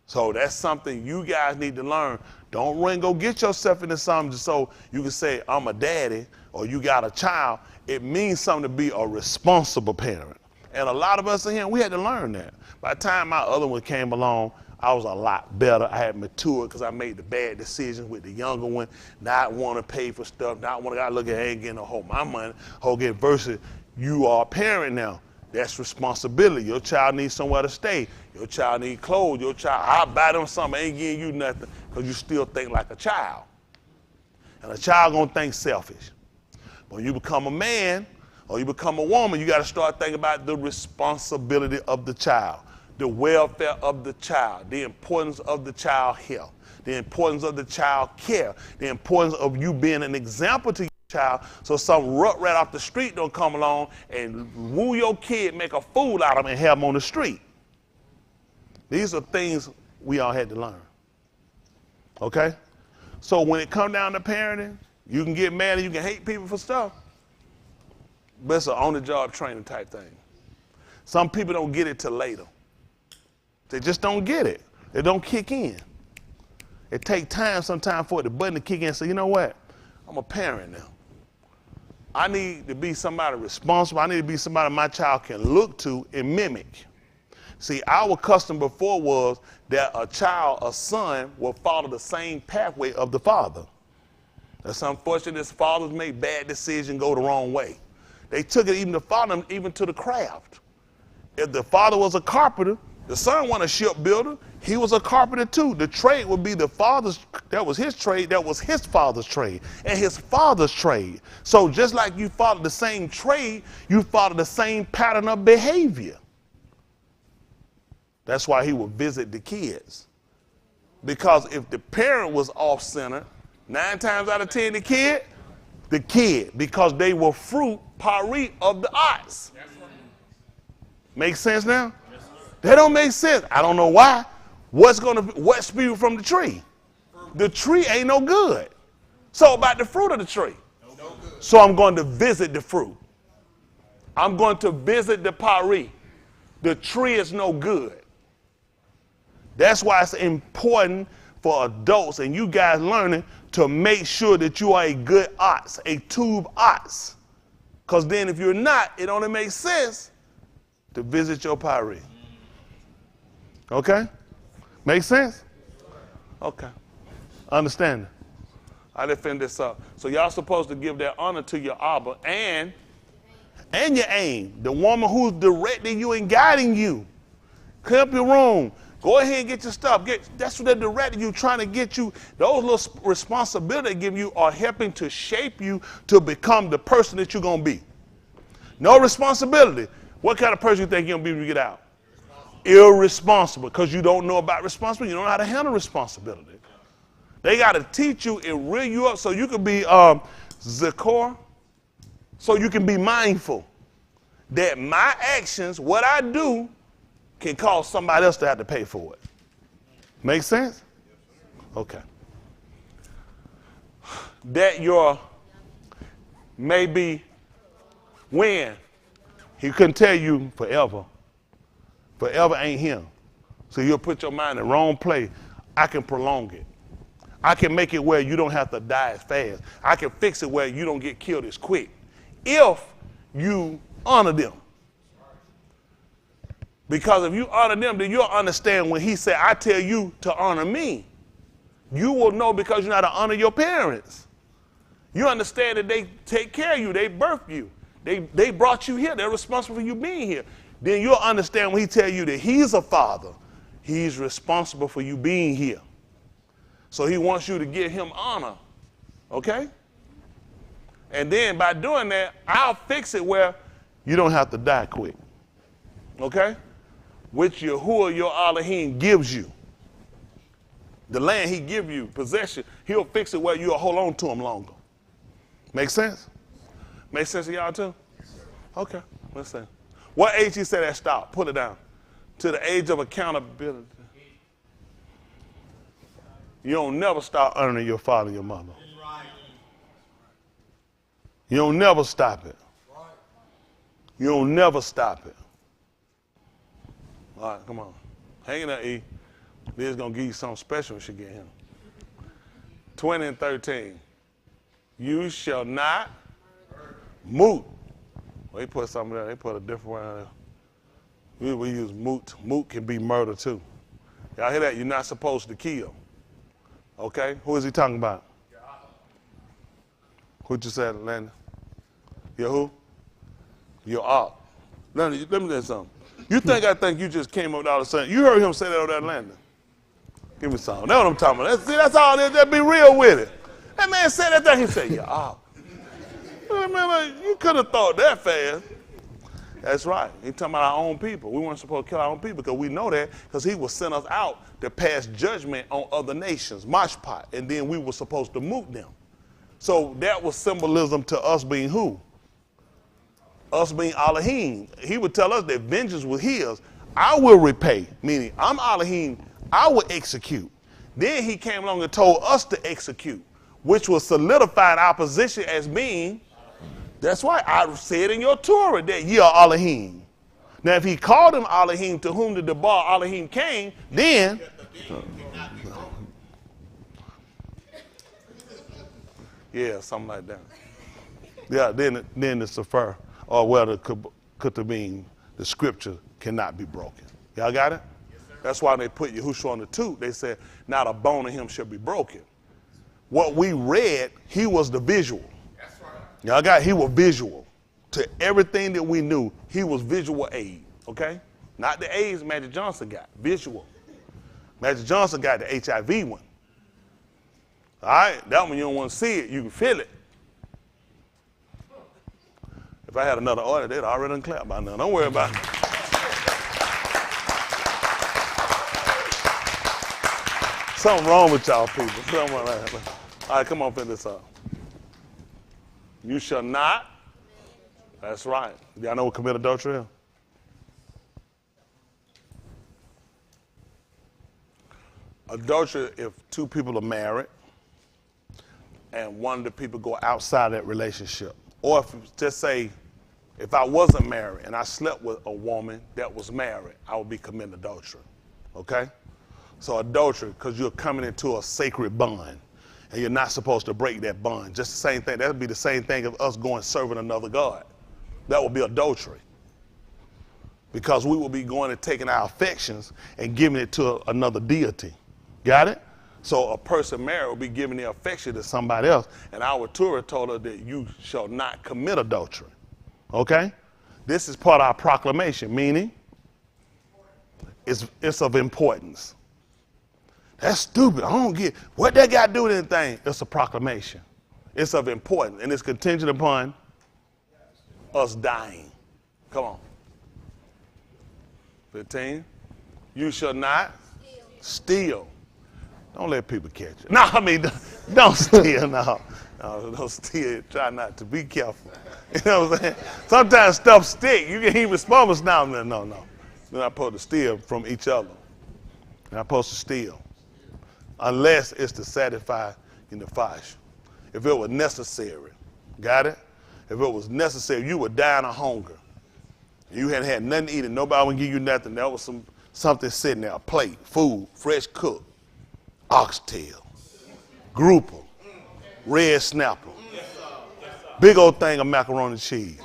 So that's something you guys need to learn. Don't run, go get yourself into something just so you can say, I'm a daddy, or you got a child. It means something to be a responsible parent. And a lot of us in here, we had to learn that. By the time my other one came along, I was a lot better. I had matured because I made the bad decisions with the younger one, not want to pay for stuff, not want to look at, hey, getting to hold my money, hold it versus you are a parent now. That's responsibility. Your child needs somewhere to stay. Your child needs clothes. Your child, I'll buy them something, I ain't giving you nothing because you still think like a child. And a child gonna think selfish. When you become a man or you become a woman, you gotta start thinking about the responsibility of the child, the welfare of the child, the importance of the child health, the importance of the child care, the importance of you being an example to your child so some rut rat off the street don't come along and woo your kid, make a fool out of him and have him on the street. These are things we all had to learn. Okay? So when it comes down to parenting, you can get mad and you can hate people for stuff, but it's an on-the-job training type thing. Some people don't get it till later. They just don't get it. They don't kick in. It takes time sometimes for the button to kick in and say, you know what? I'm a parent now. I need to be somebody responsible. I need to be somebody my child can look to and mimic. See, our custom before was that a son, will follow the same pathway of the father. That's unfortunate. As fathers make bad decisions, go the wrong way. They took it even to father, even to the craft. If the father was a carpenter, the son was a shipbuilder, he was a carpenter too. The trade would be the father's, that was his trade, that was his father's trade, and his father's trade. So just like you follow the same trade, you follow the same pattern of behavior. That's why he would visit the kids. Because if the parent was off-centered, 9 times out of 10 the kid, because they were fruit, pari of the ox. Make sense now? That don't make sense. I don't know why. What spew from the tree? The tree ain't no good. So about the fruit of the tree. So I'm going to visit the fruit. I'm going to visit the pari. The tree is no good. That's why it's important for adults and you guys learning to make sure that you are a good ox, a tube ox. Because then if you're not, it only makes sense to visit your pari. Okay? Make sense? Okay. Understand. I didn't finish this up. So y'all supposed to give that honor to your Abba and your aim, the woman who's directing you and guiding you. Clean up your room. Go ahead and get your stuff. That's what they're directing you, trying to get you. Those little responsibilities they give you are helping to shape you to become the person that you're going to be. No responsibility. What kind of person you think you're going to be when you get out? Irresponsible, because you don't know about responsibility. You don't know how to handle responsibility. They got to teach you and reel you up so you can be zakor, so you can be mindful that my actions, what I do, can cause somebody else to have to pay for it. Make sense? Okay. That your maybe when he couldn't tell you forever. Forever ain't him. So you'll put your mind in the wrong place. I can prolong it. I can make it where you don't have to die as fast. I can fix it where you don't get killed as quick. If you honor them. Because if you honor them, then you'll understand when he said, I tell you to honor me. You will know because you know how to honor your parents. You understand that they take care of you. They birthed you. They brought you here. They're responsible for you being here. Then you'll understand when he tells you that he's a father. He's responsible for you being here. So he wants you to give him honor. Okay? And then by doing that, I'll fix it where you don't have to die quick. Okay? Which Yahuwah, your Elohim, gives you. The land he gives you, possession, he'll fix it where you'll hold on to him longer. Make sense? Make sense to y'all too? Okay, let's see. What age he said that stop? Put it down. To the age of accountability. You don't never stop honoring your father and your mother. You don't never stop it. You don't never stop it. All right, come on. Hang in there, E. This is going to give you something special when she get him. 20 and 13. You shall not moot. Well, they put something there. They put a different one there. We use moot. Moot can be murder too. Y'all hear that? You're not supposed to kill. Okay? Who is he talking about? Who'd you say, Landon? Your who? Your op. Landon, let me tell you something. You think I think you just came up with all of a sudden. You heard him say that on that Landon. Give me some. That's what I'm talking about. That's all it is. Just be real with it. That man said that thing. He said, your op. You could have thought that fast. That's right. He's talking about our own people. We weren't supposed to kill our own people because we know that because he will send us out to pass judgment on other nations, mashpat, and then we were supposed to moot them. So that was symbolism to us being who? Us being Elohim. He would tell us that vengeance was his. I will repay, meaning I'm Elohim, I will execute. Then he came along and told us to execute, which was solidified our position as being. That's why I said in your Torah that ye are Elohim. Now, if he called them Elohim, to whom the Debar Elohim came, then. Yeah, something like that. Yeah, then the Sefer, or well, the Ketabim, the scripture cannot be broken. Y'all got it? That's why they put Yahushua on the tooth. They said, not a bone in him shall be broken. What we read, he was the visual. That's right. Y'all got it? He was visual. To everything that we knew, he was visual aid, okay? Not the AIDS Magic Johnson got, visual. Magic Johnson got the HIV one. All right, that one you don't want to see it, you can feel it. If I had another order, they'd already done clap by now. Don't worry about it. Something wrong with y'all people. Something wrong with that. All right, come on, finish this up. You shall not. That's right. Y'all know what commit adultery is? Adultery, if two people are married and one of the people go outside that relationship. Or if, just say, if I wasn't married and I slept with a woman that was married, I would be committing adultery, okay? So adultery, because you're coming into a sacred bond and you're not supposed to break that bond. Just the same thing, that would be the same thing of us going serving another God. That would be adultery. Because we will be going and taking our affections and giving it to another deity. Got it? So a person married will be giving their affection to somebody else. And our Torah told her that you shall not commit adultery. Okay? This is part of our proclamation, meaning it's of importance. That's stupid. I don't get what that got to do with anything. It's a proclamation. It's of importance. And it's contingent upon us dying. Come on. 15. You shall not steal. Don't let people catch you. No, I mean, don't steal. No, don't steal. Try not to. Be careful. You know what I'm saying? Sometimes stuff stick. You can even smoke now. No. You're not supposed to steal from each other. You're not supposed to steal. Unless it's to satisfy in the flesh. If it was necessary. Got it? If it was necessary, you were dying of hunger. You hadn't had nothing to eat and nobody would give you nothing. There was something sitting there, a plate, food, fresh cooked. Oxtail, grouper, red snapper, big old thing of macaroni and cheese.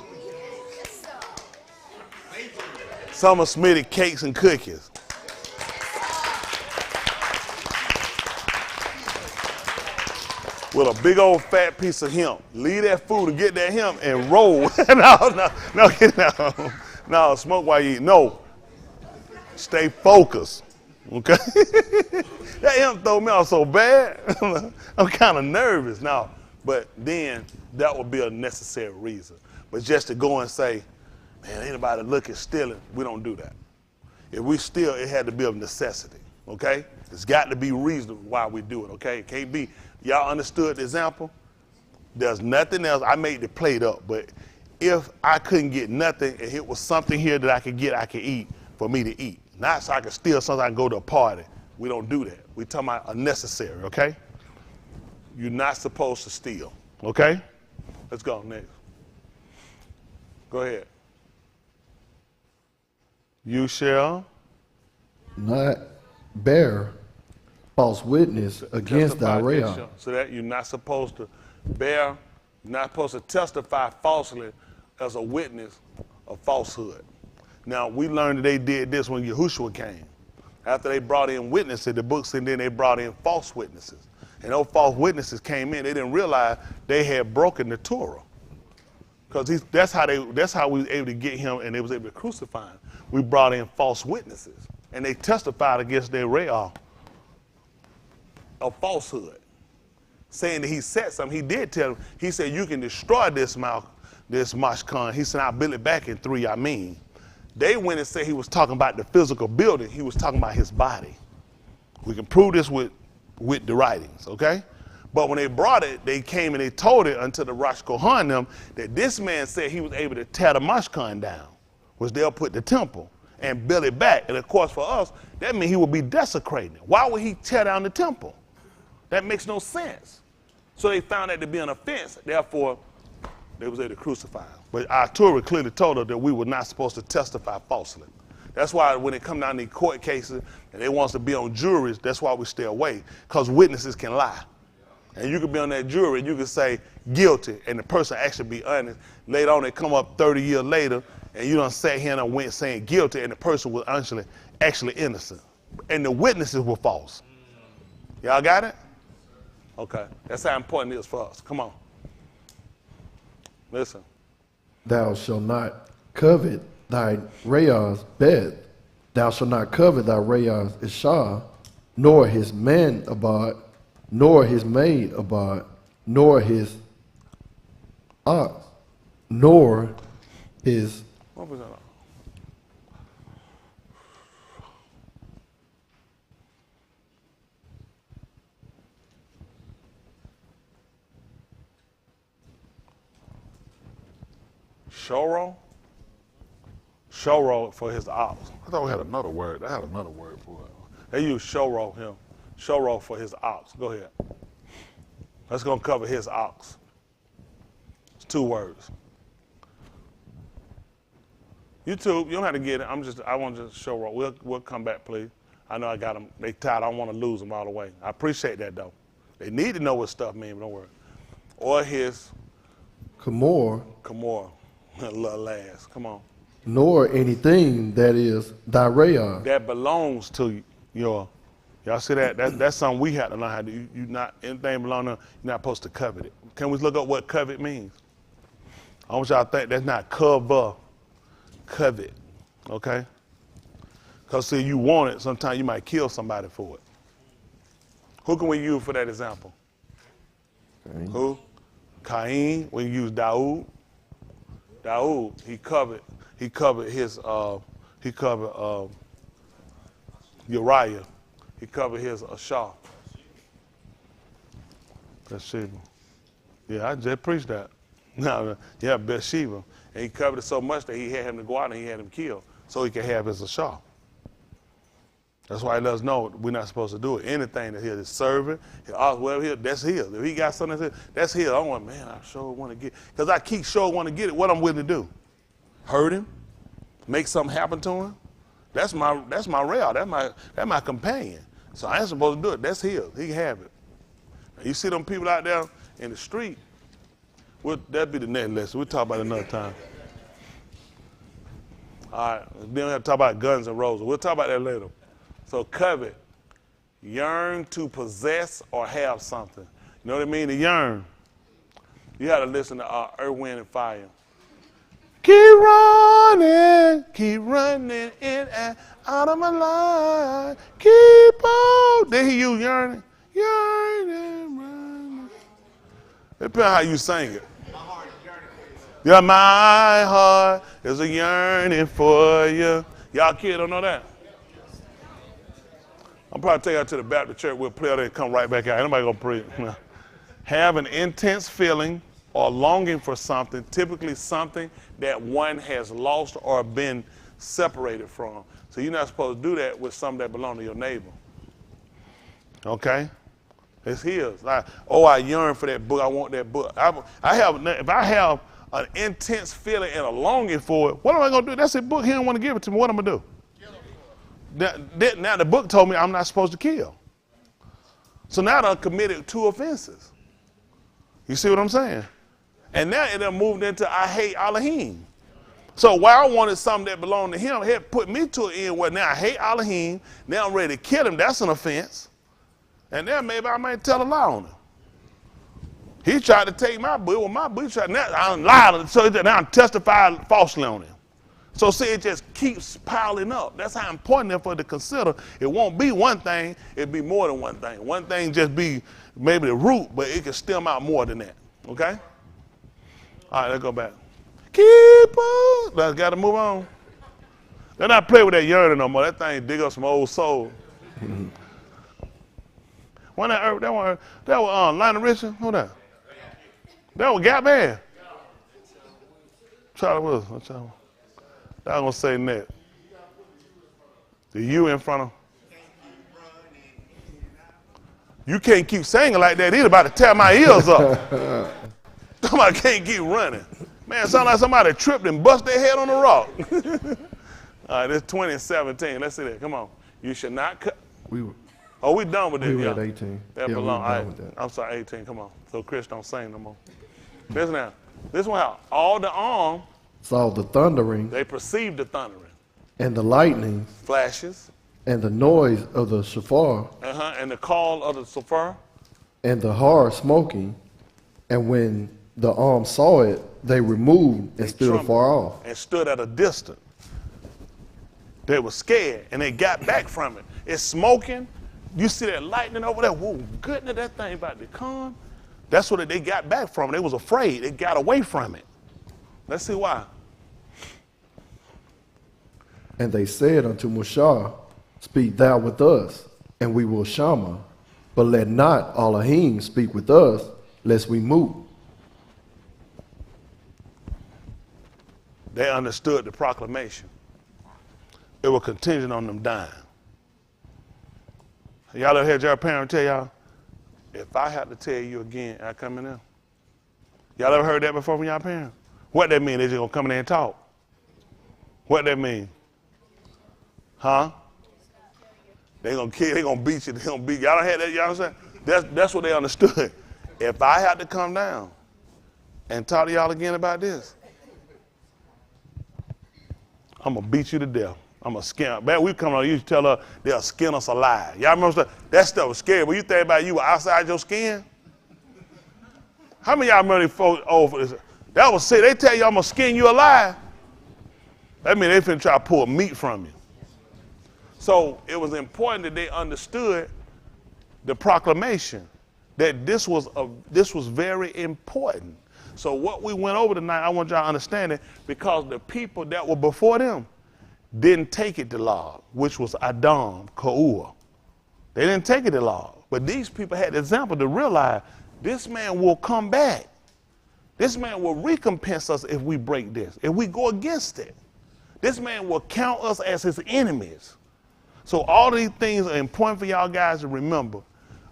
Some of Smitty cakes and cookies. With a big old fat piece of hemp. Leave that food and get that hemp and roll. No, smoke while you eat. No, stay focused. Okay? That hemp throw me off so bad. I'm kind of nervous now. But then that would be a necessary reason. But just to go and say, man, ain't nobody looking, stealing, we don't do that. If we steal, it had to be of necessity. Okay? It's got to be reasonable why we do it. Okay? It can't be. Y'all understood the example? There's nothing else. I made the plate up. But if I couldn't get nothing and it was something here that I could get, I could eat for me to eat. Not so I can steal something I can go to a party. We don't do that. We're talking about unnecessary, okay? You're not supposed to steal, okay? Let's go next. Go ahead. You shall not bear false witness against thy realm. So that you're not supposed to bear, you're not supposed to testify falsely as a witness of falsehood. Now, we learned that they did this when Yahushua came. After they brought in witnesses, the book said then they brought in false witnesses. And those false witnesses came in. They didn't realize they had broken the Torah. Because that's how we were able to get him and they was able to crucify him. We brought in false witnesses. And they testified against their real of falsehood. Saying that he said something. He did tell them. He said, you can destroy this mashkan. He said, I'll build it back in 3, I mean. They went and said he was talking about the physical building. He was talking about his body. We can prove this with the writings, okay? But when they brought it, they came and they told it unto the Rosh Kohan them that this man said he was able to tear the mashkan down, which they'll put the temple and build it back. And of course for us, that means he would be desecrating it. Why would he tear down the temple? That makes no sense. So they found that to be an offense. Therefore, they was able to crucify him. But our Torah clearly told us that we were not supposed to testify falsely. That's why when it come down to court cases and they want us to be on juries, that's why we stay away, because witnesses can lie. And you could be on that jury and you could say guilty and the person actually be honest. Later on they come up 30 years later and you done sat here and went saying guilty, and the person was actually innocent, and the witnesses were false. Y'all got it? Okay, that's how important it is for us. Come on. Listen. Thou shalt not covet thy Rayah's bed. Thou shalt not covet thy Rayah's Ishah, nor his man abad, nor his maid abad, nor his ox, nor his. What was that? Shoro for his ox. I thought we had another word. I had another word for it. They use Shoro him. Shoro for his ox. Go ahead. That's going to cover his ox. It's 2 words. YouTube, you don't have to get it. I want to just Shoro. We'll come back, please. I know I got them. They tired. I don't want to lose them all the way. I appreciate that, though. They need to know what stuff means, but don't worry. Or his Kamor, little last. Come on. nor anything that is thy Rayah. That belongs to your. Y'all see that? That's something we have to learn how to do. You not anything belong to. You're not supposed to covet it. Can we look up what covet means? I want y'all to think that's not cover, covet. Okay? Because see, you want it. Sometimes you might kill somebody for it. Who can we use for that example? Okay. Who? Cain. We use Daoud. Daoud. He covered his. He covered Uriah. He covered his Ashah. Bathsheba. Yeah, I just preached that. No, yeah, Bathsheba. And he covered it so much that he had him to go out and he had him killed so he could have his Ashah. That's why he let us know we're not supposed to do it. Anything that his servant, whatever, that's his. If he got something that's his. I want, man, I sure want to get, because I keep sure want to get it. What I'm willing to do? Hurt him? Make something happen to him? That's my rail. That's my companion. So I ain't supposed to do it. That's his. He can have it. Now, you see them people out there in the street, that'd be the next lesson. We'll talk about it another time. All right. We don't have to talk about guns and roses. We'll talk about that later. So covet, yearn to possess or have something. You know what I mean? To yearn. You had to listen to Earth, Wind, and Fire. Keep running in and out of my life. Keep on. Then he used yearning. Yearning, running. It depends on how you sing it. My heart is yearning for you. Yeah, my heart is a yearning for you. Y'all kids don't know that? I'll probably take you out to the Baptist church. We'll play there and come right back out. Ain't nobody gonna preach. Have an intense feeling or longing for something, typically something that one has lost or been separated from. So you're not supposed to do that with something that belongs to your neighbor. Okay? It's his. I yearn for that book. I want that book. If I have an intense feeling and a longing for it, what am I gonna do? That's a book. He don't want to give it to me. What am I gonna do? Now the book told me I'm not supposed to kill. So now I committed 2 offenses. You see what I'm saying? And now it done moved into I hate Elohim. So while I wanted something that belonged to him, it put me to an end where now I hate Elohim. Now I'm ready to kill him. That's an offense. And then maybe I might tell a lie on him. He tried to take my book. Well, my book now I'm lying. So now I'm testifying falsely on him. So see, it just keeps piling up. That's how important it is for it to consider. It won't be one thing, it'll be more than one thing. One thing just be maybe the root, but it can stem out more than that. Okay? All right, let's go back. Keep on. Let's gotta move on. Let's not play with that yearning no more. That thing dig up some old soul. That was Lionel Richard? Who that? That was Gap Man. Charlie Wilson. I was gonna say that. The you in front of. You can't keep singing like that. He's about to tear my ears up. Somebody can't keep running. Man, sound like somebody tripped and bust their head on the rock. All right, it's 2017. Let's see that. Come on. You should not cut. We done with this. We were at 18. That yeah, belong. we were done with that. I'm sorry, 18. Come on. So Chris don't sing no more. Listen now. This one out. All the arm saw the thundering They perceived the thundering. and the lightning Flashes. and the noise of the shofar And the call of the shofar. and the hard smoking. And when the arm saw it, they removed and stood trembled afar off. And stood at a distance. They were scared and they got back from it. It's smoking. You see that lightning over there? Whoa, goodness, that thing about to come. That's what they got back from it. They was afraid. They got away from it. Let's see why. And they said unto Mushah, speak thou with us, and we will Shama. But let not Elohim speak with us, lest we move. They understood the proclamation. It was contingent on them dying. Y'all ever had your parent tell y'all, if I have to tell you again, I come in there? Y'all ever heard that before from y'all parents? What that mean? They just gonna come in there and talk? What that mean? Huh? They gonna kill, they gonna beat you, they gonna beat you. Y'all don't have that, y'all understand? That's what they understood. If I had to come down and talk to y'all again about this, I'm gonna beat you to death. I'm gonna skin. Back we come on, you used to tell her they'll skin us alive. Y'all remember that stuff was scary. When you think about you were outside your skin. How many of y'all remember folks over this? That was sick. They tell you I'm gonna skin you alive. That means they finna try to pull meat from you. So it was important that they understood the proclamation, that this was very important. So what we went over tonight, I want y'all to understand it, because the people that were before them didn't take it to law, which was Adam, Ka'ua. They didn't take it to law. But these people had the example to realize this man will come back. This man will recompense us if we break this, if we go against it. This man will count us as his enemies. So all these things are important for y'all guys to remember.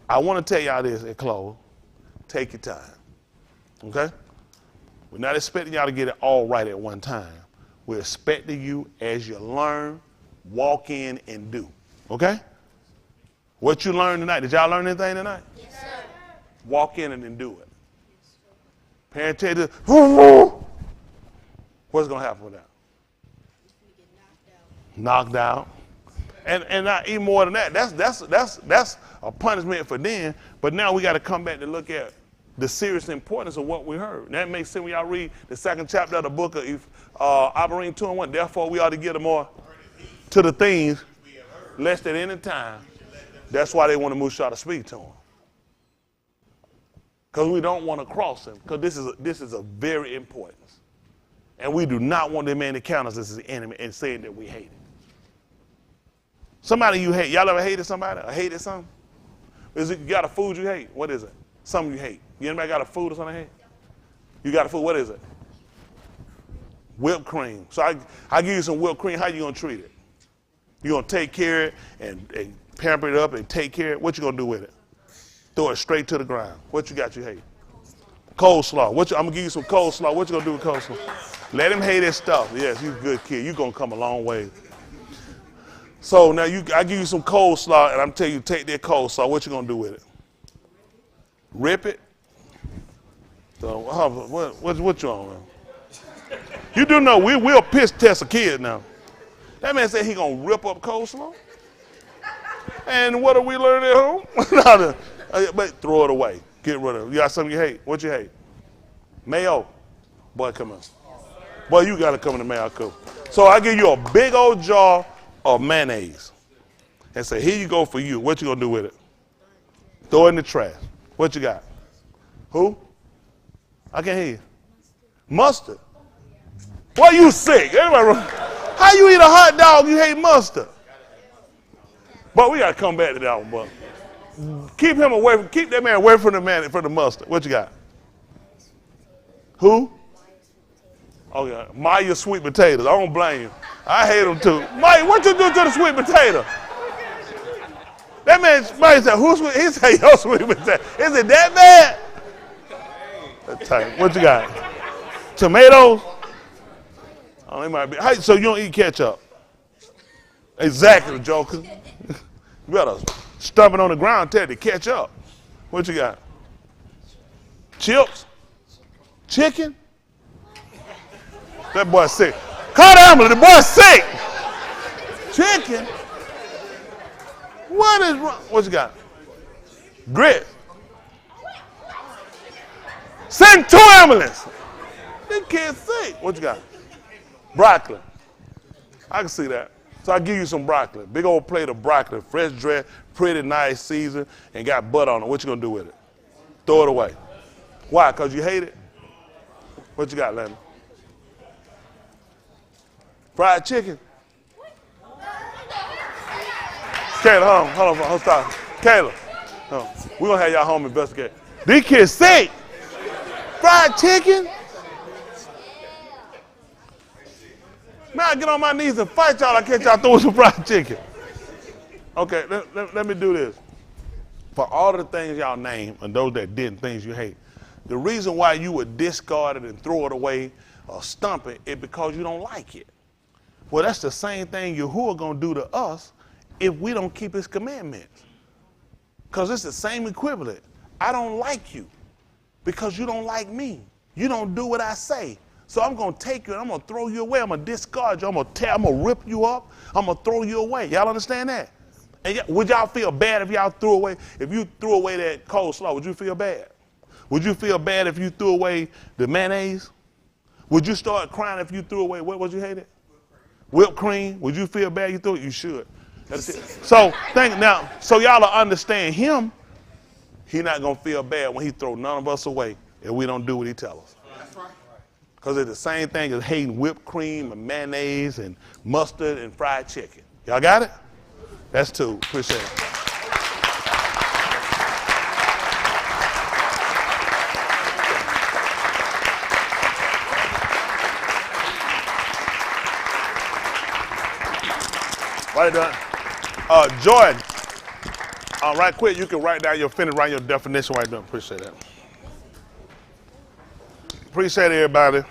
I want to tell y'all this at close. Take your time. Okay? We're not expecting y'all to get it all right at one time. We're expecting you, as you learn, walk in and do. Okay? What you learned tonight, did y'all learn anything tonight? Yes, sir. Walk in and do it. Parent tell you this, what's going to happen with that? Knocked out. And not even more than that. That's a punishment for them. But now we got to come back to look at the serious importance of what we heard. And that makes sense when y'all read the second chapter of the book of Abarim 2:1. Therefore, we ought to give them more to the things less than any time. That's why they want to Mushah to speak to them. Because we don't want to cross him. Because this is a very important. And we do not want the man to count us as his enemy and saying that we hate him. Somebody you hate. Y'all ever hated somebody or hated something? Is it you got a food you hate? What is it? Something you hate. Anybody got a food or something you hate? You got a food, what is it? Whipped cream. So I give you some whipped cream, how you gonna treat it? You gonna take care of it and pamper it up and take care of it? What you gonna do with it? Throw it straight to the ground. What you got you hate? Coleslaw. I'm gonna give you some coleslaw. What you gonna do with coleslaw? Let him hate his stuff. Yes, you a good kid. You gonna come a long way. So now I give you some coleslaw and I'm telling you, take that coleslaw. What you gonna do with it? Rip it? So what you on, man? You do know we'll piss test a kid now. That man said he gonna rip up coleslaw. And what are we learning at home? But throw it away. Get rid of it. You got something you hate? What you hate? Mayo. Boy, come on. Boy, you gotta come in the mayo cool. So I give you a big old jar of mayonnaise and say, here you go for you. What you gonna do with it? Throw it in the trash. What you got? Who? I can't hear you. Mustard. Boy, you sick. How you eat a hot dog you hate mustard? But we gotta come back to that one, boy. Keep that man away from the mustard. What you got? Who? Oh yeah, Maya sweet potatoes. I don't blame you. I hate them too. Maya, what you do to the sweet potato? That man, Maya said, who's sweet? He said, your sweet potato. Is it that bad? That's tight. What you got? Tomatoes? Oh, it might be. So you don't eat ketchup? Exactly, Joker. You better stomp it on the ground and tell it to catch up. What you got? Chips? Chicken? That boy's sick. Call the ambulance. The boy's sick. Chicken? What is wrong? What you got? Grit. Send 2 ambulances. This kid's sick. What you got? Broccoli. I can see that. So I'll give you some broccoli. Big old plate of broccoli, fresh dressed, pretty nice, seasoned, and got butter on it. What you gonna do with it? Throw it away. Why? Because you hate it? What you got, Lenny? Fried chicken? Kayla, hold on, stop. Kayla, no, we're going to have y'all home investigate. These kids sick. Fried chicken? Man, I get on my knees and fight y'all. I catch y'all throwing some fried chicken. Okay, let me do this. For all the things y'all name and those that didn't, things you hate, the reason why you would discard it and throw it away or stump it is because you don't like it. Well, that's the same thing Yahuwah going to do to us if we don't keep his commandments. Because it's the same equivalent. I don't like you because you don't like me. You don't do what I say. So I'm going to take you and I'm going to throw you away. I'm going to discard you. I'm going to rip you up. I'm going to throw you away. Y'all understand that? And would y'all feel bad if y'all threw away, if you threw away that coleslaw, would you feel bad? Would you feel bad if you threw away the mayonnaise? Would you start crying if you threw away, what was you hated? Whipped cream. Would you feel bad you threw it? You should. That's it. So so y'all will understand him. He not gonna feel bad when he throw none of us away if we don't do what he tell us. That's right. Because it's the same thing as hating whipped cream and mayonnaise and mustard and fried chicken. Y'all got it? That's 2. Appreciate it. Right done. Jordan, right quick, you can write down write your definition right there. Appreciate that. Appreciate everybody.